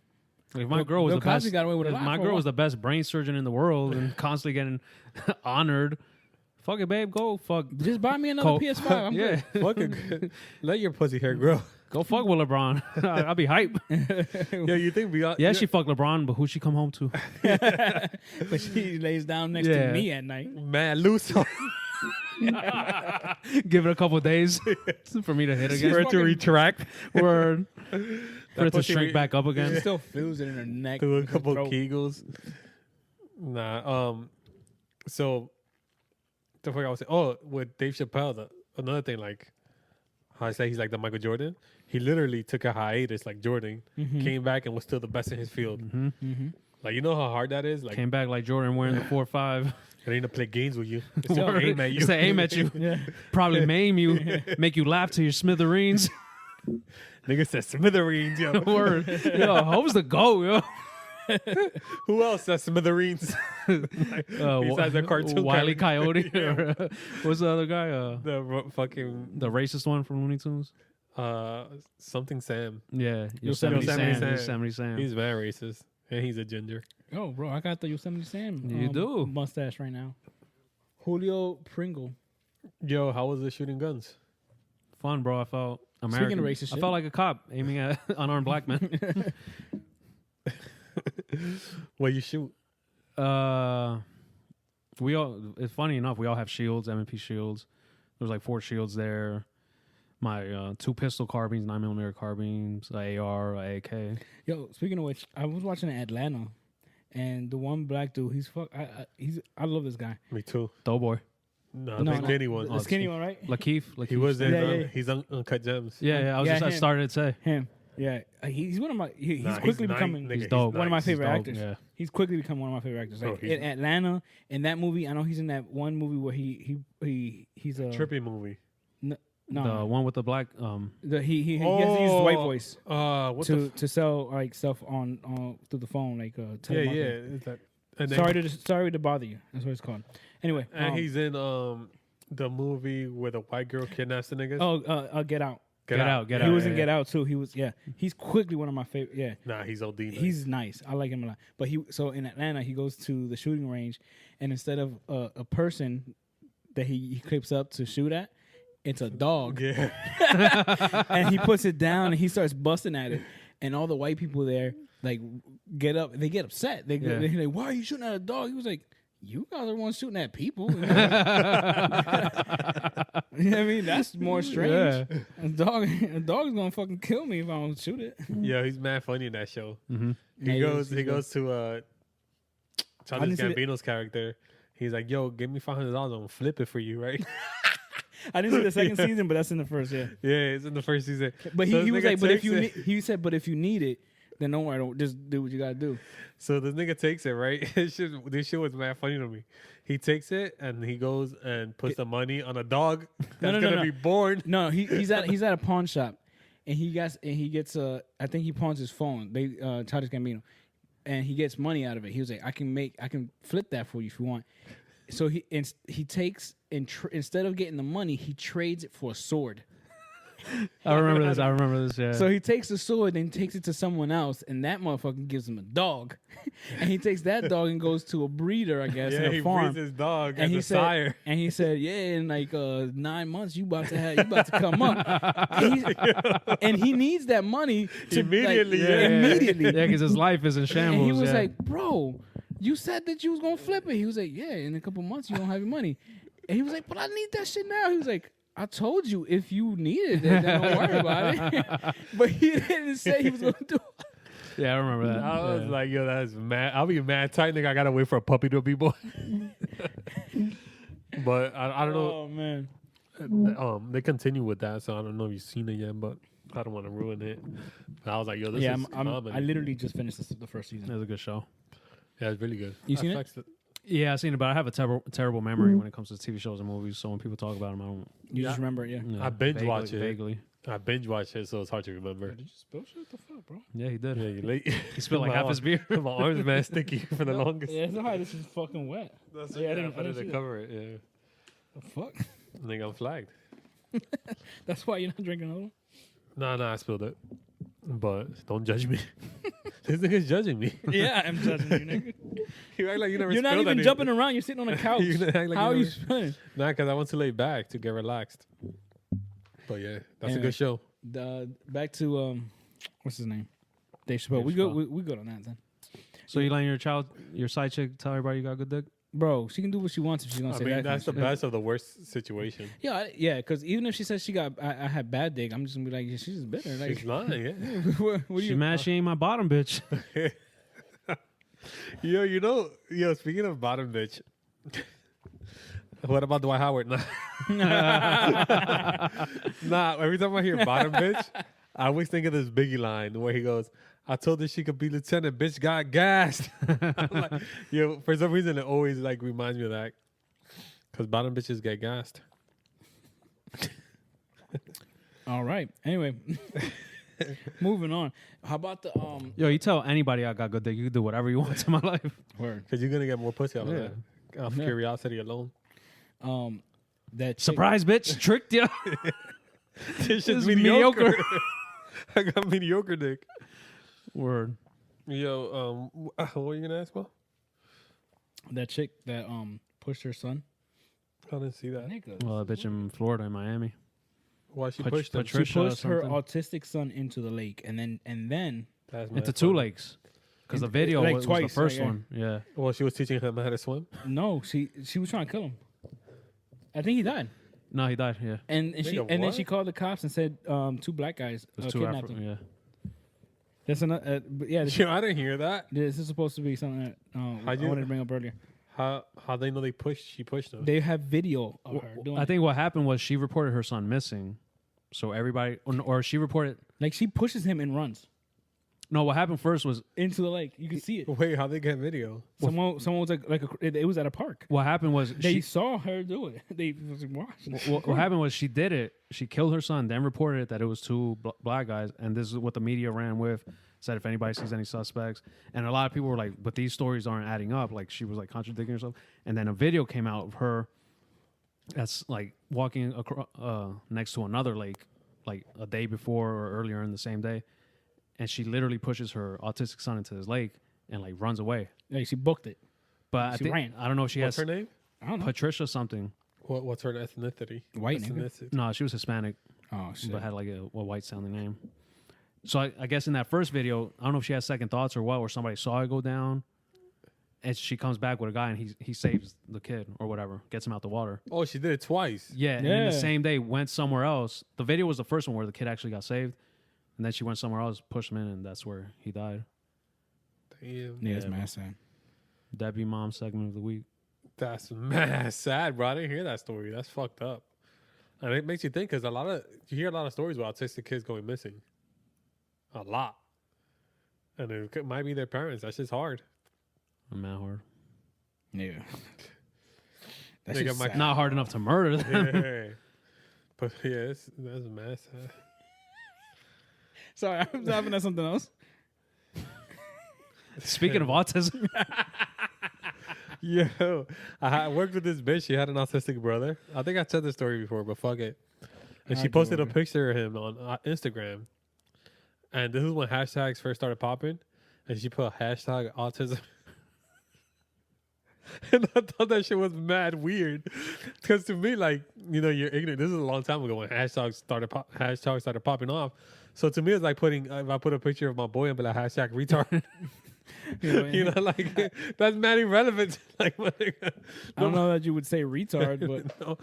D: Like if my girl was
E: Bill
D: the
E: Cosby
D: best.
E: got away with a
D: if
E: lot
D: my
E: for a
D: girl
E: while.
D: was the best brain surgeon in the world and constantly getting honored. Fuck it, babe. Go fuck.
E: Just buy me another PS5. I'm
D: yeah.
E: good.
C: Let your pussy hair grow.
D: Go fuck with LeBron. I'll be hype.
C: Yo, you think beyond?
D: Yeah, she fucked LeBron, but who she come home to?
E: But she lays down next
D: Yeah.
E: to me at night.
C: mad loose.
D: Give it a couple days for me to hit
C: For
D: again.
C: it to retract.
D: Word. For it to
C: pussy
D: shrink back up
E: She
D: again.
E: still feels it in her neck.
C: Do a
E: her
C: couple
E: throat.
C: Kegels. Nah. So the fuck I was saying. Oh, with Dave Chappelle, another thing, like how I say he's like the Michael Jordan. He literally took a hiatus like Jordan, came back and was still the best in his field. Like, you know how hard that is. Like,
D: Came back like Jordan wearing the 4-5.
C: they ain't to play games with you. It's to aim at you.
D: It's to aim at you. Probably maim you, make you laugh to your smithereens.
C: Nigga said smithereens, yo.
D: Word. Yo, Hope's the GOAT, yo.
C: Who else says smithereens? Besides the cartoon
D: Wile E.
C: character.
D: Coyote. Or, what's the other guy?
C: Fucking
D: The racist one from Looney Tunes?
C: something Sam.
D: Yeah.
C: Yosemite Sam.
D: Yosemite Sam.
C: He's very racist. And he's a ginger.
E: Oh, bro, I got the Yosemite Sam
D: You do.
E: mustache right now. Julio Pringle.
C: Yo, how was it shooting guns?
D: Fun, bro. I felt American.
E: of racist
D: I
E: shit.
D: felt like a cop aiming at unarmed black men.
C: What you shoot?
D: We all. It's funny enough. We all have shields, M&P shields. There's like 4 shields there. My 2 pistol carbines, 9mm carbines, a AR, a AK.
E: Yo, speaking of which, I was watching Atlanta, and the one black dude, I love this guy.
C: Me too.
D: Doughboy.
C: No, the skinny one.
E: The skinny one, right?
D: Lakeith.
C: He was in.
E: Yeah.
C: He's Uncut Gems.
D: Yeah. I
E: him.
D: started to say.
E: Him. Yeah, he's one of my. He's
C: Nah,
E: quickly
C: nice,
E: becoming
C: nigga,
D: He's dope.
E: one of my
C: nice.
E: favorite
D: dope,
E: actors.
D: yeah.
E: He's quickly become one of my favorite actors. Like,
C: he's-
E: in Atlanta, in that movie, I know he's in that one movie where he's a
C: Trippy movie.
E: No,
D: The one with the black.
E: he has to use his white voice
C: What the?
E: to sell like stuff on through the phone, like
C: Yeah,
E: telemarketing.
C: yeah. It's that. And then,
E: Sorry to bother you. That's what it's called. Anyway,
C: and he's in the movie where the white girl kidnaps the niggas.
E: Get Out.
D: Get Out.
E: He was in Get Out too. He was He's quickly one of my favorite. Yeah,
C: Nah, he's OD. Nice.
E: he's nice. I like him a lot. But so in Atlanta, he goes to the shooting range, and instead of a person that he clips up to shoot at, it's a dog.
C: yeah.
E: And he puts it down and he starts busting at it. And all the white people there like get up. They get upset. They're like, "Why are you shooting at a dog?" He was like, "You guys are the ones shooting at people." You know what I mean? That's more strange.
D: Yeah.
E: A dog is gonna fucking kill me if I don't shoot it.
C: Yeah, he's mad funny in that show.
D: Mm-hmm.
C: He
E: Yeah,
C: goes
E: he's
C: to
E: I
C: Childish
E: didn't see
C: Gambino's character. He's like, "Yo, give me $500. I'm gonna flip it for you, right?"
E: I didn't see the second season, but that's in the first. Yeah,
C: Yeah, it's in the first season.
E: but
C: So
E: he
C: this
E: was
C: nigga
E: like, "But if
C: takes
E: you,"
C: it-
E: he said, "But if you need it, then don't worry. Don't just do what you gotta do."
C: So this nigga takes it, right? This shit was mad funny to me. He takes it and he goes and puts the money on a dog that's
E: no,
C: gonna
E: no.
C: be born.
E: No, he's at a pawn shop, and he gets I think he pawns his phone. Childish Gambino, and he gets money out of it. He was like, I can flip that for you if you want. So he takes instead of getting the money, he trades it for a sword.
D: I remember this. Yeah.
E: So he takes the sword and takes it to someone else, and that motherfucker gives him a dog. And he takes that dog and goes to a breeder, I guess,
C: Yeah,
E: in
C: he
E: a farm.
C: breeds his dog
E: And
C: as
E: he
C: a
E: said,
C: sire.
E: and he said, yeah, in like 9 months you about to come up. And he needs that money to
C: Immediately,
E: like,
C: yeah.
E: immediately.
D: Yeah, because his life is in shambles.
E: And he was
D: yeah.
E: like, bro, you said that you was gonna flip it. He was like, yeah, in a couple months you don't have your money. And he was like, but I need that shit now. He was like, I told you if you needed it, then don't worry about it. But he didn't say he was gonna do it.
D: Yeah, I remember that.
C: I was
D: Yeah.
C: like, yo, that's mad. I'll be mad tight, nigga. I gotta wait for a puppy to be born. But I don't know.
E: Oh man.
C: They continue with that, so I don't know if you've seen it yet, but I don't want to ruin it. But I was like, yo, this
E: Yeah,
C: is comedy.
E: I literally just finished the first season.
D: It was a good show.
C: Yeah, it's really good.
E: You seen it?
C: Affects
D: Yeah, I've seen it, but I have a terrible memory when it comes to TV shows and movies. So when people talk about them, I don't.
E: You just remember it, yeah.
D: You know,
C: I binge watch it.
D: vaguely.
C: I binge watch it, so it's hard to remember.
E: Did you spill shit? What the fuck, bro?
D: Yeah, he did.
C: Yeah, you late.
D: He spilled like
C: My
D: half his beer.
C: My arms man sticky for the longest.
E: Yeah, it's not hard. This is fucking wet.
C: That's
E: Yeah, I
C: I
E: didn't- I
C: put it
E: didn't
C: to
E: see that.
C: cover it. Yeah,
E: The fuck?
C: I think I'm flagged.
E: That's why you're not drinking another one?
C: Nah, I spilled it. But don't judge me. This nigga's judging me.
E: Yeah, I'm judging you, nigga.
C: You act like you never.
E: You're not
C: spilled
E: even
C: anything.
E: jumping around. You're sitting on a couch.
C: You act like
E: How are
C: you
E: you
C: never-
E: spilling?
C: Nah, because I want to lay back to get relaxed. But yeah, that's a
E: Anyway.
C: good show.
E: Back to what's his name? Dave Chappelle.
D: Dave
E: We good.
D: Chappelle.
E: We good on that then,
D: So you letting your side chick tell everybody you got good dick?
E: bro. She can do what she wants if she's gonna
C: I
E: say
C: mean,
E: that.
C: that's the
E: kind of shit.
C: best of the worst situation.
E: Yeah, yeah. Because even if she says I had bad dick, I'm just gonna be like, yeah, she's just bitter.
C: She's
E: Like,
C: lying, yeah.
E: what do
D: She
E: you?
D: mad she ain't my bottom bitch.
C: Yo, speaking of bottom bitch, what about Dwight Howard? Nah, every time I hear bottom bitch, I always think of this Biggie line where he goes, I told her she could be lieutenant, bitch got gassed. I'm like, yo, for some reason, it always like reminds me of that. Because bottom bitches get gassed.
E: All right. Anyway, moving on. How about the
D: Yo, you tell anybody I got good dick, you can do whatever you want in my life.
E: word
C: Because you're going to get more pussy out of
D: Yeah.
C: that. Of
E: Yeah.
C: curiosity alone.
E: that chick-
D: Surprise, bitch, tricked ya.
C: This shit's
D: It's
C: mediocre.
D: mediocre.
C: I got mediocre dick.
D: Word.
C: Yo, what were you going to ask about?
E: that chick that pushed her son.
C: I didn't see that.
E: Nigga.
D: Well, a bitch in Florida, in Miami.
C: Why she
D: Pat-
C: pushed him?
D: Patricia-
E: She pushed her
D: something.
E: autistic son into the lake, and then
C: That's
D: Into
C: mad
D: 2
C: funny.
D: lakes. Because the
E: Into-
D: video
E: like
D: was the
E: twice,
D: first
E: right, yeah.
D: one. Yeah.
C: Well, she was teaching him how to swim.
E: no, she was trying to kill him. I think he died,
D: No, he died. Yeah.
E: and
C: Nigga,
E: then
C: what?
E: she called the cops and said 2 black guys
D: It was 2
E: kidnapped
D: Afro.
E: him.
D: Yeah.
E: That's another. But yeah, this,
C: Yo, I didn't hear that.
E: this is supposed to be something that I
C: How'd you-
E: wanted to bring up earlier.
C: How they know she pushed him?
E: They have video of her doing.
D: I
E: it.
D: think what happened was she reported her son missing. So everybody, or she reported.
E: Like she pushes him and runs
D: No, what happened first was
E: into the lake. You can see it.
C: Wait, how they get video?
E: Someone was it was at a park.
D: what happened was
E: They
D: she.
E: saw her do it. They was watching.
D: What happened was she did it. She killed her son, then reported it that it was 2 black guys, and this is what the media ran with. Said if anybody sees any suspects, and a lot of people were like, "But these stories aren't adding up." Like she was like contradicting herself, and then a video came out of her that's like walking across next to another lake, like a day before or earlier in the same day, and she literally pushes her autistic son into this lake and like runs away.
E: Like she booked it.
D: But
E: She ran.
D: I don't know if she
C: What's
D: has
C: her name?
E: I don't know.
D: Patricia something.
C: What's her ethnicity?
E: White nigga.
C: Ethnicity.
D: No, she was Hispanic.
E: Oh shit.
D: But had like a white sounding name. So I guess in that first video, I don't know if she has second thoughts or what, or somebody saw it go down, and she comes back with a guy and he saves the kid or whatever, gets him out the water.
C: Oh, she did it twice.
D: Yeah, and then the
E: Yeah.
D: same day went somewhere else. The video was the first one where the kid actually got saved, and then she went somewhere else, pushed him in, and that's where he died.
C: Damn.
E: Yeah, it's mad sad.
D: Debbie mom segment of the week.
C: That's mad sad, bro. I didn't hear that story. That's fucked up. And it makes you think because you hear a lot of stories about autistic kids going missing. A lot. And it might be their parents. That's just hard.
D: I'm mad hard.
E: Yeah. That's
C: Nigga,
E: just
C: my-
E: sad.
D: Not hard enough to murder them.
C: Yeah. But yeah, that's mad sad.
E: Sorry, I'm laughing at something else.
D: Speaking of autism,
C: Yo, I worked with this bitch. She had an autistic brother. I think I said this story before, but fuck it. And
E: I
C: she
E: do
C: posted a
E: remember.
C: picture of him on Instagram. And this is when hashtags first started popping. And she put hashtag autism. And I thought that shit was mad weird. Because to me, like, you know, you're ignorant. This is a long time ago when hashtags started popping off. So to me, it's like putting, if I put a picture of my boy and be like, hashtag retard. You know, like, that's mad irrelevant. Like,
E: I don't know that you would say retard, but
C: no.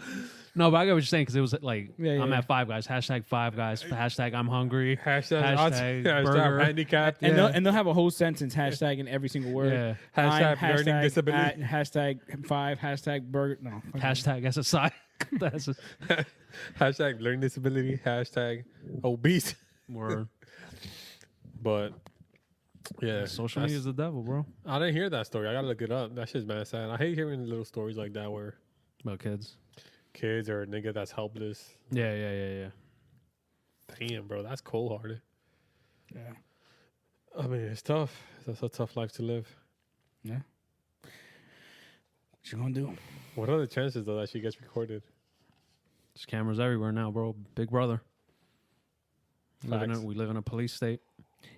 D: No, but I get what you're saying because it was like
E: Yeah,
D: I'm
E: yeah.
D: at Five Guys. Hashtag Five Guys. Hashtag I'm hungry.
C: Hashtag
D: Hashtag burger.
C: handicapped.
E: and they'll have a whole sentence hashtag in every single word.
D: Yeah.
C: Hashtag
E: I'm
C: learning disability.
E: at, hashtag 5 hashtag burger. No, fuck
D: Hashtag SSI. That's a
C: Hashtag learning disability. Hashtag obese.
D: word.
C: But yeah,
D: Social
C: that's-
D: media is the devil, bro.
C: I didn't hear that story. I gotta look it up. That shit's mad sad. I hate hearing little stories like that where
D: About kids.
C: kids or a nigga that's helpless.
D: Yeah.
C: Damn, bro, that's cold hearted.
E: yeah.
C: I mean, it's tough. That's a tough life to live.
E: Yeah. What you gonna do?
C: What are the chances though that she gets recorded?
D: There's cameras everywhere now, bro. Big brother.
C: Facts.
D: We live in a police state.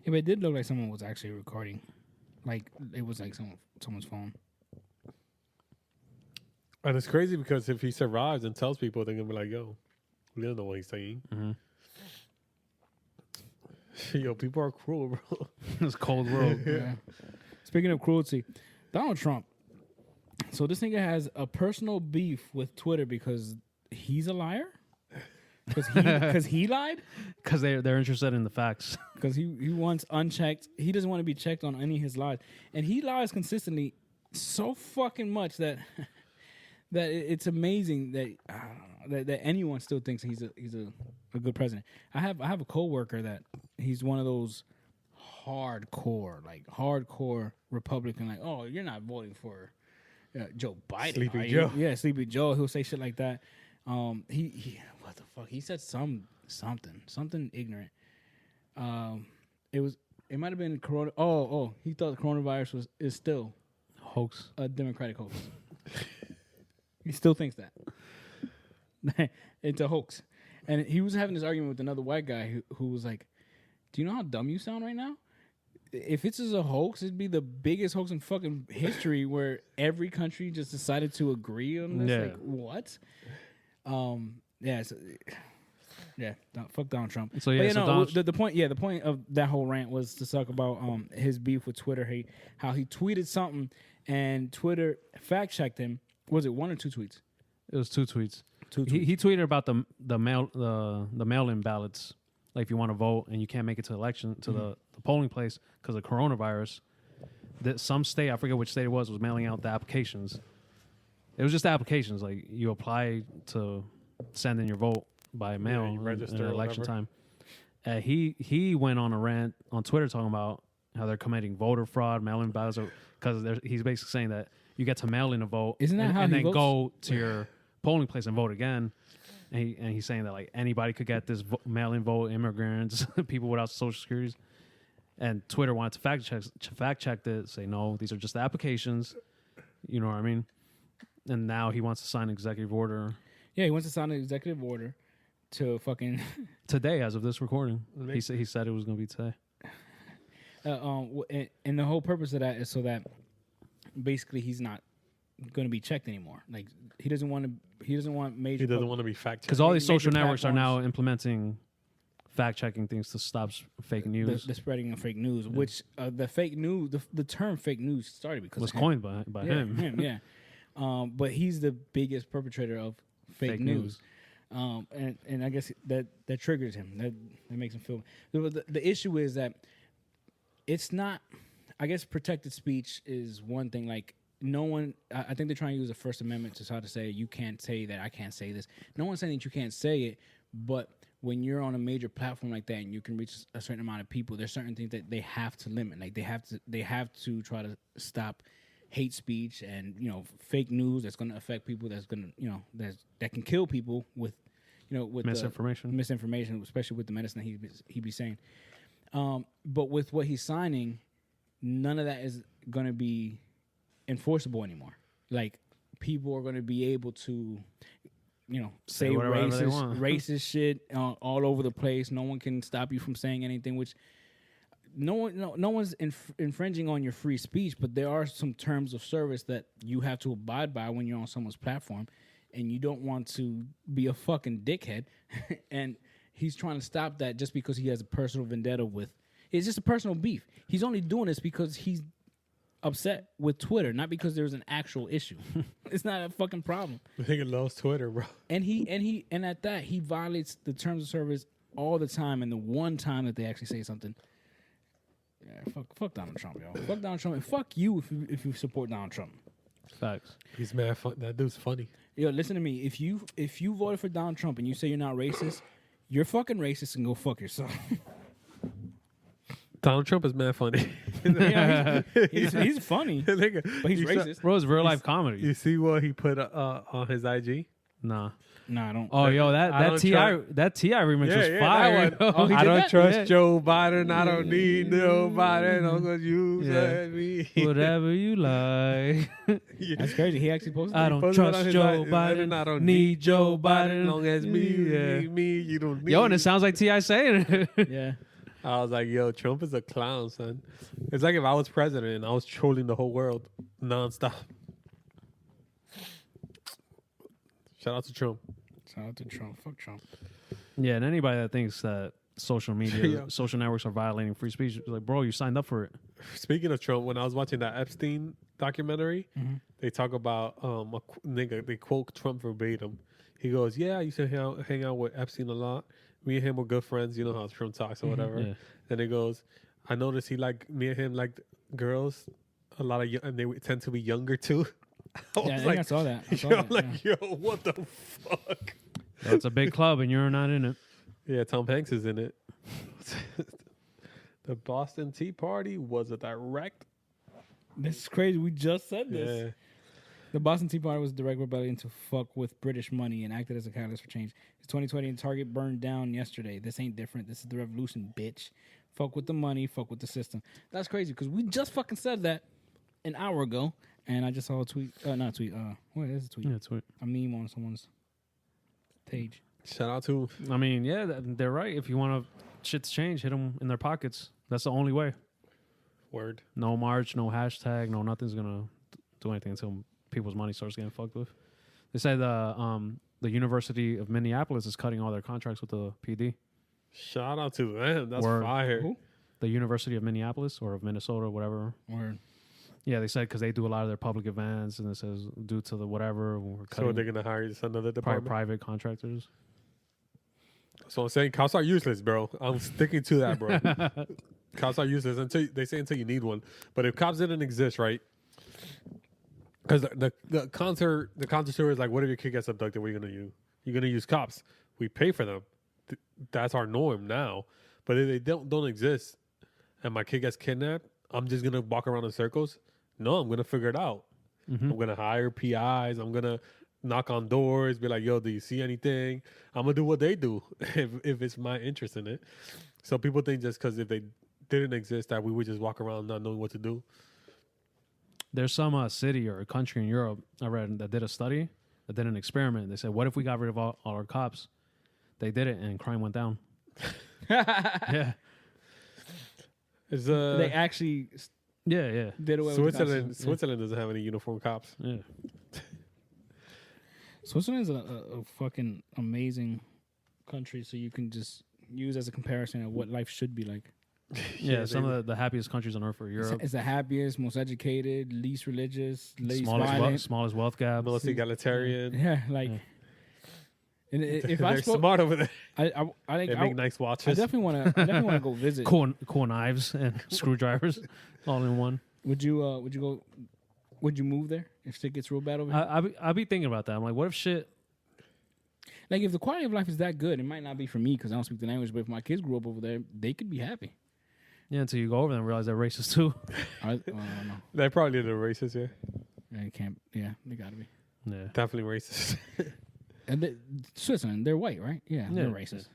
E: Yeah, but it did look like someone was actually recording. Like it was like someone's phone.
C: And it's crazy because if he survives and tells people, they're gonna be like, "Yo, we don't know what he's saying."
D: Mm-hmm.
C: Yo, people are cruel, bro.
D: It's a cold world.
E: Yeah. Speaking of cruelty, Donald Trump. So this nigga has a personal beef with Twitter because he's a liar. Because he lied.
D: Because they're interested in the facts.
E: Because he wants unchecked. He doesn't want to be checked on any of his lies, and he lies consistently so fucking much that it's amazing that I don't know, that anyone still thinks he's a good president. I have a coworker that he's one of those hardcore Republican. Like, oh, you're not voting for Joe Biden,
C: Sleepy
E: are you?"
C: Joe.
E: Yeah, Sleepy Joe. He'll say shit like that. He what the fuck? He said something ignorant. It might have been corona. Oh, he thought the coronavirus is still
D: Hoax.
E: a Democratic hoax. He still thinks that it's a hoax, and he was having this argument with another white guy who was like, "Do you know how dumb you sound right now? If it's a hoax, it'd be the biggest hoax in fucking history, where every country just decided to agree on this.
D: Yeah.
E: Like, what? Fuck Donald Trump.
D: So, yeah,
E: But,
D: so
E: no,
D: Donald-
E: the point of that whole rant was to talk about his beef with Twitter. How he tweeted something and Twitter fact checked him. Was it one or two tweets?
D: It was two tweets.
E: Two tweets.
D: He tweeted about the mail-in ballots. Like if you want to vote and you can't make it to the polling place because of coronavirus. That some state, I forget which state it was mailing out the applications. It was just the applications. Like you apply to send in your vote by mail
C: you register
D: in
C: or
D: election
C: whatever.
D: time. He went on a rant on Twitter talking about how they're committing voter fraud, mail-in ballots, because he's basically saying that you get to mail in a vote,
E: Isn't that
D: and,
E: how
D: and
E: he
D: then
E: votes?
D: go to your polling place and vote again. And he's saying that like anybody could get this mail-in vote, immigrants, people without social securities. And Twitter wanted to fact check it, say no, these are just the applications. You know what I mean? And now he wants to sign an executive order
E: Yeah, he wants to sign an executive order to fucking
D: today, as of this recording. He said it was going to be today.
E: and the whole purpose of that is so that basically he's not going to be checked anymore. Like he doesn't want major.
C: He doesn't want to be fact checked.
D: Because all these
E: Major
D: social networks are now
E: platforms.
D: implementing fact checking things to stop fake news.
E: the spreading of fake news, which the fake news, the term fake news started because
D: was
E: of him.
D: coined by
E: Yeah,
D: him.
E: yeah. But he's the biggest perpetrator of fake news. And I guess that triggers him. That makes him feel. The issue is that it's not. I guess protected speech is one thing. Like no one. I think they're trying to use the First Amendment to try to say you can't say that. I can't say this. No one's saying that you can't say it, but when you're on a major platform like that and you can reach a certain amount of people, there's certain things that they have to limit. Like they have to try to stop hate speech and fake news that's going to affect people. That's going to that can kill people with with misinformation, especially with the medicine that he be saying. But with what he's signing, none of that is going to be enforceable anymore. like people are going to be able to, say
D: whatever they want.
E: racist shit all over the place. No one can stop you from saying anything, which no one's infringing on your free speech, but there are some terms of service that you have to abide by when you're on someone's platform, and you don't want to be a fucking dickhead. And he's trying to stop that just because he has a personal vendetta with. It's just a personal beef. He's only doing this because he's upset with Twitter, not because there's an actual issue. It's not a fucking problem.
C: I think it loves Twitter, bro.
E: And at that, he violates the terms of service all the time. And the one time that they actually say something, fuck Donald Trump, yo. Fuck Donald Trump, and fuck you if you support Donald Trump.
D: Facts.
C: He's mad fun. That dude's funny.
E: Yo, listen to me. If you voted for Donald Trump and you say you're not racist, you're fucking racist and go fuck yourself.
C: Donald Trump is mad funny.
E: He's funny, but he's racist.
D: Bro, it's real life comedy.
C: You see what he put on his IG?
D: Nah.
E: Nah, I don't.
D: Oh, yo, that Ti remix was fire.
C: That one.
E: Oh, he
C: I
E: did
C: don't
E: that?
C: trust
D: Yeah.
C: Joe Biden. I don't need nobody. Don't go use me.
D: Whatever you like.
E: That's crazy. He actually posted.
D: I
E: it?
D: don't
C: Posted it on
D: trust
C: his
D: Joe
C: IG.
D: Biden.
C: I don't
D: need Joe Biden.
C: As long as me,
D: Yeah.
C: me, you don't need.
D: Yo, and it sounds like Ti saying it.
E: Yeah.
C: I was like, yo, Trump is a clown, son. It's like if I was president and I was trolling the whole world nonstop. Shout out to Trump.
E: Shout out to Trump. Fuck Trump.
D: Yeah, and anybody that thinks that social media,
C: Yeah.
D: social networks are violating free speech, it's like, bro, you signed up for it.
C: Speaking of Trump, when I was watching that Epstein documentary, they talk about nigga. They quote Trump verbatim. He goes, "Yeah, I used to hang out with Epstein a lot. Me and him were good friends. You know how Trump talks or whatever."
D: Yeah.
C: And he goes, "I noticed me and him liked girls a lot of, and they tend to be younger too." I was
E: Yeah, I think
C: like,
E: I saw that. I saw
C: yo,
E: that,
C: like, yo, what the fuck?
D: It's a big club and you're not in it.
C: Yeah, Tom Hanks is in it. The Boston Tea Party was a direct.
E: This is crazy. We just said this.
C: Yeah.
E: The Boston Tea Party was a direct rebellion to fuck with British money and acted as a catalyst for change. It's 2020 and Target burned down yesterday. This ain't different. This is the revolution, bitch. Fuck with the money. Fuck with the system. That's crazy because we just fucking said that an hour ago, and I just saw a tweet. Not a tweet. What is a tweet?
D: Yeah, it's weird.
E: A meme on someone's page.
C: Shout out to
D: I mean, yeah, they're right. If you want shit to change, hit them in their pockets. That's the only way.
C: Word.
D: No march, no hashtag, no nothing's gonna do anything until people's money starts getting fucked with. They say the University of Minneapolis is cutting all their contracts with the PD.
C: Shout out to them. That's
D: Word.
C: fire.
E: Who?
D: The University of Minneapolis or of Minnesota, whatever.
E: Word.
D: Yeah, they said because they do a lot of their public events, and it says due to the whatever, we're
C: So
D: cutting
C: they're gonna hire just another department.
D: private contractors.
C: So I'm saying cops are useless, bro. I'm sticking to that, bro. Cops are useless until you need one. But if cops didn't exist, right? Because the concert tour is like, what if your kid gets abducted? What are you gonna do? You're gonna use cops. We pay for them. That's our norm now. But if they don't exist, and my kid gets kidnapped, I'm just gonna walk around in circles. No, I'm gonna figure it out. I'm gonna hire PIs. I'm gonna knock on doors, be like, yo, do you see anything? I'm gonna do what they do if it's my interest in it. So people think just because if they didn't exist that we would just walk around not knowing what to do.
D: There's some city or a country in Europe I read that did a study, that did an experiment. They said, what if we got rid of all our cops? They did it, and crime went down. Yeah.
C: It's
E: They actually
D: Yeah.
E: did away with
C: Switzerland.
E: cops.
C: Switzerland doesn't have any uniform cops.
D: Yeah.
E: Switzerland's a fucking amazing country, so you can just use as a comparison of what life should be like.
D: Yeah, some of the happiest countries on earth are Europe.
E: It's the happiest, most educated, least religious, least
D: Smallest,
E: violent.
D: smallest wealth gap.
C: Most egalitarian.
E: Yeah, like. And if I
C: They're
E: spoke,
C: smart over there.
E: I think
C: They make nice
E: I
C: watches.
E: definitely want to go visit.
D: Cool knives and screwdrivers all in one.
E: Would you go? Would you move there if shit gets real bad over here?
D: I'd be thinking about that. I'm like, what if shit?
E: Like if the quality of life is that good, it might not be for me because I don't speak the language. But if my kids grew up over there, they could be happy.
D: Yeah, until you go over there and realize they're racist too.
E: I don't know.
C: They're probably the racist, yeah.
E: They can't. Yeah, they gotta be.
D: Yeah.
C: Definitely racist.
E: And Switzerland, they're white, right? Yeah, they're
D: Yeah.
E: racist.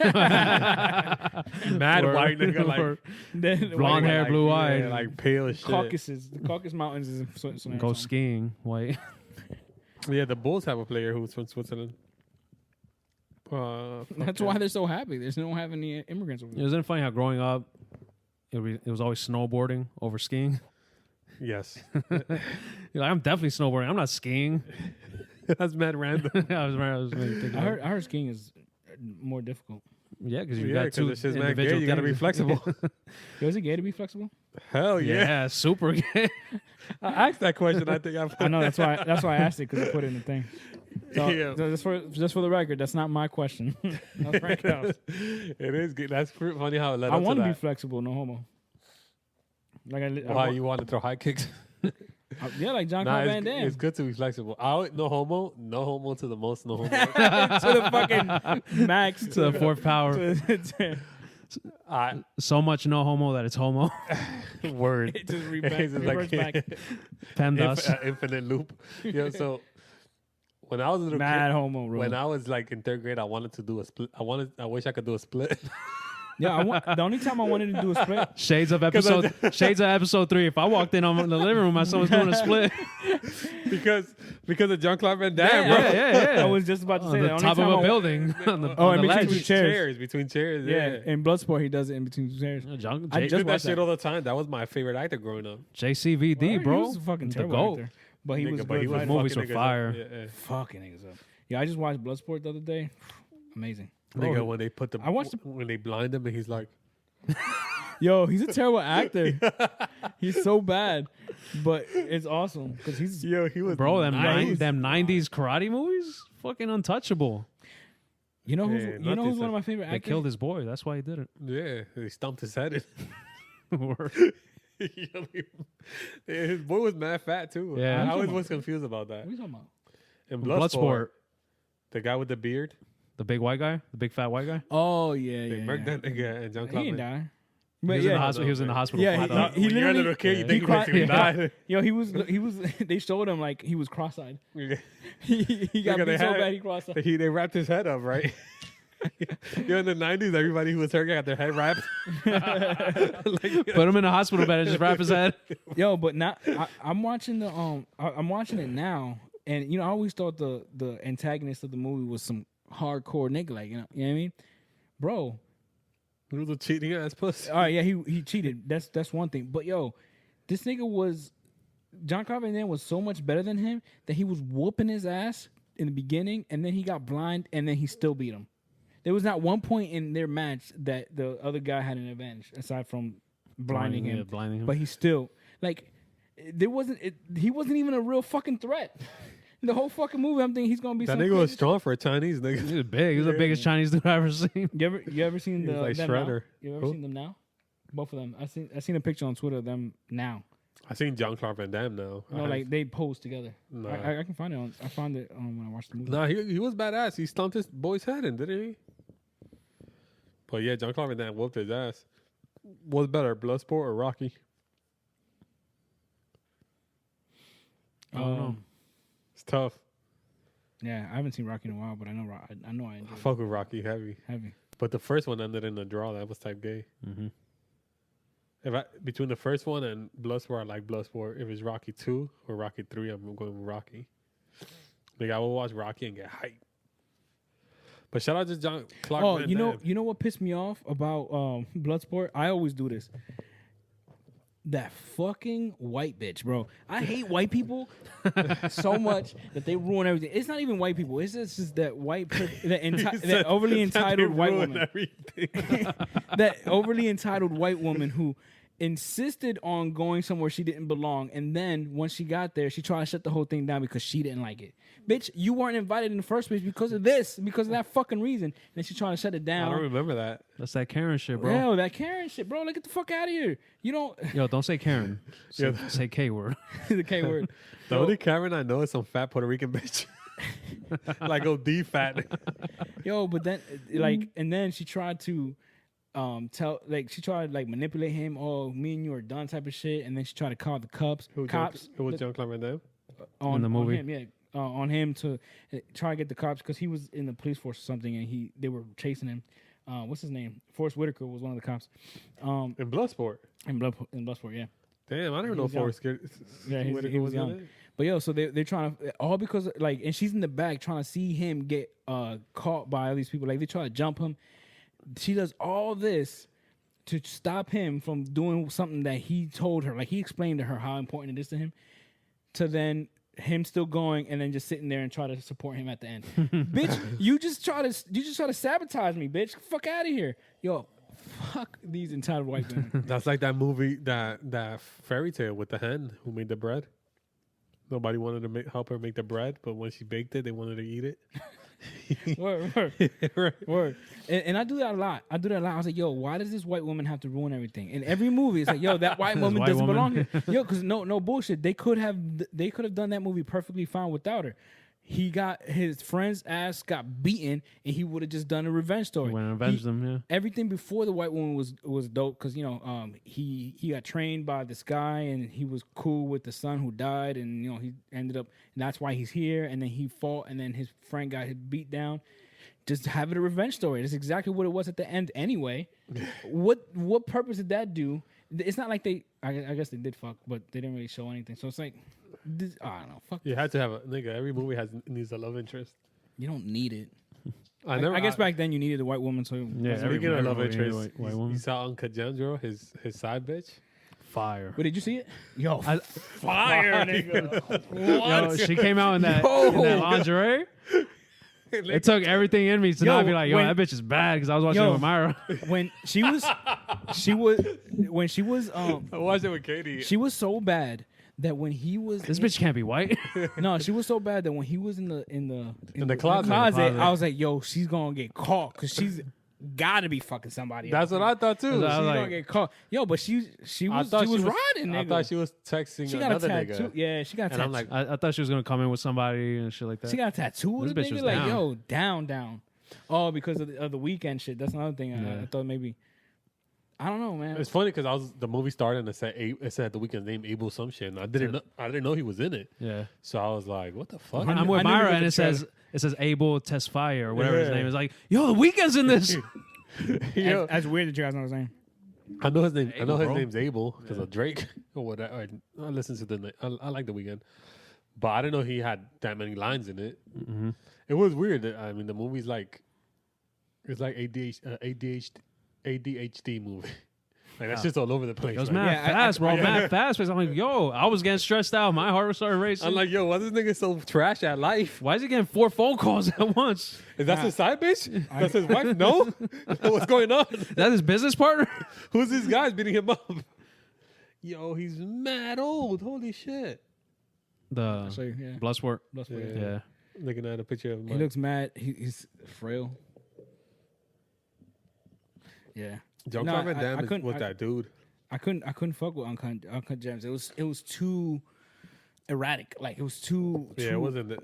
C: Mad
D: Word.
C: white nigga, like
D: Word.
E: Then
D: Blonde hair, blue eye.
C: like pale as shit.
E: Caucasus. The Caucasus Mountains is in Switzerland.
D: Go
E: or something.
D: skiing. White.
C: Yeah, the Bulls have a player who's from Switzerland.
E: That's why they're so happy. They don't have any immigrants over there.
D: Isn't it funny how growing up, it was always snowboarding over skiing?
C: Yes,
D: You're like, I'm definitely snowboarding. I'm not skiing.
C: that's mad random.
D: I was really thinking.
E: I heard skiing is more difficult.
D: Yeah, because you
C: Yeah,
D: got
C: because
D: two
C: it's just mad
D: individual
C: gay. You gotta be
D: things.
C: flexible.
E: Yo, is it gay to be flexible?
C: Hell yeah.
D: Yeah, super gay.
C: I asked that question. I think
E: I know that's why I asked it because I put it in the thing. So,
C: Yeah.
E: so just for the record, that's not my question. That's Frank House.
C: It is good. That's funny how it led
E: I
C: up to
E: want to be
C: that.
E: flexible, no homo. Like
C: Why you want to throw high kicks?
E: yeah, like John
C: Nah,
E: Claude
C: it's,
E: Van Damme.
C: it's good to be flexible. No homo to the most no homo.
E: To the fucking max.
D: To the fourth power.
E: It
C: I
D: So much no homo that it's homo.
C: word.
E: just
C: It's
E: reverts
C: just like
E: back.
D: PEMDAS.
C: infinite loop. So when I was a little
E: Mad
C: kid,
E: homo, bro.
C: when I was like in third grade, I wanted to do a split. I wish I could do a split.
E: Yeah, the only time I wanted to do a split.
D: Shades of episode 3. If I walked in on the living room and someone's doing a split
C: because of Jean-Claude Van Damme, bro.
D: yeah.
E: I was just about to
D: on
E: say
D: the
E: that.
D: top of a building. on the,
E: Oh,
D: on
E: in
D: the
E: between
D: ledge.
E: two chairs.
C: Between chairs.
E: Yeah,
C: Yeah.
E: in Bloodsport, he does it in between two chairs.
D: John-
E: I
C: I
D: J-
C: did
E: just
C: that
E: watched
C: shit
E: that.
C: all the time. That was my favorite actor growing up.
D: JCVD, bro.
E: He was a fucking
D: The
E: terrible
D: GOAT.
E: actor. But he
C: Nigga,
E: was
C: but
E: good.
C: he was
E: Right?
D: movies
C: fucking
D: were
C: niggas up.
D: fire.
C: Yeah.
E: Fucking niggas up. Yeah, I just watched Bloodsport the other day. Amazing.
C: Nigga, when they put the
E: I watched the-
C: when they blind him and he's like,
E: Yo, he's a terrible actor. He's so bad, but it's awesome because he's.
C: yo, he was
D: Bro, them
C: nice.
D: them 90s karate movies? Fucking untouchable.
E: You know who's
C: Yeah,
E: you know
C: nothing
E: who's one of my favorite
D: They
E: actors?
D: killed his boy. That's why he did it.
C: Yeah, he stumped his head.
D: Word.
C: His boy was mad fat too.
D: Yeah.
C: I always was confused about that.
E: What are you talking about?
C: In
D: Bloodsport.
C: Bloodsport, the guy with the beard,
D: The big white guy? The big fat white guy?
E: Oh yeah,
C: they
E: yeah.
C: murked
E: yeah.
C: that nigga and John
E: He didn't
C: Claude.
E: die.
D: He
E: But
D: was, in the
E: yeah,
D: hospital. He was in the hospital.
E: Yeah,
D: for
E: he-
D: that.
C: When you're a
E: literally-
C: little kid, you
D: he
C: think you
E: cried-
C: basically
E: yeah.
C: died.
E: yo, he was. They showed him like he was cross-eyed. he got
C: Nigga,
E: beat
C: they
E: so
C: had-
E: bad he cross-eyed.
C: They wrapped his head up, right? Yo, in the 90s, everybody who was hurt got their head wrapped.
D: Put him in a hospital bed and just wrap his head.
E: Yo, but now I'm watching the I'm watching it now, and you know I always thought the antagonist of the movie was some hardcore nigga, like you know what I mean, bro.
C: He was a cheating ass pussy.
E: All right, yeah, he cheated. That's one thing. But yo, this nigga was John Claude Van Damme was so much better than him that he was whooping his ass in the beginning, and then he got blind, and then he still beat him. There was not one point in their match that the other guy had an advantage aside from blinding him.
D: Yeah, blinding him.
E: But he still like there wasn't. He wasn't even a real fucking threat. The whole fucking movie, I'm thinking he's gonna be.
C: That
E: some
C: nigga was
E: crazy-
C: strong for a Chinese nigga.
D: He was big. He was the biggest Chinese dude I've ever seen.
E: You ever seen
C: He was
E: the
C: like
E: them
C: Shredder.
E: now? You ever
C: Who?
E: seen them now? Both of them. I seen a picture on Twitter of them now.
C: I seen John Claude Van Damme now.
E: No, like they posed together.
C: Nah.
E: I can find it. I found it when I watched the movie.
C: Nah, he was badass. He stomped his boy's head in, didn't he? But yeah, John Claude Van Damme whooped his ass. What's better, Bloodsport or Rocky?
D: I don't know.
C: It's tough.
E: Yeah, I haven't seen Rocky in a while, but I know I
C: I
E: enjoy it.
C: fuck with Rocky heavy.
E: Heavy.
C: But the first one ended in a draw. That was type gay.
D: Mm-hmm.
C: Between the first one and Bloodsport, I like Bloodsport. If it's Rocky 2 or Rocky 3, I'm going with Rocky. Like I will watch Rocky and get hyped. But shout out to John Clark.
E: Oh,
C: Van
E: you know
C: Damme.
E: what pissed me off about Bloodsport? I always do this. That fucking white bitch, bro. I hate white people so much that they ruin everything. It's not even white people. It's just that that overly
C: He said they
E: entitled white
C: ruined
E: woman.
C: everything.
E: That overly entitled white woman who insisted on going somewhere she didn't belong, and then once she got there, she tried to shut the whole thing down because she didn't like it. Bitch, you weren't invited in the first place because of that fucking reason. And then she trying to shut it
C: I
E: down.
C: don't remember that.
D: That's that Karen shit, bro.
E: Bro, that Karen shit, bro. Like, get the fuck out of here. You don't
D: Yo, don't say Karen. Say,
C: Yeah.
D: say K word.
E: the K word.
C: The only Karen I know is some fat Puerto Rican bitch. Like OD fat.
E: Yo, but then and then she tried to she tried to manipulate him. Oh, me and you are done type of shit. And then she tried to call the cops.
C: Who was John Claude Van Damme?
E: On
D: the movie?
E: On him, yeah. On him to try to get the cops because he was in the police force or something, and they were chasing him. what's his name? Forrest Whitaker was one of the cops.
C: In Bloodsport.
E: In Bloodsport, yeah.
C: Damn, I didn't know
E: was young.
C: Forrest
E: Yeah, he
C: Whitaker
E: was
C: in
E: young.
C: it.
E: But yo, so they're trying to all because like, and she's in the back trying to see him get caught by all these people. Like they try to jump him. She does all this to stop him from doing something that he told her. Like he explained to her how important it is to him. To then him still going and then just sitting there and try to support him at the end. Bitch, you just try to sabotage me, bitch. Fuck out of here, yo. Fuck these entitled white women.
C: That's like that movie, that fairy tale with the hen who made the bread. Nobody wanted to help her make the bread, but when she baked it, they wanted to eat it.
E: Word. And I do that a lot. I was like, yo, why does this white woman have to ruin everything? In every movie, it's like, yo, that white woman
D: white
E: doesn't
D: woman.
E: belong here. Yo, because no bullshit. They could have done that movie perfectly fine without her. He got his friend's ass got beaten, and he would have just done a revenge story.
D: Went and avenged them, yeah.
E: Everything before the white woman was dope because he got trained by this guy and he was cool with the son who died, and he ended up, and that's why he's here. And then he fought, and then his friend got beat down. Just have it a revenge story. That's exactly what it was at the end anyway. What purpose did that do? It's not like I guess they did fuck, but they didn't really show anything. So it's like, I don't know. Fuck.
C: You had to have a nigga. Every movie needs a love interest.
E: You don't need it.
C: I
E: guess back then you needed a white woman. So
D: Yeah,
C: Speaking of love
D: everybody
C: interest,
D: white
C: you
D: woman.
C: saw Uncut Gems, bro? His side bitch.
D: Fire.
E: But did you see it? Yo,
C: Fire, nigga.
D: Yo, she came out in that lingerie. It took everything in me to not be like, yo, that bitch is bad, because I was watching it with Myra.
E: when she was
C: I watched it with Katie.
E: she was so bad that when he was
D: This bitch can't be white.
E: no, she was so bad that when he was in the
C: closet.
E: I was like, yo, she's gonna get caught because she's gotta be fucking somebody
C: That's
E: else.
C: what I thought too.
D: I
E: She's
D: was
E: gonna
D: like-
E: get caught. Yo, but she was
C: thought
E: riding,
C: I
E: nigga.
C: thought she was texting
E: She got a
C: another
E: tattoo.
C: nigga.
E: Yeah, she got a
C: And I'm
E: tattoo.
C: like,
D: I thought she was going to come in with somebody and shit like that.
E: She got a tattoo.
D: This
E: This
D: bitch
E: nigga
D: was
E: like,
D: down.
E: yo, down. Oh, because of the weekend shit. That's another thing. I thought maybe. I don't know, man.
C: it's funny because the movie started and it said the weekend's name Abel some shit, and I didn't know he was in it.
D: Yeah.
C: So I was like, what the fuck?
D: I'm with
E: I knew
D: Myra,
E: he
D: and
E: was
D: it says Abel Tesfaye or whatever his
C: Yeah.
D: name is. Like, yo, the weekend's in this.
C: Yo,
E: That's weird that you guys know what I'm saying.
C: I know his name. I know
D: Abel,
C: his
D: bro.
C: name's Abel because of Drake or whatever. I listen to the. I like the weekend, but I didn't know he had that many lines in it.
D: Mm-hmm.
C: It was weird. I mean, the movie's like, it's like ADHD movie. Like that's just all over the place.
D: It was
C: like,
D: mad
E: Yeah,
D: fast, bro. Mad fast. I'm like, yo, I was getting stressed out. My heart started racing.
C: I'm like, yo, why this nigga so trash at life?
D: why is he getting 4 phone calls at once?
C: Is that his side bitch? That's his wife? No? What's going on?
D: Is that his business partner?
C: Who's these guys beating him up? Yo, he's mad old. Holy shit.
D: The
E: So yeah,
D: Bloodsport.
E: Bloodsport,
C: Yeah.
D: Yeah.
C: Looking at a picture of him.
E: he looks mad. He's frail. Yeah,
C: John
E: No,
C: Carmen
E: I
C: Dam
E: couldn't-
C: with that dude.
E: I couldn't fuck with Uncut Gems. It was too erratic. Like it was too.
C: Yeah,
E: too-
C: it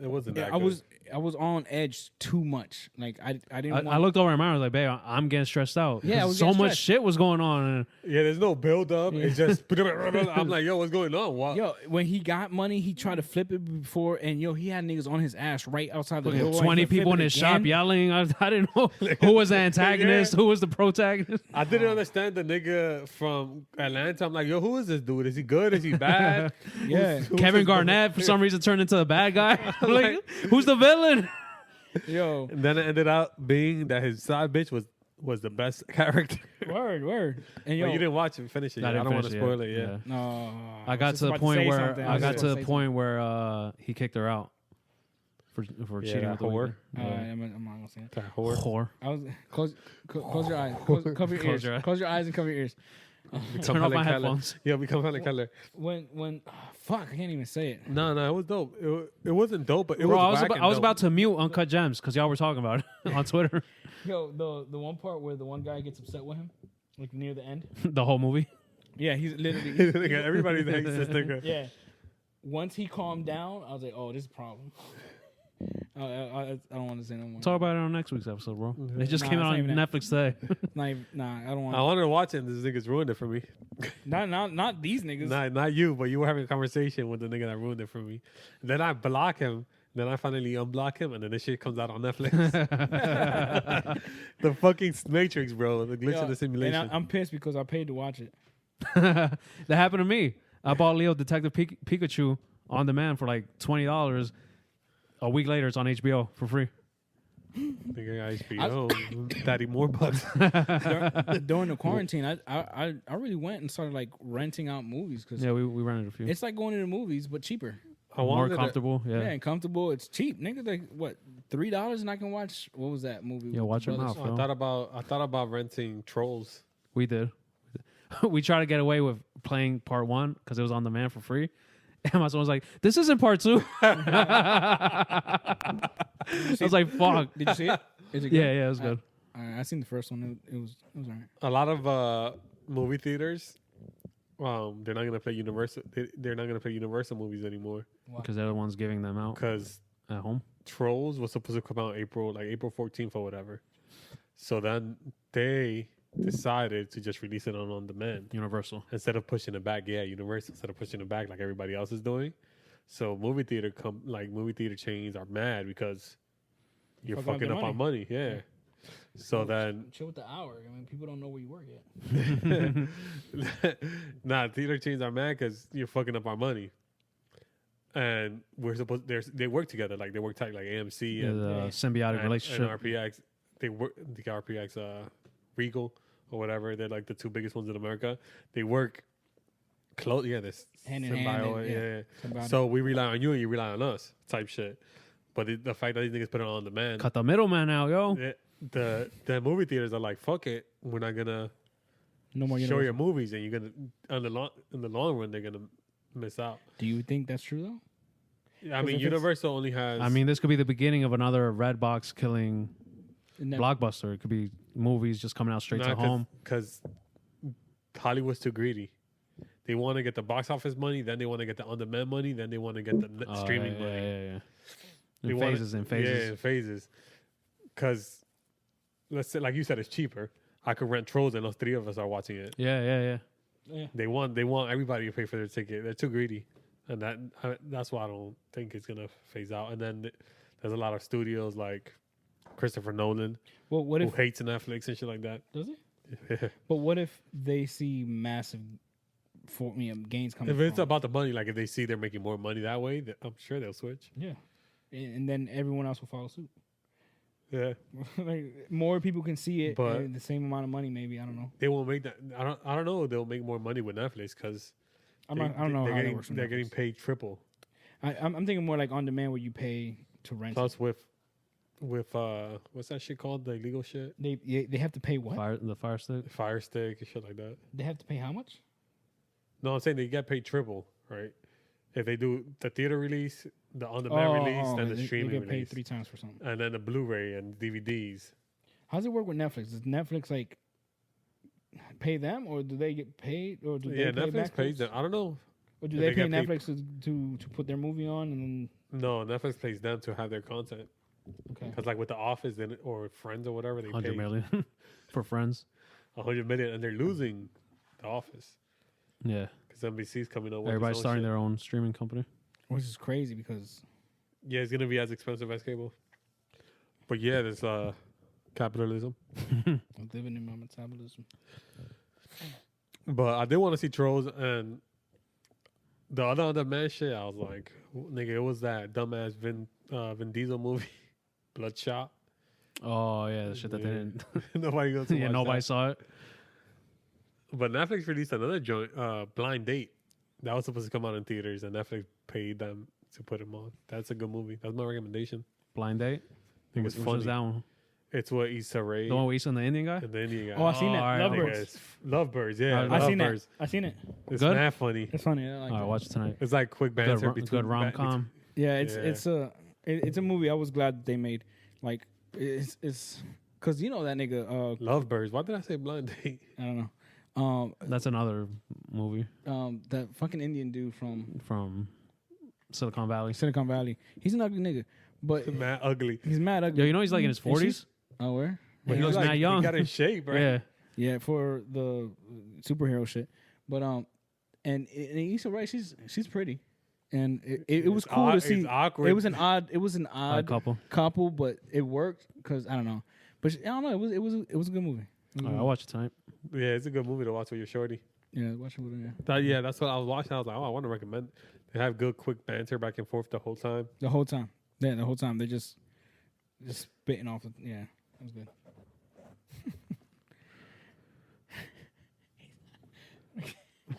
C: wasn't that
E: I
C: good.
E: was on edge too much. Like I didn't. want,
D: I looked over at Myra. I was like, babe, I'm getting stressed out.
E: Yeah, I
D: 'Cause
E: was
D: so
E: getting
D: much
E: stressed.
D: shit was going on. And
C: Yeah, there's no build up. It's just I'm like, yo, what's going on? What?
E: Yo, when he got money, he tried to flip it before, and yo, he had niggas on his ass right outside the door.
D: 20
E: He
D: people in
E: flipped
D: his
E: it
D: shop
E: again.
D: yelling. I didn't know who was the antagonist, who was the protagonist.
C: I didn't understand the nigga from Atlanta. I'm like, yo, who is this dude? Is he good? Is he bad?
E: Yeah,
C: Who's
D: Kevin
C: this
D: Garnett, for some reason, turned into a bad guy. I'm like, who's the villain?
E: yo,
C: And then it ended up being that his side bitch was the best character.
E: word, and yo,
C: But you didn't watch it, finish it.
D: I
C: Yet. I
D: didn't
C: don't want to
D: finish
C: spoil it. Yeah.
E: no,
D: I got
E: was
D: to the
E: just about
D: point
E: say
D: where
E: something.
D: I
E: was
D: got
E: just
D: to
E: about
D: the
E: say
D: point where he kicked her out for
C: Yeah,
D: cheating
C: that
D: with the
C: whore.
D: weekend.
E: something. I'm not gonna say it.
C: That whore.
D: Whore.
E: I was close your eyes, cover your
D: Close
E: ears,
D: your eyes.
E: close your eyes and cover your ears.
D: Turn off my
C: Helen Keller.
D: headphones.
C: Yeah, become Helen Keller.
E: When fuck, I can't even say it.
C: No, it was dope. It wasn't dope, but it
D: Bro,
C: was.
D: I was about to mute Uncut Gems because y'all were talking about it on Twitter.
E: Yo, the one part where the one guy gets upset with him, like near the end.
D: The whole movie.
E: Yeah, he's literally.
C: Everybody hates this nigga.
E: Yeah. Once he calmed down, I was like, "Oh, this is a problem." I don't want to say no more.
D: Talk about it on next week's episode, bro. It just
E: Nah,
D: came
E: it's
D: out
E: not
D: on
E: even that.
D: Netflix today.
E: I don't
C: I
E: want.
C: wanted to watch it, and this nigga's ruined it for me.
E: Not these niggas.
C: Not you, but you were having a conversation with the nigga that ruined it for me. Then I block him. Then I finally unblock him, and then this shit comes out on Netflix. The fucking Matrix, bro. The glitch in the simulation.
E: And I'm pissed because I paid to watch it.
D: That happened to me. I bought Leo Detective Pikachu on demand for like $20. A week later, it's on HBO for free.
C: Nigga, HBO, Daddy more bucks.
E: During the quarantine, I really went and started like renting out movies because
D: Yeah, we rented a few.
E: it's like going to the movies but cheaper.
C: I
D: More
C: wanted to-
D: comfortable.
E: Yeah,
D: Yeah.
E: and comfortable. It's cheap. Nigga, like what, $3 and I can watch, what was that movie?
D: Yeah,
E: with
D: watch
E: the
D: your
E: brothers?
D: mouth.
C: I thought about renting Trolls.
D: We did. We tried to get away with playing part 1 because it was on demand for free. And my son was like, "This isn't part 2." I was like, "Fuck."
E: Did you see it? Is it good?
D: Yeah, it was good.
E: I seen the first one. It was alright.
C: A lot of movie theaters, they're not gonna play Universal. They're not gonna play Universal movies anymore
D: Because they're the ones giving them out
C: because
D: at home.
C: Trolls was supposed to come out April 14th or whatever. So then they decided to just release it on demand
D: Universal.
C: instead of pushing it back. Yeah, Universal instead of pushing it back like everybody else is doing. So movie theater chains are mad because you're
E: Fuck up
C: fucking
E: their
C: up on money. Yeah. So then
E: Chill with the hour. I mean, people don't know where you work yet.
C: nah, theater chains are mad because you're fucking up our money. And we're supposed they work together, like they work tight, like AMC
D: Yeah,
C: and,
D: the symbiotic
C: and
D: relationship.
C: RPX. They work the RPX, Regal or whatever. They're like the two biggest ones in America. They work close. Yeah, this
E: Hand in hand,
C: symbiote.
E: yeah.
C: Yeah.
E: Symbiotic.
C: So we rely on you, and you rely on us, type shit. But the fact that these niggas put it on demand,
D: Cut the middleman out, yo.
C: the movie theaters are like, fuck it, we're not gonna
E: No more.
C: show
E: Universal.
C: your movies, and you're gonna in the long run they're gonna miss out.
E: Do you think that's true though?
C: I mean,
E: if it's-
C: Universal only has.
D: I mean, this could be the beginning of another Redbox killing
E: Isn't that-
D: blockbuster. It could be movies just coming out straight to home.
C: because Hollywood's too greedy. They want to get the box office money, then they want to get the on-demand money, then they want to get the streaming
D: yeah,
C: money.
D: Yeah.
C: They
D: In
C: wanna-
D: phases, in phases.
C: Yeah, in phases. Because let's say, like you said, it's cheaper. I could rent Trolls, and those three of us are watching it.
D: Yeah.
C: They want everybody to pay for their ticket. They're too greedy, and that's why I don't think it's gonna phase out. And then there's a lot of studios like Christopher Nolan
E: Well, what
C: who
E: if
C: hates Netflix and shit like that.
E: does it? But what if they see massive gains coming?
C: If it's
E: from,
C: about the money, like if they see they're making more money that way, I'm sure they'll switch.
E: yeah, and then everyone else will follow suit.
C: Yeah,
E: Like more people can see it,
C: But-
E: and the same amount of money. Maybe I don't know.
C: they won't make that. I don't know. They'll make more money with Netflix because
E: I don't know how that works.
C: They're getting paid triple.
E: I'm thinking more like on demand where you pay to rent.
C: Plus with what's that shit called? The illegal shit,
E: They have to pay what?
D: The Fire Stick.
C: Fire Stick and shit like that.
E: They have to pay how much?
C: No, I'm saying they get paid triple, right? If they do the theater release, the on-demand release, then the streaming
E: They get paid
C: release,
E: 3 times for something.
C: and then the Blu-ray and DVDs.
E: How's it work with Netflix? Does Netflix like pay them, or do they get paid, or do
C: Yeah,
E: they pay
C: Netflix
E: back
C: pays
E: those?
C: them. I don't know.
E: Or do
C: if
E: they
C: they
E: pay
C: get paid-
E: Netflix to put their movie on and then
C: No, Netflix pays them to have their content.
E: okay?
C: Because like with The Office then or Friends or whatever, they
D: 100
C: pay
D: million for Friends.
C: 100 million, and they're losing The Office
D: Yeah.
C: because NBC's coming up with
D: Everybody's
C: its own
D: starting
C: shit.
D: their own streaming company.
E: Which is crazy because
C: Yeah, it's gonna be as expensive as cable. But yeah, there's capitalism.
E: I'm living in my metabolism.
C: But I did want to see Trolls, and the other man shit. I was like, nigga, it was that dumbass Vin Diesel movie, Bloodshot.
D: Oh yeah, the shit that they
C: Yeah.
D: didn't.
C: Nobody goes to
D: Yeah,
C: watch
D: nobody
C: that.
D: saw it.
C: But Netflix released another joint, Blind Date. That was supposed to come out in theaters, and Netflix paid them to put them on. That's a good movie. That's my recommendation.
D: Blind Date.
C: I think it's
D: Which
C: funny.
D: was that one?
C: It's what Issa Rae
D: The one where you the Indian guy.
C: and the Indian guy.
E: Oh, I seen it.
D: all right,
E: Lovebirds.
C: Nigga, it's Lovebirds, yeah.
D: I
E: I seen
C: Lovebirds.
E: that. I seen it.
C: It's
D: Good?
C: mad funny.
E: It's funny. I like
D: All
E: that.
D: right, watch it tonight.
C: It's like quick banter
D: Good,
C: between
D: good rom com.
E: Yeah,
C: Yeah.
E: it's a movie I was glad that they made. Like it's because you know that nigga.
C: Lovebirds. Why did I say Blind Date?
E: I don't know.
D: That's another movie
E: That fucking Indian dude from
D: from Silicon Valley.
E: Silicon Valley. He's an ugly nigga, but
C: Mad ugly.
E: he's mad ugly.
D: Yo, you know he's like in his 40s.
E: Oh, where?
D: But he
C: He's
D: looks mad young.
C: He got in shape, right?
D: Yeah.
E: Yeah, for the superhero shit. But and Issa Rae, she's pretty. and it was
C: It's
E: cool to
C: it's
E: see.
C: awkward.
E: It was an odd
D: couple.
E: but it worked because I don't know. But I don't know. It was a good movie.
D: All right, I'll watch it tonight.
C: Yeah, it's a good movie to watch with your shorty.
E: Yeah, watch it with her. Yeah.
C: That's what I was watching. I was like, oh, I want to recommend. They have good, quick banter back and forth the whole time.
E: The whole time. Yeah, the whole time they're just spitting off. Yeah, that was good.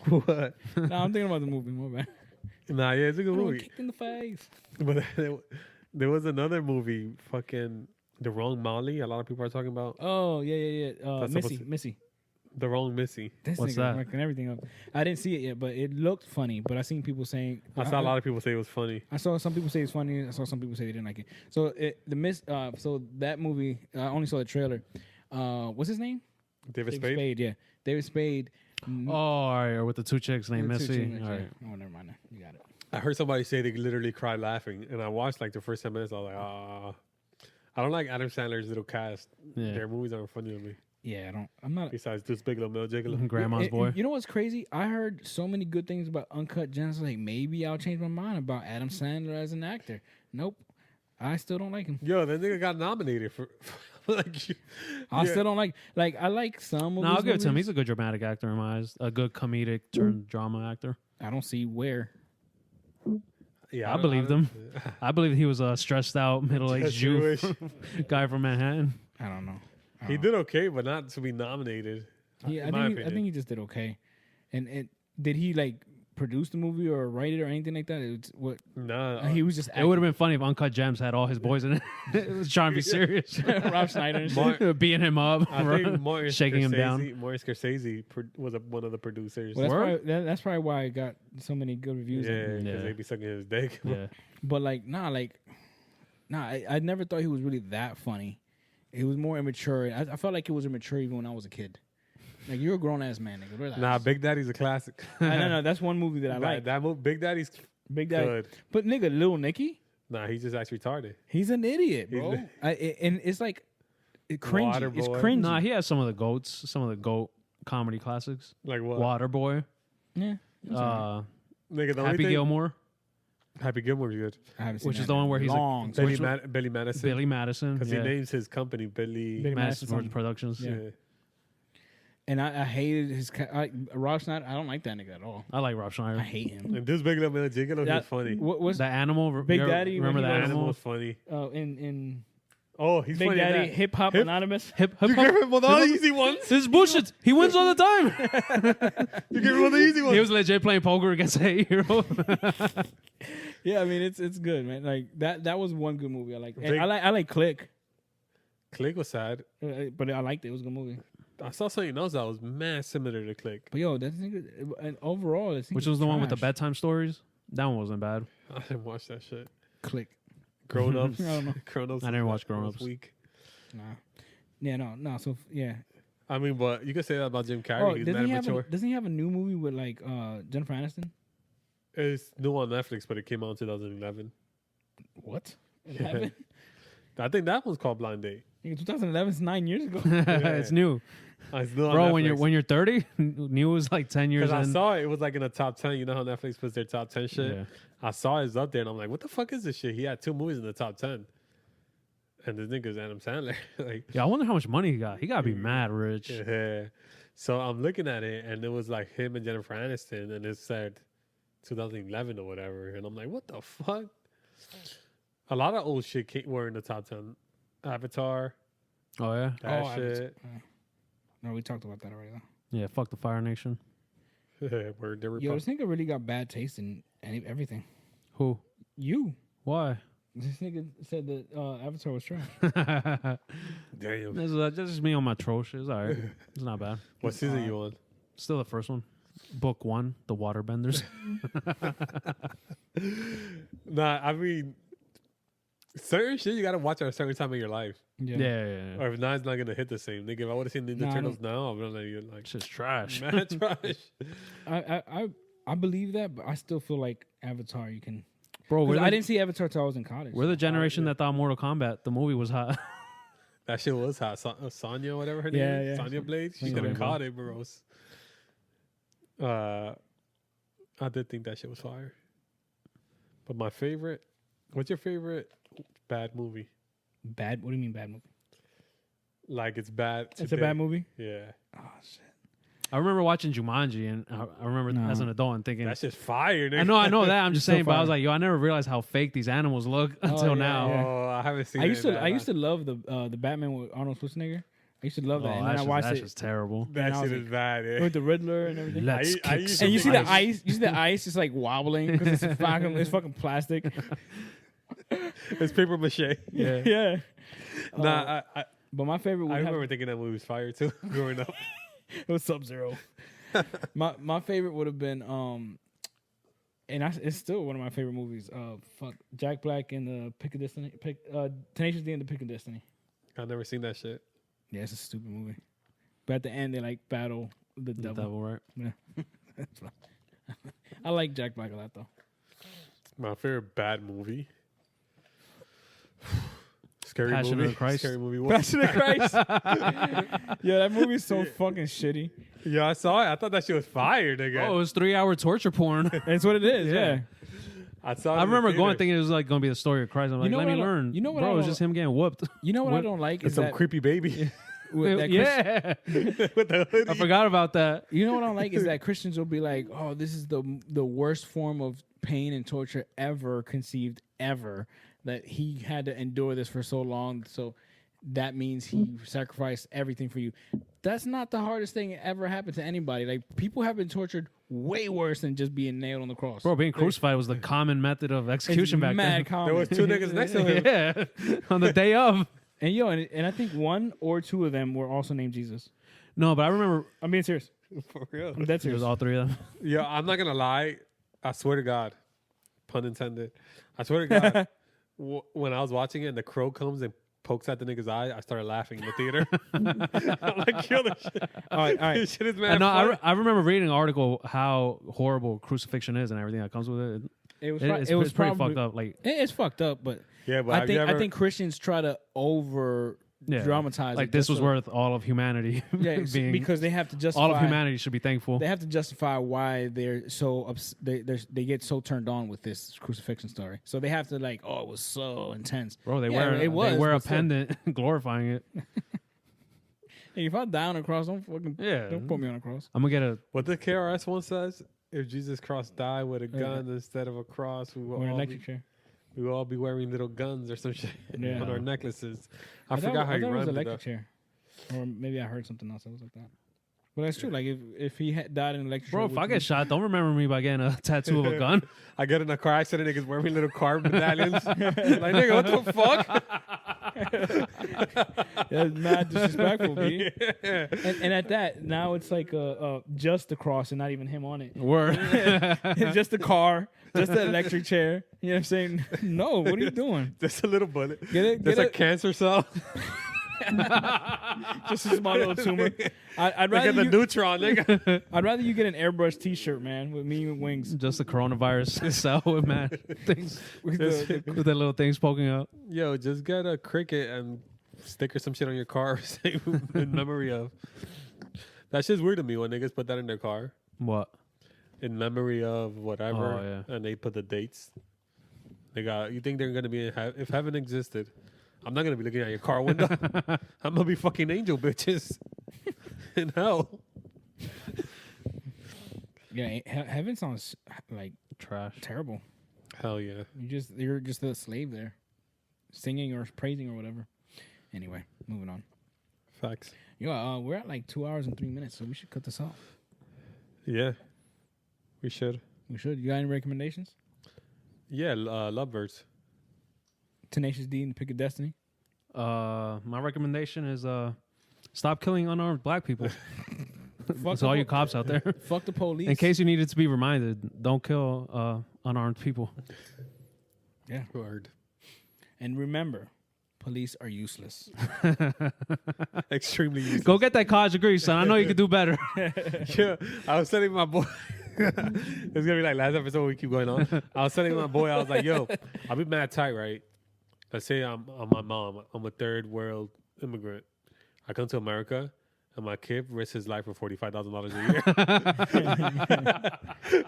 C: What?
E: No, I'm thinking about the movie. My bad.
C: Nah, yeah, it's a good
E: Everyone
C: movie.
E: kicked in the face.
C: But there was another movie, fucking The Wrong Molly. A lot of people are talking about
E: Oh yeah.
C: That's supposed to-
E: Missy.
C: The Wrong Missy.
E: This
D: What's
E: nigga
D: that?
E: fucking everything up. I didn't see it yet, but it looked funny. But I seen people saying
C: I saw a lot of people say it was funny.
E: I saw some people say it's funny. I saw some people say they didn't like it. So so that movie, I only saw the trailer. What's his name?
C: David Spade.
E: Yeah, David Spade.
D: Oh, all right, or with the two chicks named
E: Two
D: Missy.
E: chicks,
D: All
E: yeah.
D: right.
E: Oh, never mind. You got it.
C: I heard somebody say they literally cried laughing, and I watched like the first 10 minutes. I was like, I don't like Adam Sandler's little cast.
D: Yeah.
C: Their movies aren't funny to me.
E: Yeah, I'm not.
C: Besides this Big Little Gigolo.
D: Grandma's boy.
E: You know what's crazy? I heard so many good things about Uncut Gems. Like maybe I'll change my mind about Adam Sandler as an actor. Nope, I still don't like him.
C: Yo, that nigga got nominated for like.
E: I
C: yeah.
E: still don't like. Like I like some. Of
D: No, I'll
E: his
D: give it to him.
E: movies.
D: He's a good dramatic actor in my eyes. A good comedic turned drama actor.
E: I don't see where.
C: Yeah,
D: I believed him. I believe he was a stressed out middle-aged Jew
C: Jewish.
D: guy from Manhattan.
E: I don't know.
C: He did okay, but not to be nominated.
E: Yeah,
C: in my
E: I
C: opinion.
E: think he just did okay. And did he like produce the movie or write it or anything like that? It's what
C: Nah,
E: he was just.
D: It would have been funny if Uncut Gems had all his boys in it. It was trying to be serious.
E: Rob Schneider and shit.
C: Mar-
D: Beating him up,
C: I think Martin
D: shaking him down.
C: Martin Scorsese was one of the producers.
E: Well,
D: Word?
E: that's probably why I got so many good reviews.
C: Yeah, because
D: Yeah.
C: they be sucking his dick.
D: Yeah.
E: But I never thought he was really that funny. It was more immature. I felt like it was immature even when I was a kid. Like you're a grown ass man, nigga. Relax.
C: Nah, Big Daddy's a classic.
E: no, that's one movie that I like.
C: That movie, Big Daddy's
E: Big Daddy.
C: good.
E: But nigga, Lil Nicky,
C: Nah, he just acts retarded.
E: he's an idiot,
C: He's
E: bro.
C: the-
E: And it's like cringy. It's
C: Waterboy.
E: cringy.
D: Nah, he has some of the GOAT comedy classics.
C: Like what?
D: Waterboy,
E: yeah.
C: Nigga, the only
D: Happy
C: thing,
D: Gilmore,
C: Happy Gilmore's good.
E: I haven't seen
D: which
E: that
D: is the
E: in
D: one
E: a
D: where he's a-
E: long
C: Billy,
E: time.
C: Billy Madison.
D: Billy Madison.
C: Because
D: Yeah.
C: he names his company Billy.
E: Billy
D: Madison
E: Madison.
D: Productions.
E: Yeah.
C: Yeah.
E: And I hated his Rob Schneider. I don't like that nigga at all.
D: I like Rob Schneider.
E: I hate him.
C: And this Big Little Gigolo,
E: That-
C: he's funny.
E: What's
D: The Animal.
E: Big
D: you ever
E: Daddy, when
D: Remember
E: he
D: the
E: was-
C: Animal
D: Animal?
C: was funny.
E: in
C: Oh, he's
E: Big
C: funny. in
E: Daddy
C: that.
E: Hip Hop
C: Hip-
E: Anonymous?
D: Hip
C: You
D: hop.
C: give him one of the easy ones.
D: This is bullshit. He wins all the time.
C: You give him one of the easy ones.
D: He was legit playing poker against a 8-year-old.
E: Yeah, I mean it's good, man. Like that was one good movie. I like.
C: Big-
E: I like Click,
C: Click was sad.
E: but I liked it. It was a good movie.
C: I saw something else that was mad similar to Click.
E: But yo, that nigga, and overall, that
D: Which
E: nigga's
D: was the one with the
E: trash.
D: bedtime stories. That one wasn't bad.
C: I didn't watch that shit.
E: Click.
C: Grown Ups.
E: I don't know.
C: Grown Ups.
D: I didn't watch Grown Ups.
C: Week.
E: Nah. Yeah, no. So yeah.
C: I mean, but you could say that about Jim Carrey.
E: Oh,
C: He's mad mature.
E: doesn't he have a new movie with like Jennifer Aniston?
C: It's new on Netflix, but it came out in 2011.
E: What?
C: Yeah. I think that one's called Blind Date.
E: 2011 is 9 years ago.
D: It's new,
C: It's new on
D: bro.
C: Netflix.
D: When you're 30, new is like 10 years
C: Because I
D: in.
C: saw it was like in the top 10. You know how Netflix puts their top 10 shit?
D: Yeah.
C: I saw it's up there, and I'm like, what the fuck is this shit? He had 2 movies in the top 10. And this nigga's Adam Sandler. Like,
D: Yeah, I wonder how much money he got. He gotta be mad rich.
C: yeah. So I'm looking at it, and it was like him and Jennifer Aniston, and it said 2011 or whatever. And I'm like, what the fuck? A lot of old shit were in the top 10. Avatar,
D: Oh yeah,
C: that
E: Oh,
C: shit.
E: No, we talked about that already. Though.
D: yeah. Fuck the Fire Nation.
C: Where they were
E: Yo, this nigga really got bad taste in everything.
D: Who?
E: You.
D: Why?
E: This nigga said that Avatar was trash.
C: Damn.
D: That's just me on my troll shit. It's alright. It's not bad.
C: What season you on?
D: Still the first one. Book 1, The Waterbenders.
C: Nah, I mean, certain shit you gotta watch at a certain time in your life.
D: yeah.
C: Or if not, it's not gonna hit the same. Nigga, if I would have seen Ninja
E: Nah, I
C: Turtles now, I'm not even like,
D: Shit's trash.
C: man, trash.
E: I believe that, but I still feel like Avatar. You can.
D: Bro,
E: 'Cause I didn't see Avatar till I was in college.
D: we're the generation that thought Mortal Kombat, the movie, was hot.
C: That shit was hot. Sonya, whatever her
E: Yeah,
C: name is.
E: yeah.
C: Sonya Blade. She
E: Sonya
C: could have
D: Blade.
C: caught it, bros. I did think that shit was fire. But my favorite, what's your favorite bad movie?
E: Bad? What do you mean bad movie?
C: Like it's bad.
E: It's a
C: today.
E: bad movie.
C: Yeah,
E: Oh shit.
D: I remember watching Jumanji, and I remember
E: No.
D: as an adult and thinking,
C: that's just fire. Nigga.
D: I know that. I'm just
E: So
D: saying, but I was
E: fire.
D: like, yo, I never realized how fake these animals look until
E: yeah,
D: now.
E: yeah.
C: Oh, I haven't seen.
E: I
C: it
E: used
C: in
E: to
C: that
E: I used to
C: long.
E: love the Batman with Arnold Schwarzenegger. I used to love that,
D: Oh,
E: and then I watched
D: that's
E: it
D: just terrible.
C: That
E: and I was
C: shit is
E: like-
C: bad. Yeah.
E: with the Riddler and everything.
D: Let's
C: I
D: kick
C: used
D: some
E: And you see
C: Something
E: the ice, you see the ice just like wobbling because it's fucking plastic.
C: It's paper mache.
D: Yeah.
E: Yeah.
C: Nah,
E: But my favorite
C: I
E: would have,
C: remember thinking that movie was fire too. Growing up,
E: it was Sub-Zero. my favorite would have been it's still one of my favorite movies. Jack Black and the Pick of Destiny, Tenacious D and the Pick of Destiny.
C: I've never seen that shit.
E: Yeah, it's a stupid movie. But at the end, they like battle the
D: The
E: devil.
D: devil, right?
E: Yeah. That's fine. I like Jack Black a lot though.
C: My favorite bad movie. Scary
D: Passion of
C: movie.
D: the Christ.
C: Scary movie.
E: Passion of Christ. Yeah, that movie is so fucking shitty.
C: Yeah, I saw it. I thought that shit was fire, nigga.
D: Oh, it was 3-hour torture porn.
E: That's what it is. Yeah.
C: I saw. It
D: I
C: in the
D: remember going
C: theater.
D: thinking it was like going to be the story of Christ. I'm like,
E: know
D: let
E: what
D: me
E: I don't-
D: learn.
E: you know what
D: Bro,
E: I
D: it was
E: don't-
D: just him getting whooped.
E: You know what I
D: What?
E: don't like
C: It's
E: is
C: some
E: that,
C: creepy baby
E: that
D: Yeah.
C: with the hoodie.
D: I forgot about that.
E: You know what I don't like is that Christians will be like, "Oh, this is the worst form of pain and torture ever conceived ever. That he had to endure this for so long, so that means he sacrificed everything for you." That's not the hardest thing that ever happened to anybody. Like people have been tortured way worse than just being nailed on the cross.
D: Bro, being crucified was the common method of
E: It's
D: execution back
E: mad
D: then.
E: common.
C: There was two niggas next to him.
D: Yeah. On the day of.
E: And yo, and I think one or two of them were also named Jesus.
D: No, but I remember
E: I'm being serious.
C: For real.
E: I'm dead
D: it
E: serious.
D: was all three of them.
C: Yeah, I'm not gonna lie. I swear to God, pun intended. I swear to God, when I was watching it and the crow comes and pokes at the nigga's eye, I started laughing in the theater. I'm like, kill this shit.
E: All right, all right.
C: This shit is mad
D: And no,
C: funny.
D: I remember reading an article how horrible crucifixion is and everything that comes with it.
E: It was.
D: It's
E: it was
D: pretty
E: probably,
D: fucked up. Like,
E: It's fucked up, but
C: Yeah, but
E: I
C: have
E: think
C: you ever,
E: I think Christians try to over
D: yeah,
E: dramatize
D: like
E: it
D: this
E: just
D: was
E: so-
D: worth all of humanity.
E: Yeah, it's
D: being,
E: because they have to justify.
D: all of humanity should be thankful.
E: They have to justify why they're so they get so turned on with this crucifixion story. So they have to like, oh, it was so intense.
D: Bro, they
E: Yeah,
D: wear
E: it was,
D: they wear a
E: but still.
D: pendant glorifying it.
E: Hey, if I die on a cross, don't
D: Yeah.
E: put me on a cross.
D: I'm gonna get a
C: what the KRS one says? If Jesus Christ died with a gun instead of a cross, we
E: Or
C: will
E: an
C: all
E: electric
C: be,
E: chair.
C: we will all be wearing little guns or some shit
E: Yeah.
C: on our necklaces. I
E: thought-
C: forgot how you
E: thought it was
C: rhymed it
E: electric
C: though.
E: chair, or maybe I heard something else that was like that. But that's true. Like if he had died in an electric
D: bro.
E: chair,
D: If I get shot, don't remember me by getting a tattoo of a gun.
C: I get in a car accident, niggas wearing little car medallions. Like, nigga, what the fuck?
E: that's mad disrespectful, B.
C: Yeah.
E: And at that, now it's like just the cross and not even him on it.
D: Word.
E: It's just the car, just the electric chair. You know what I'm saying? No, what are you doing?
C: Just a little bullet.
E: Get it?
C: There's
E: Get
C: a cancer cell.
E: just a small little tumor. I'd
C: Look
E: rather
C: at the
E: you,
C: neutron, nigga.
E: I'd rather you get an airbrush T-shirt, man, with me with wings.
D: Just the coronavirus cell with man things
E: With
C: Just-
E: the-
D: with the little things poking out.
C: Yo, just get a cricket and sticker some shit on your car say in memory of. That shit's weird to me when niggas put that in their car.
D: What?
C: In memory of whatever.
D: Oh, yeah.
C: And they put the dates. They got, you think they're going to be in if heaven existed, I'm not going to be looking at your car window. I'm going to be fucking angel bitches in hell.
E: yeah, heaven sounds like
D: Trash.
E: terrible.
C: Hell yeah.
E: You're just a slave there, singing or praising or whatever. Anyway, moving on.
C: Facts.
E: Yo, we're at like 2 hours and 3 minutes, so we should cut this off.
C: Yeah. We should.
E: We should. You got any recommendations?
C: Yeah, Lovebirds.
E: Tenacious D and the Pick of Destiny.
D: My recommendation is stop killing unarmed black people.
E: Fuck
D: To all
E: the
D: you cops out there.
E: Fuck the police.
D: In case you needed to be reminded, don't kill unarmed people.
E: Yeah.
C: Word.
E: And remember, police are useless.
C: Extremely useful.
D: Go get that college degree, son. I know you can do better.
C: Yeah, I was telling my boy. It's gonna be like last episode. We keep going on. I was telling my boy, I was like, "Yo, I'll be mad tight, right? Let's say I'm my mom. I'm a third world immigrant. I come to America, and my kid risks his life for $45,000 a year.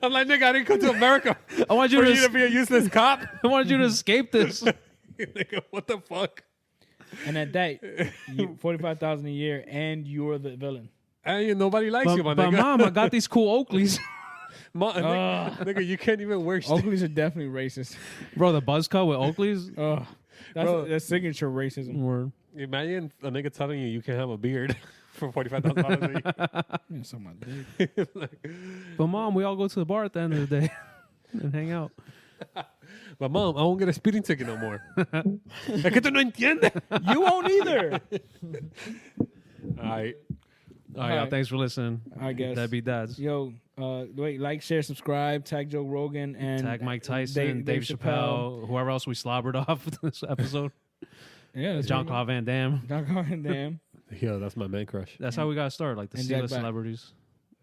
C: I'm like, nigga, I didn't come to America
D: I want you
C: for
D: to.
C: you to be a useless cop.
D: I wanted you to escape this.
C: Nigga, what the fuck?
E: And at that, you $45,000 a year, and you're the villain.
C: And nobody likes you, my
D: But
C: nigga.
D: mom, I got these cool Oakleys,
C: Nigga, you can't even wear shit.
E: Oakleys are definitely racist.
D: bro. The buzz cut with Oakleys.
E: That's signature racism.
D: Word.
C: Imagine a nigga telling you can have a beard for $45,000 a year.
E: Yeah, something like that.
D: But mom, we all go to the bar at the end of the day and hang out.
C: But mom, I won't get a speeding ticket no more. Es que tú no entiendes.
E: You won't either.
C: All right.
D: All right, y'all.
E: right.
D: Thanks for listening.
E: I guess.
D: That'd be dads.
E: Yo, wait, like, share, subscribe, tag Joe Rogan, and
D: Tag Mike Tyson, Dave Chappelle, whoever else we slobbered off this episode.
E: Yeah,
D: John Claude Van Damme.
E: John Claude Van Damme.
C: Yo, that's my man crush.
D: That's how we got to start, like the
E: And Jack
D: C-list
E: Black.
D: celebrities.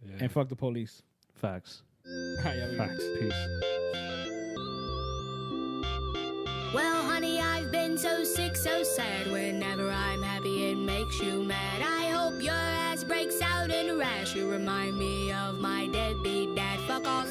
C: Yeah.
E: And fuck the police.
D: Facts.
E: All right, y'all, we-
C: Facts.
D: Peace.
F: Well, honey, I've been so sick, so sad. Whenever I'm happy, it makes you mad. I hope your ass breaks out in a rash. You remind me of my deadbeat dad. Fuck off.